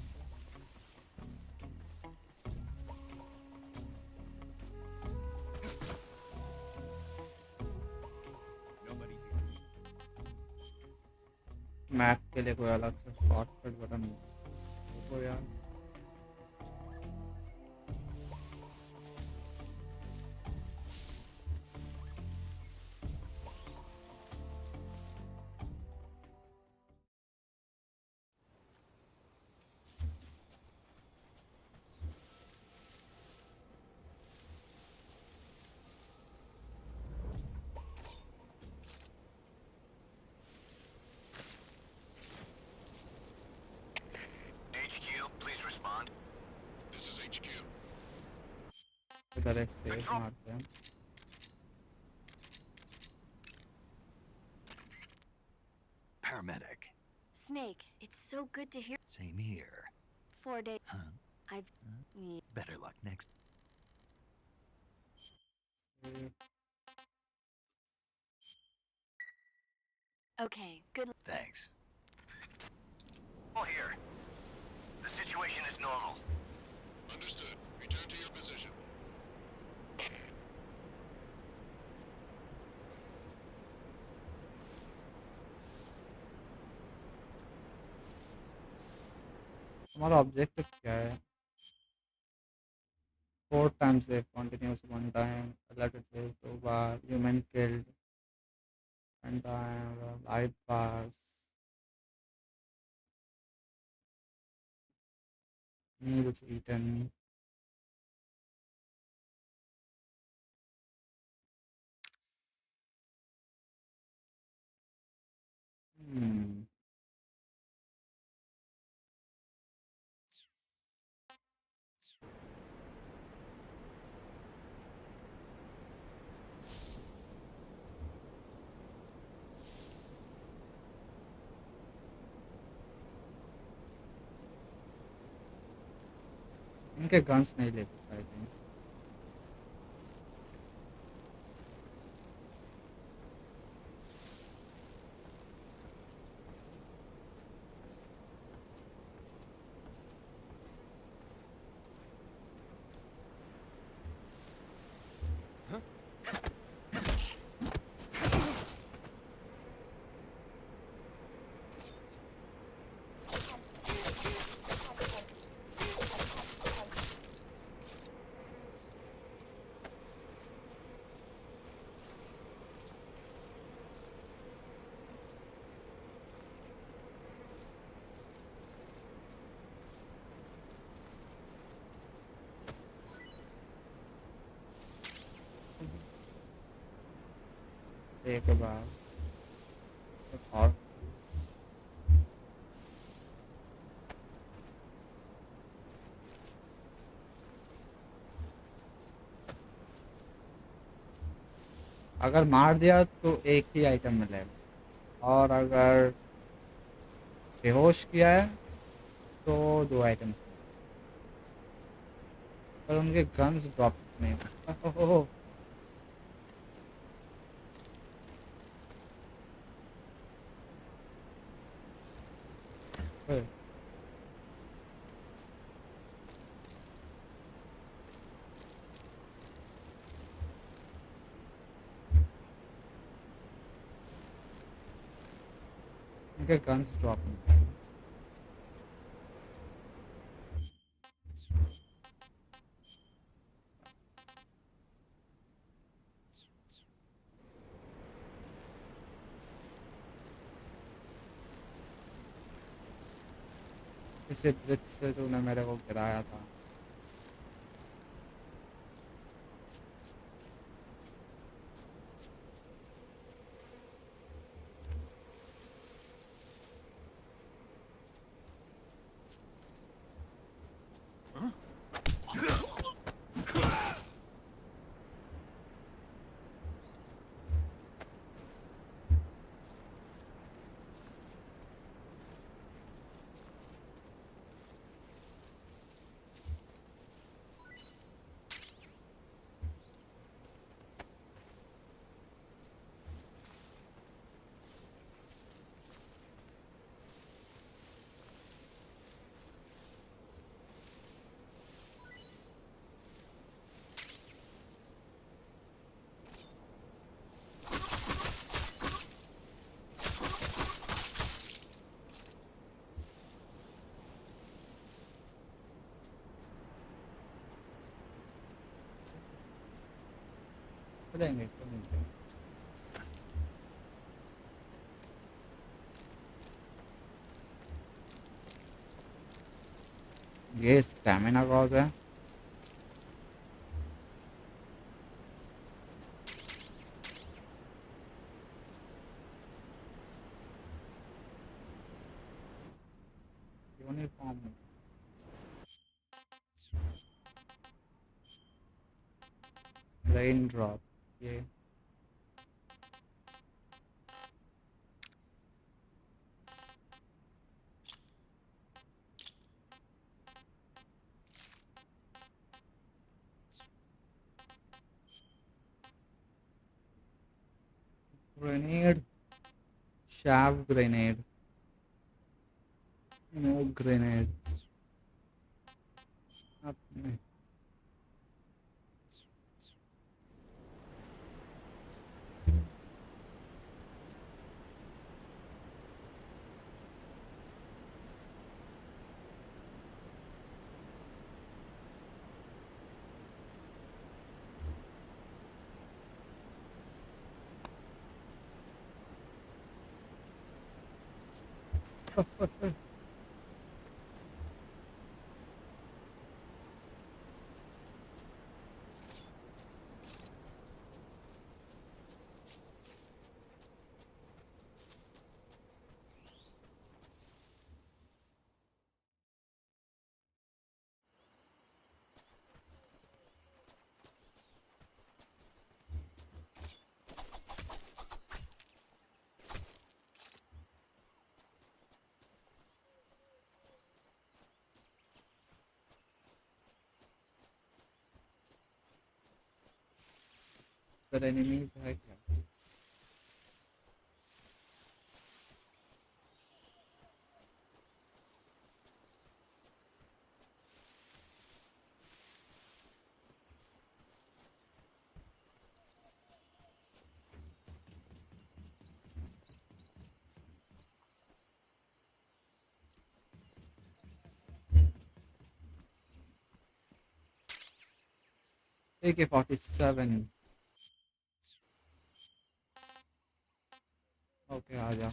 मैप के लिए कोई अलग से शॉर्टकट बटन हो यार। HQ, please respond. This is HQ. इधर एक सेव मारते हैं। Paramedic. Snake, it's so good to hear. Same here. 4 days. Huh? I've. Yeah. Better luck next. Okay, good. Thanks. All here. The situation is normal. Understood. Return to your position. हमारा objective क्या है? 4 times save, continuous 1 time, alerted save 2 bar, human killed, and life bars, meals eaten. Hmm. इनके guns नहीं ले पाए थे। एक बार और अगर मार दिया तो एक ही आइटम मिलेगा, और अगर बेहोश किया है तो 2 आइटम्स, पर उनके गन्स ड्रॉप नहीं। ओह उनके गन्स ड्रॉप नहीं। इसे ब्रिज से तूने मेरे को गिराया था। चलेंगे चलेंगे ये स्टैमिना कॉज है यूनिफॉर्म रेन ड्रॉप ये grenade Shaw grenade smoke grenade अपने पर एनिमीज है क्या AK-47 ओके आ जा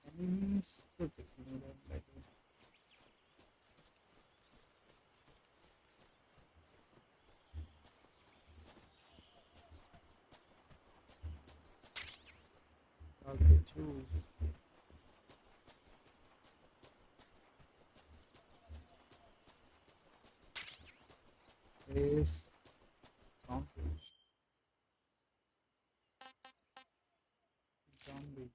एनिमीज तो दिखने लग रहे Okay, choose. Is zombie. Zombie.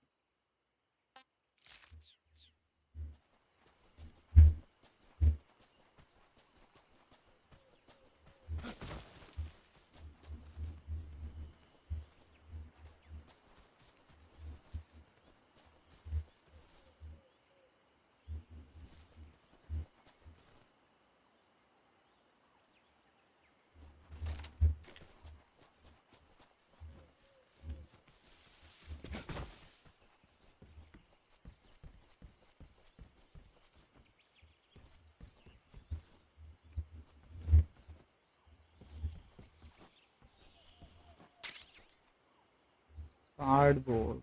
Cardboard.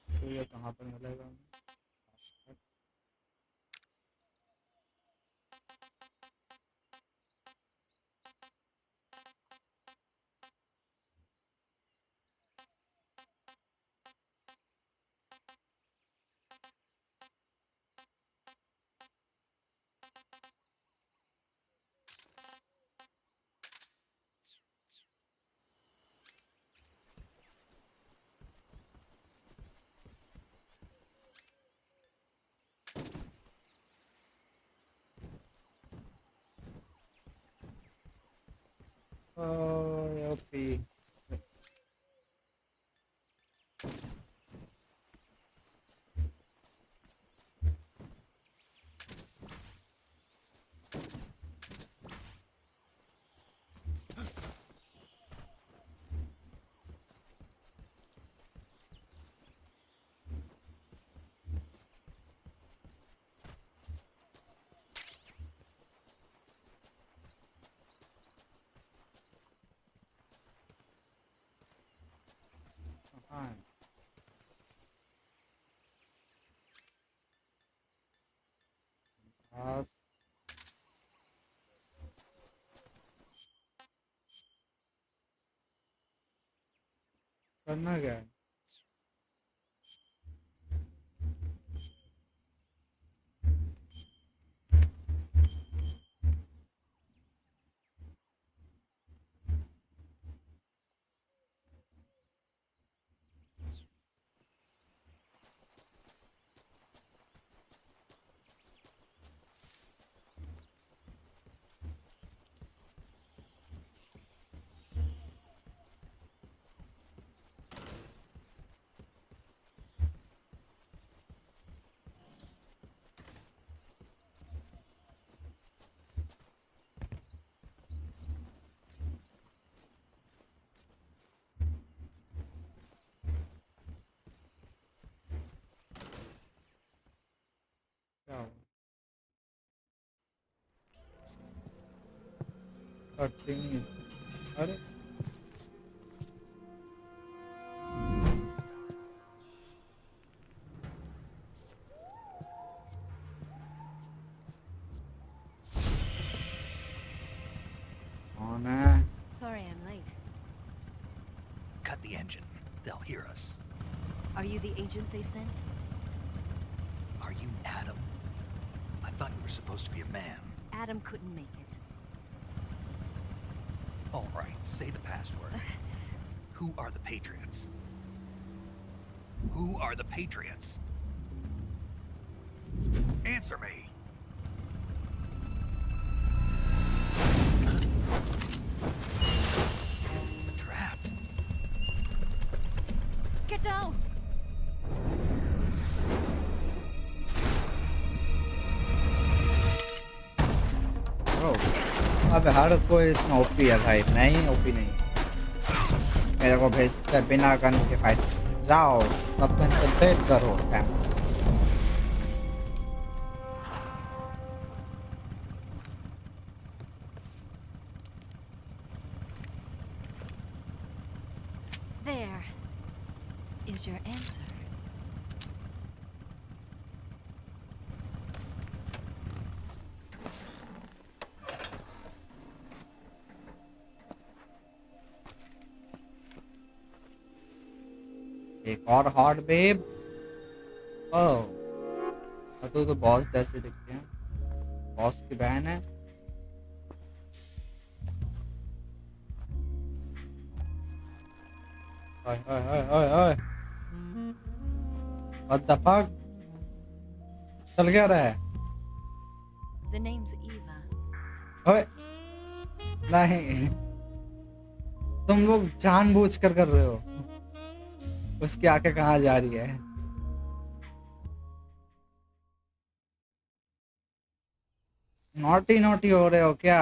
तो ये कहाँ पर मिलेगा Oh, OP. Fine. Pass. करना क्या है? क्या हुआ? Cutscene. अरे कौन है? Sorry I'm late. Cut the engine. They'll hear us. Are you the agent they sent? Are you Adam? I thought you were supposed to be a man. Adam couldn't make it. All right, say the password. Who are the Patriots? Who are the Patriots? Answer me. Trapped. Get down! Oh. अब हर कोई इतना OP है भाई, नहीं OP नहीं, मेरे को भेजते बिना गन के फाइट जाओ, तब कंसंट्रेट करो fam. There is your answer. एक और हॉट बेब। ओह, तो बॉस जैसे दिखते हैं, बॉस की बहन है। ओए ओए ओए ओए ओए, व्हाट द फक, चल क्या रहा है? The name's Eva. ओए नहीं, तुम लोग जानबूझकर कर रहे हो। उसकी आंखें कहाँ जा रही है? नॉटी नॉटी हो रहे हो क्या?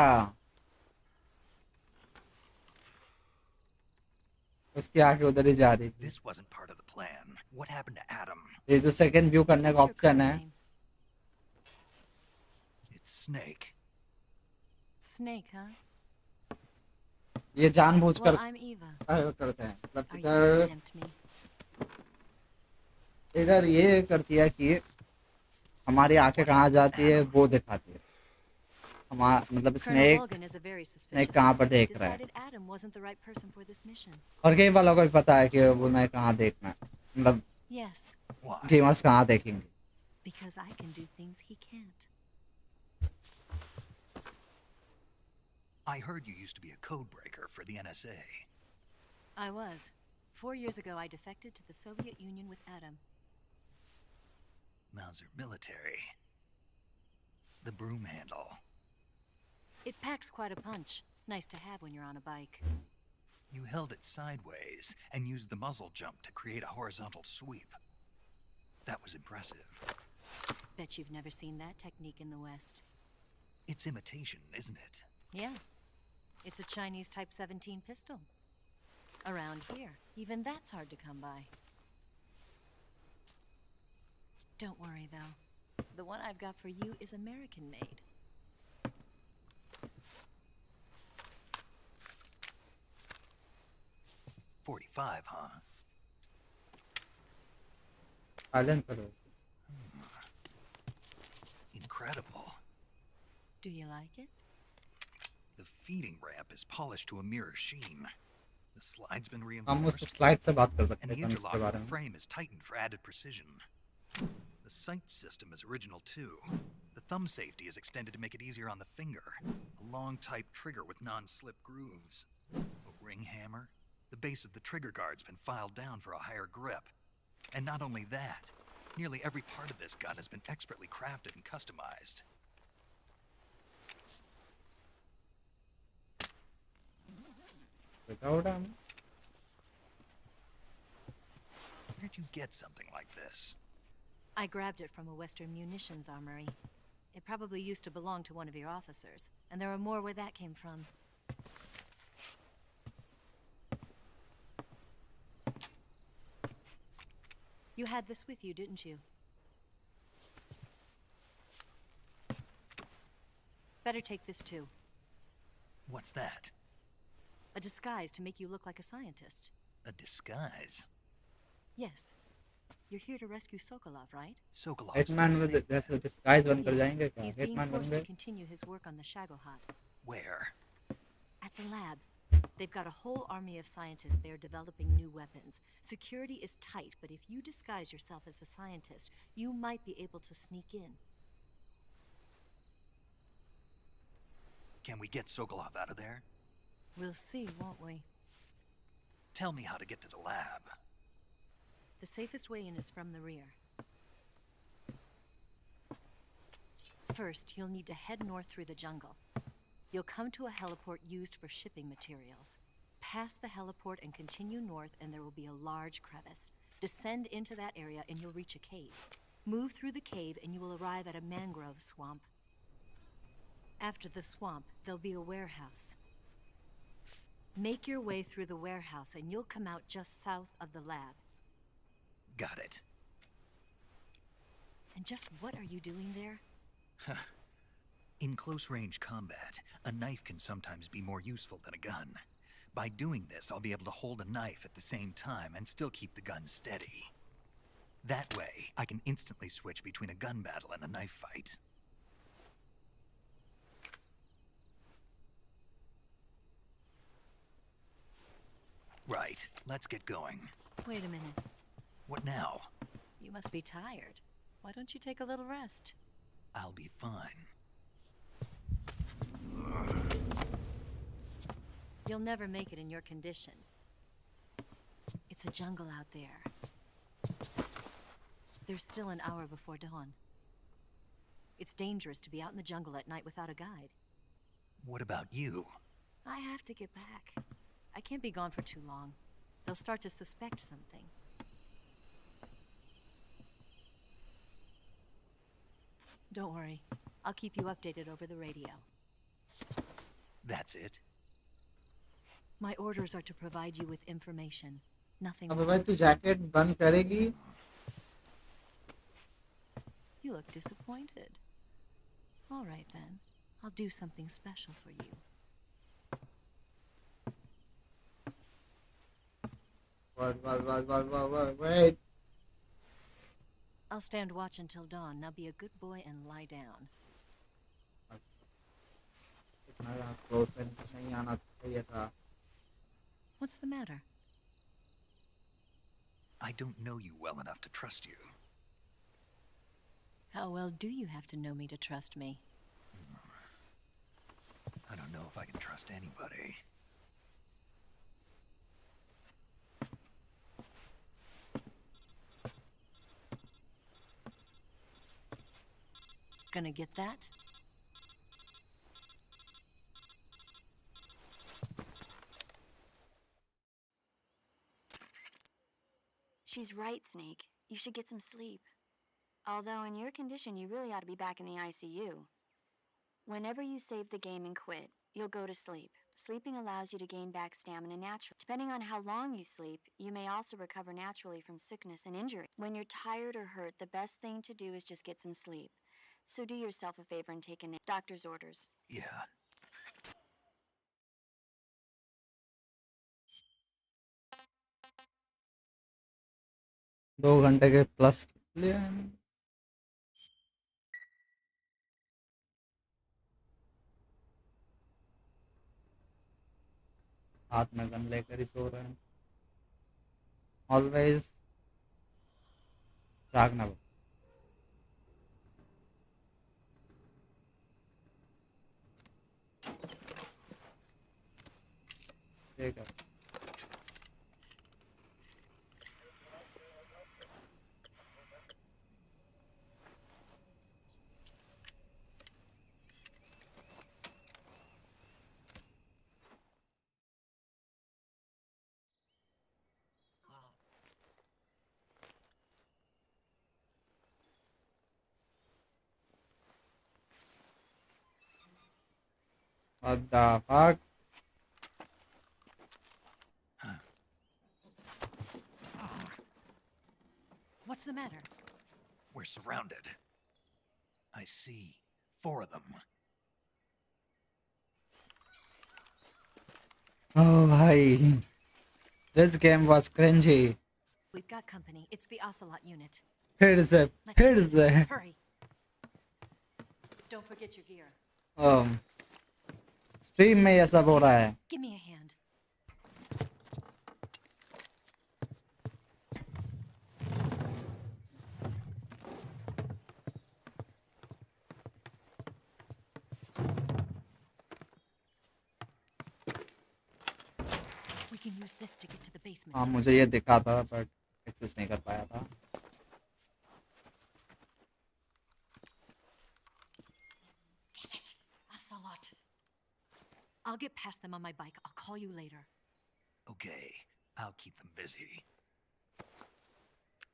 उसकी आंखें उधर ही जा रही थी। This wasn't part of the plan. What happened to Adam? ये जो सेकंड व्यू करने का ऑप्शन है, It's Snake. Snake, huh? ये जानबूझकर Well, I'm Eva. करते हैं। मतलब Are you gonna tempt me? इधर ये करती है कि हमारी आंखें कहाँ जाती है वो दिखाती है। हमारा मतलब स्नेक कहाँ पर देख रहा है, और गेम वालों को भी पता है कि वो नहीं कहाँ देखना है, मतलब गेमर्स कहाँ देखेंगे। Because I can do things he can't. I heard you used to be a code breaker for the NSA. I was. 4 years ago, I defected to the Soviet Union with Adam. Mauser military. The broom handle. It packs quite a punch. Nice to have when you're on a bike. You held it sideways and used the muzzle jump to create a horizontal sweep. That was impressive. Bet you've never seen that technique in the West. It's imitation, isn't it? Yeah. It's a Chinese Type 17 pistol. Around here, even that's hard to come by. Don't worry, though. The one I've got for you is American-made. .45, huh? Incredible. Do you like it? The feeding ramp is polished to a mirror sheen. The slide's been हम उस reinforced. slide से बात कर सकते And the हैं इसके interlock बारे of the में. frame is tightened for added precision. The sight system is original too. The thumb safety is extended to make it easier on the finger. A long type trigger with non-slip grooves. A ring hammer. The base of the trigger guard's been filed down for a higher grip. And not only that, nearly every part of this gun has been expertly crafted and customized. Without him. Where'd you get something like this? I grabbed it from a Western munitions armory. It probably used to belong to one of your officers, and there are more where that came from. You had this with you, didn't you? Better take this too. What's that? A disguise to make you look like a scientist. A disguise? Yes. You're here to rescue Sokolov, right? Sokolov's Hitman still with safe जैसे then. disguise बन कर Yes. जाएंगे क्या? He's being Hitman बन forced to गए. continue his work on the Shagohod. Where? At the lab. They've got a whole army of scientists there developing new weapons. Security is tight, but if you disguise yourself as a scientist, you might be able to sneak in. Can we get Sokolov out of there? We'll see, won't we? Tell me how to get to the lab. The safest way in is from the rear. First, you'll need to head north through the jungle. You'll come to a heliport used for shipping materials. Pass the heliport and continue north, and there will be a large crevice. Descend into that area, and you'll reach a cave. Move through the cave, and you will arrive at a mangrove swamp. After the swamp, there'll be a warehouse. Make your way through the warehouse, and you'll come out just south of the lab. Got it. And just what are you doing there? In close-range combat, a knife can sometimes be more useful than a gun. By doing this, I'll be able to hold a knife at the same time and still keep the gun steady. That way, I can instantly switch between a gun battle and a knife fight. Right, let's get going. Wait a minute. What now? You must be tired. Why don't you take a little rest? I'll be fine. You'll never make it in your condition. It's a jungle out there. There's still an hour before dawn. It's dangerous to be out in the jungle at night without a guide. What about you? I have to get back. I can't be gone for too long. They'll start to suspect something. Don't worry. I'll keep you updated over the radio. That's it? My orders are to provide you with information. Nothing अब more. भाई तू jacket बंद करेगी? You look disappointed. All right then. I'll do something special for you. Wait. I'll stand watch until dawn. Now be a good boy and lie down. नहीं आना चाहिए था. What's the matter? I don't know you well enough to trust you. How well do you have to know me to trust me? I don't know if I can trust anybody. Gonna get that? She's right, Snake. You should get some sleep. Although in your condition, you really ought to be back in the ICU. Whenever you save the game and quit, you'll go to sleep. Sleeping allows you to gain back stamina naturally. Depending on how long you sleep, you may also recover naturally from sickness and injury. When you're tired or hurt, the best thing to do is just get some sleep. So do yourself a favor and take a nap. Doctor's orders. Yeah. दो घंटे के plus लिए हाथ में gun लेकर ही सो रहे हैं always जागना ठीक है What the fuck? What's the matter? We're surrounded. I see 4 of them. Oh, bhai. This game was cringy. We've got company. It's the Ocelot unit. Here's the. Hurry. Don't forget your gear. Stream में ये सब हो रहा है. Give me a hand. We can use this to get to the basement. हाँ मुझे ये दिखा था but access नहीं कर पाया था. Damn it, Ocelot. I'll get past them on my bike. I'll call you later. Okay, I'll keep them busy.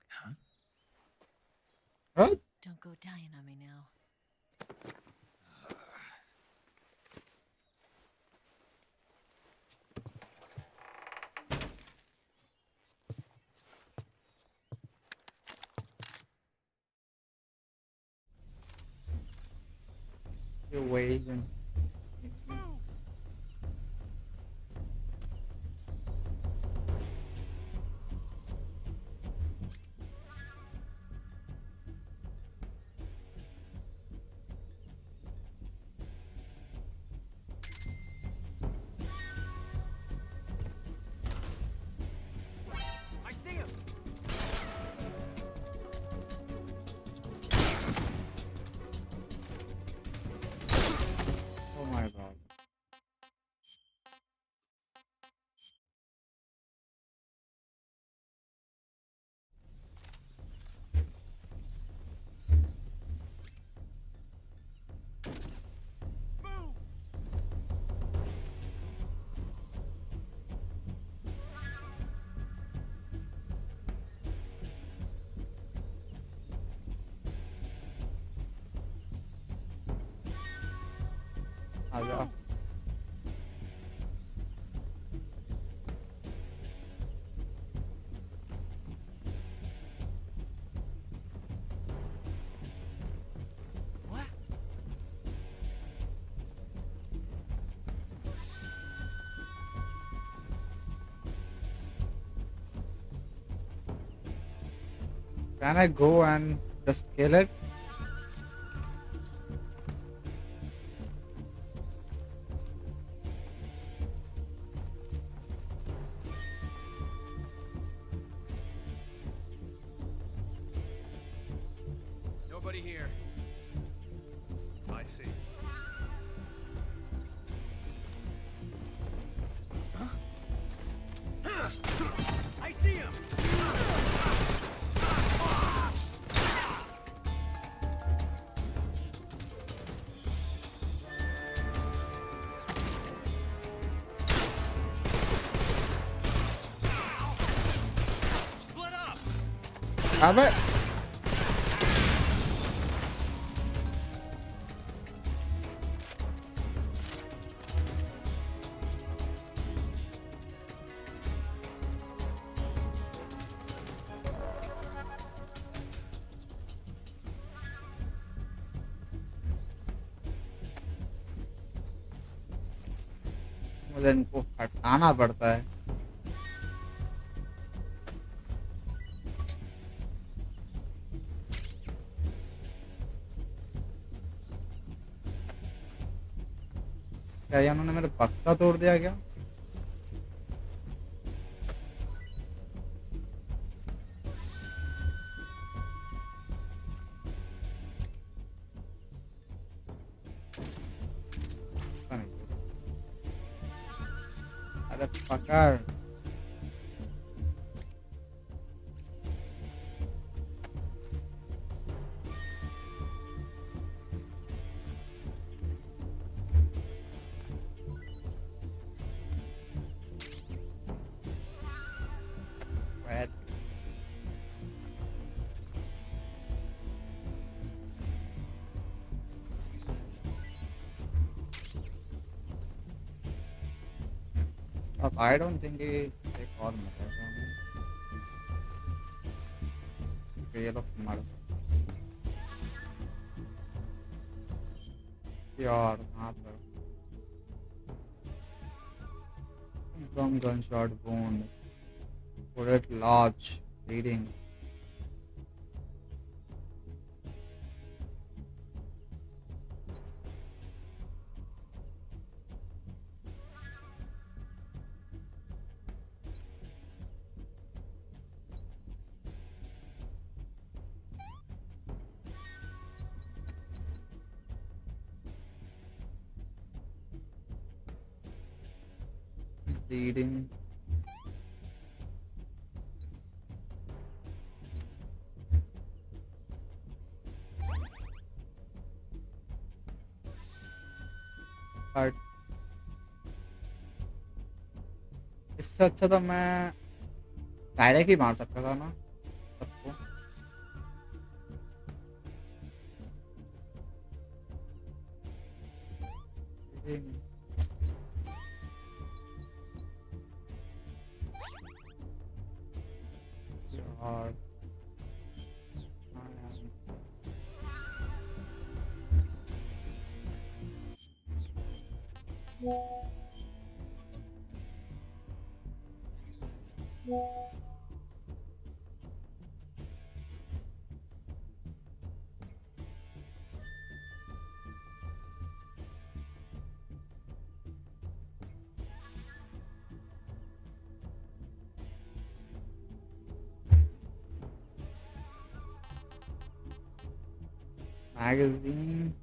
Huh? What? Don't go dying on me now. You're waiting. I see him. Oh my god. आजा. What? Can I go and just kill it? Nobody here. I see. I see him. Split up. अबे मुझे इनको हटाना पड़ता है। क्या ये उन्होंने मेरा बक्सा तोड़ दिया क्या? पता नहीं। अरे पकड़। Red. अब I don't think एक और मरेगा। ये लोग मर यार कहाँ पर? From gunshot wound, bullet lodge, bleeding. Bleeding. But इससे अच्छा तो मैं डायरेक्ट ही मार सकता था ना सबको। यार magazine.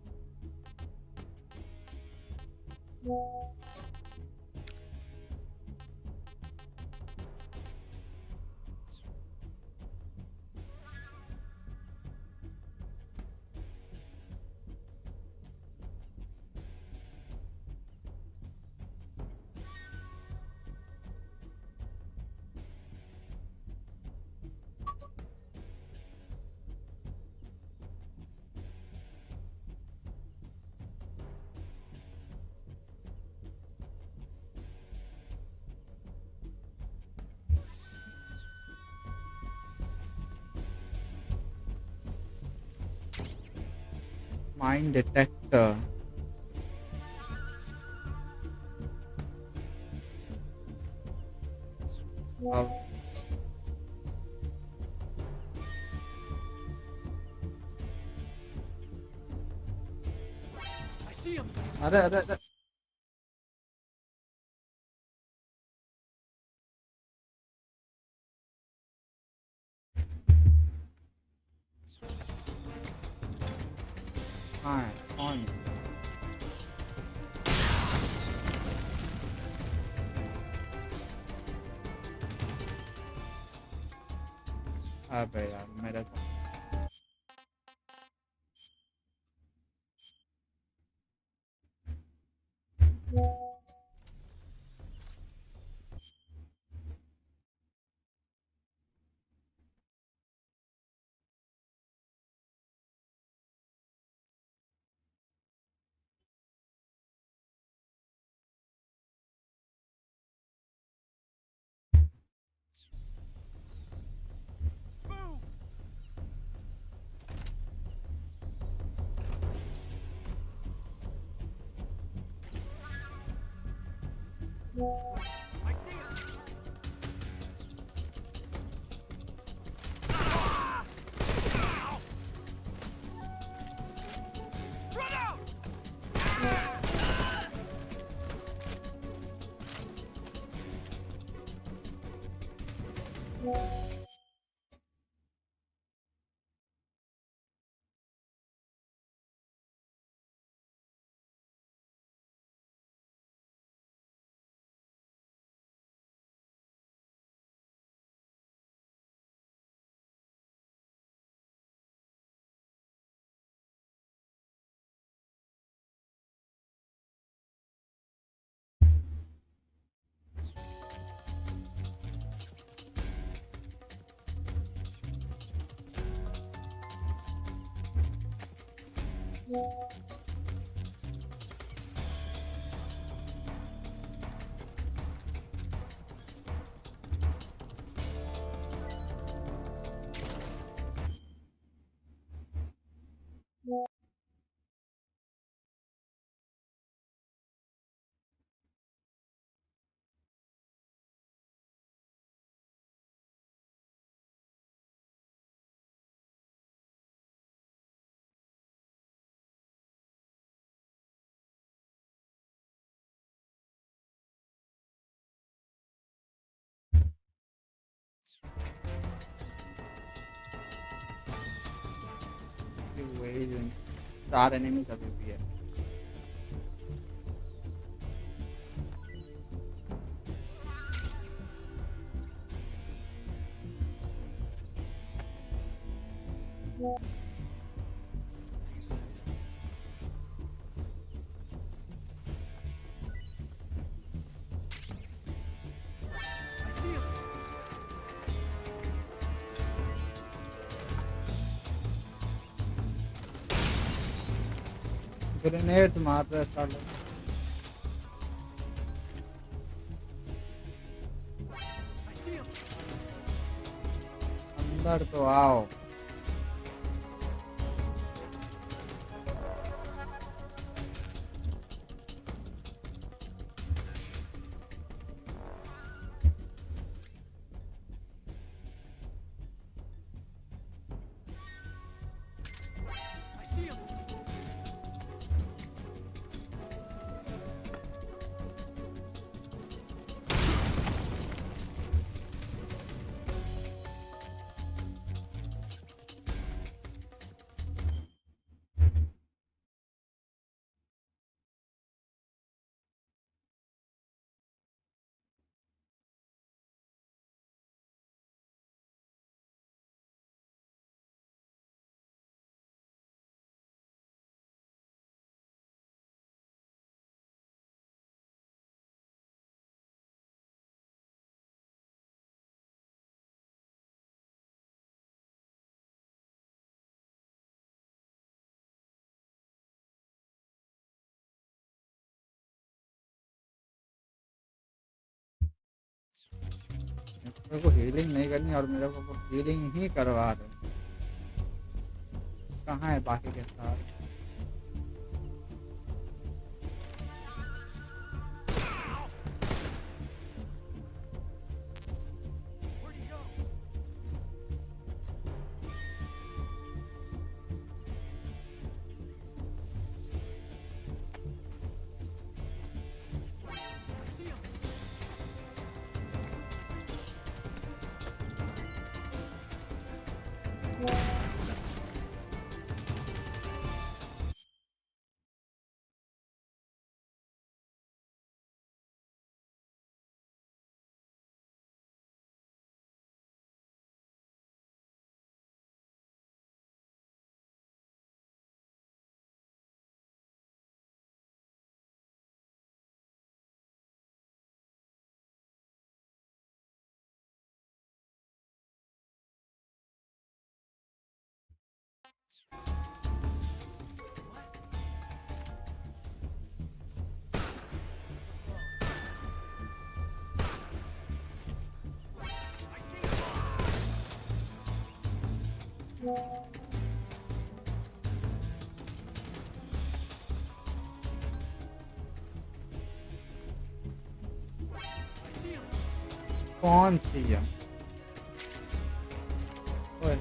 Mine detector. अब अरे अरे अरे हाँ on. अबे यार मेरे को Evasion. 4 enemies अभी भी है. ग्रेनेड्स मार रहे हैं साले. अंदर तो आओ. मेरे को हीलिंग नहीं करनी और मेरे को हीलिंग ही करवा रहे. कहाँ है बाकी के साथ? कौन सी है? ओए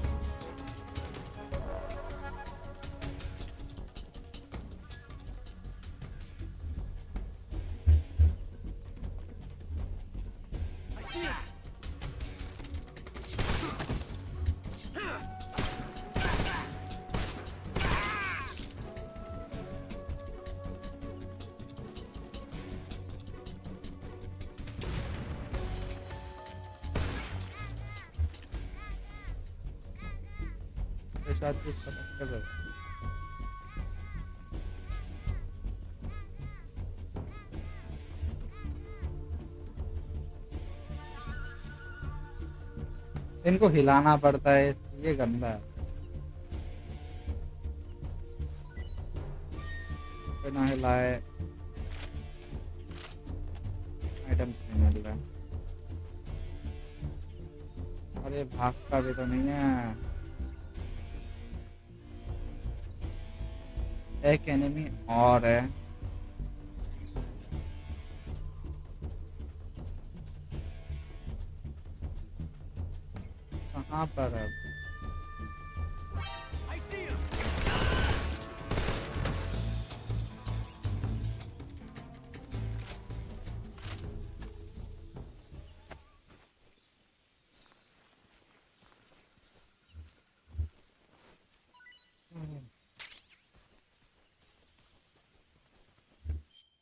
ये शायद कुछ पता कर रहा है। इनको हिलाना पड़ता है, ये गंदा है। बिना हिलाए आइटम्स नहीं मिल रहा। अरे भागता भी तो नहीं है। एक एनिमी और है। कहाँ पर है?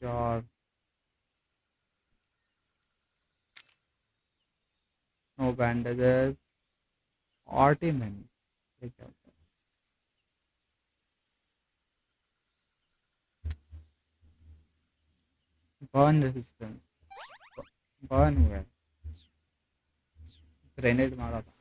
यार नो बैंडेजेस ऑर्टिमेंट, ये क्या होता है? बर्न रेजिस्टेंस, बर्न हुआ है। ग्रेनेड मारा था।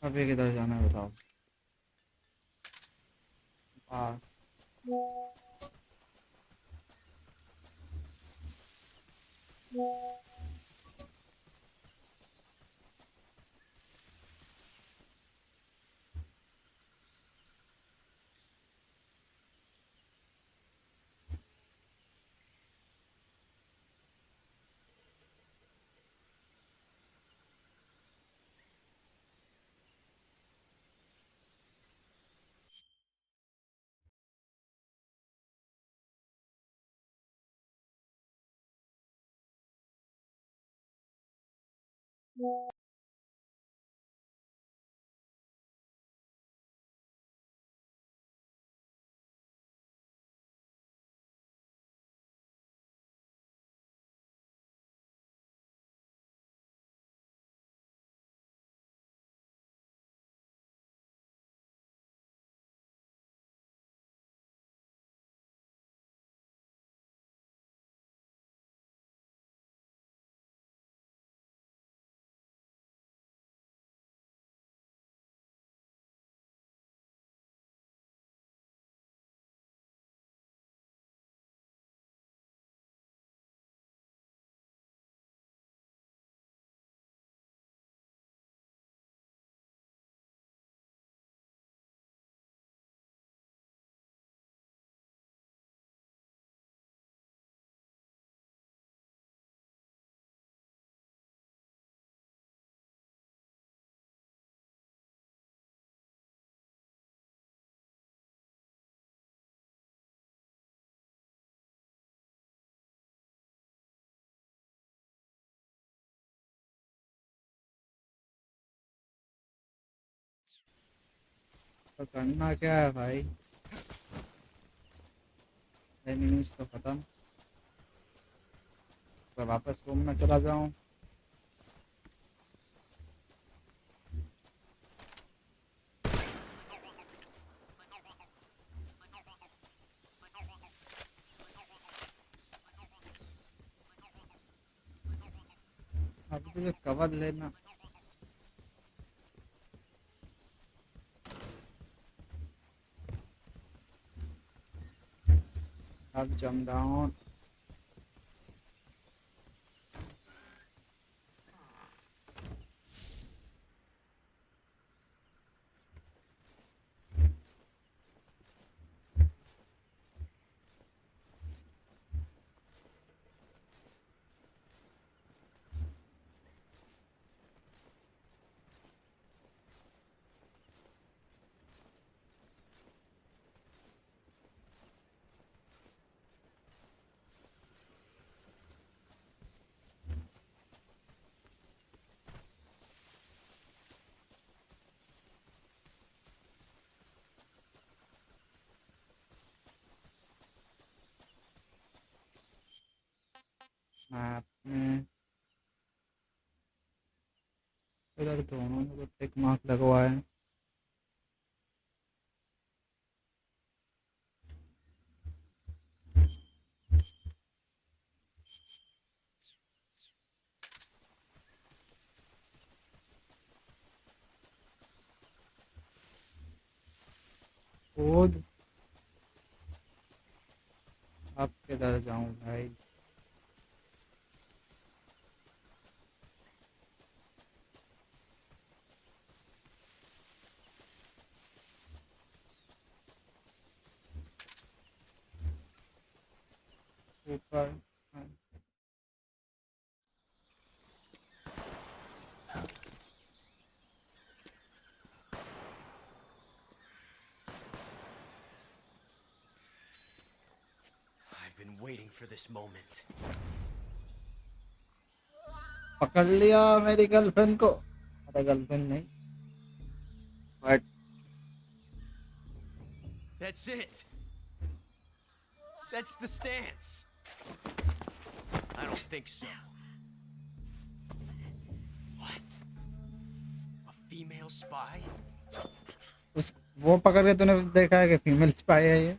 अभी किधर जाना है बताओ? पास तो करना क्या है भाई? एनिमीज तो खत्म। तो वापस रूम में चला जाऊं? अभी तुझे कवर लेना अब जम डाउन मैप में इधर दोनों में तो टिक मार्क लगवाए हैं खुद अब किधर जाऊं भाई ऊपर I've been waiting for this moment. पकड़ लिया मेरी गर्लफ्रेंड को अरे गर्लफ्रेंड नहीं but That's it. That's the stance. I don't think so. What? A female spy? उस वो पकड़ के तूने देखा है कि फीमेल स्पाई है ये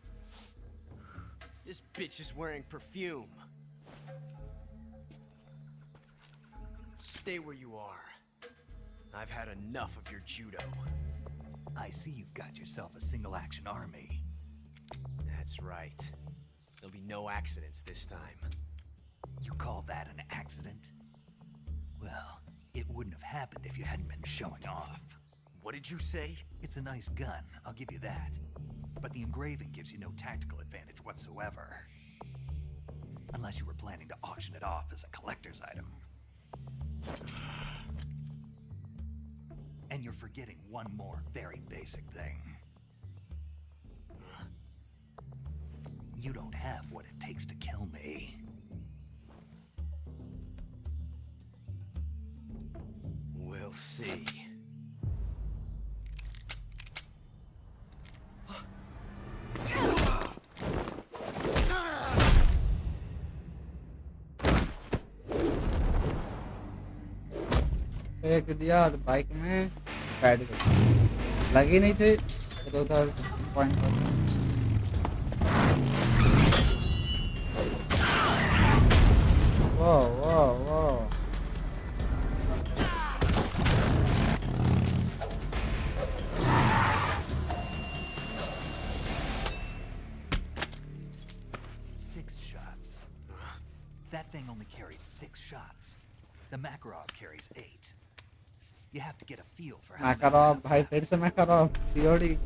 This bitch is wearing perfume. Stay where you are. I've had enough of your judo. I see you've got yourself a single-action army. That's right. There'll be no accidents this time. You call that an accident? Well, it wouldn't have happened if you hadn't been showing off. What did you say? It's a nice gun, I'll give you that. But the engraving gives you no tactical advantage whatsoever. Unless you were planning to auction it off as a collector's item. And you're forgetting one more very basic thing. You don't have what it takes to kill me. We'll see. फेंक दिया और bike में बैठ गई लगी नहीं थी तो उधर पॉइंट पर वाह वाह वाह That thing only carries 6 shots. The Makarov carries 8. You have to get a feel for how Makarov, भाई फिर से Makarov, COD.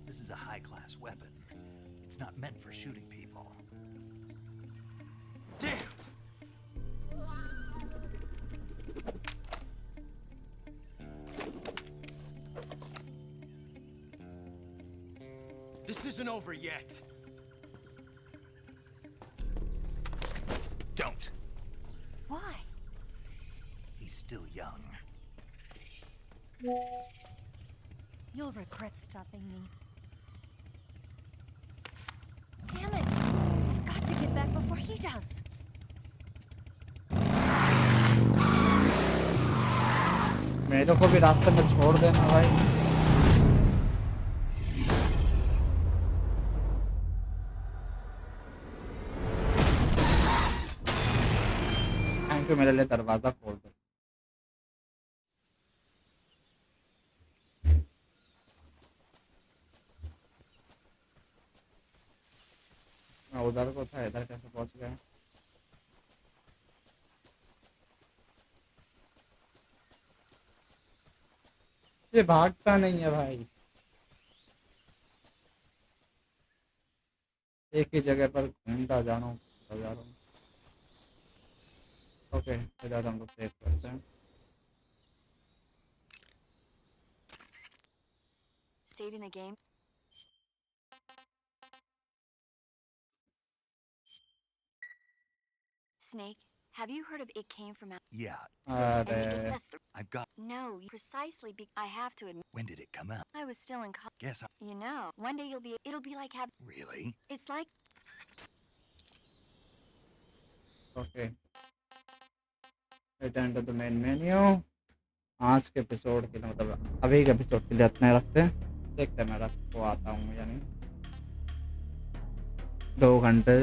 This is a high-class weapon. It's not meant for shooting people. Damn! This isn't over yet. Don't. Why? He's still young. You'll regret stopping me. Damn it! I've got to get back before he does. मेरे को भी रास्ते में छोड़ देना भाई. Thank you मेरे लिए दरवाजा खोल दो। मैं उधर को था, इधर कैसे पहुंच गया? ये भागता नहीं है भाई, एक ही जगह पर घूमता जा रहा हूँ। ओके, इधर हम लोग सेव करते हैं। Saving the game. Snake, have you heard of It Came From Out? Yeah. I've got. No, precisely. I have to admit. When did it come out? I was still in college. Guess I. You know, one day it'll be like having. Really? It's like. Okay, return to the main menu. आज के episode के लिए, मतलब अभी के episode के लिए इतने रखते हैं, देखते हैं मैं रख को आता हूँ या नहीं। 2 घंटे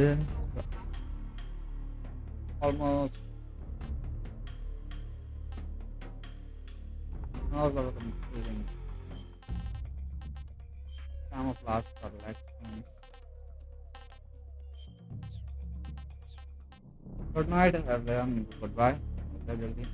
almost. camouflage collections. Good night everyone. Goodbye. जल्दी।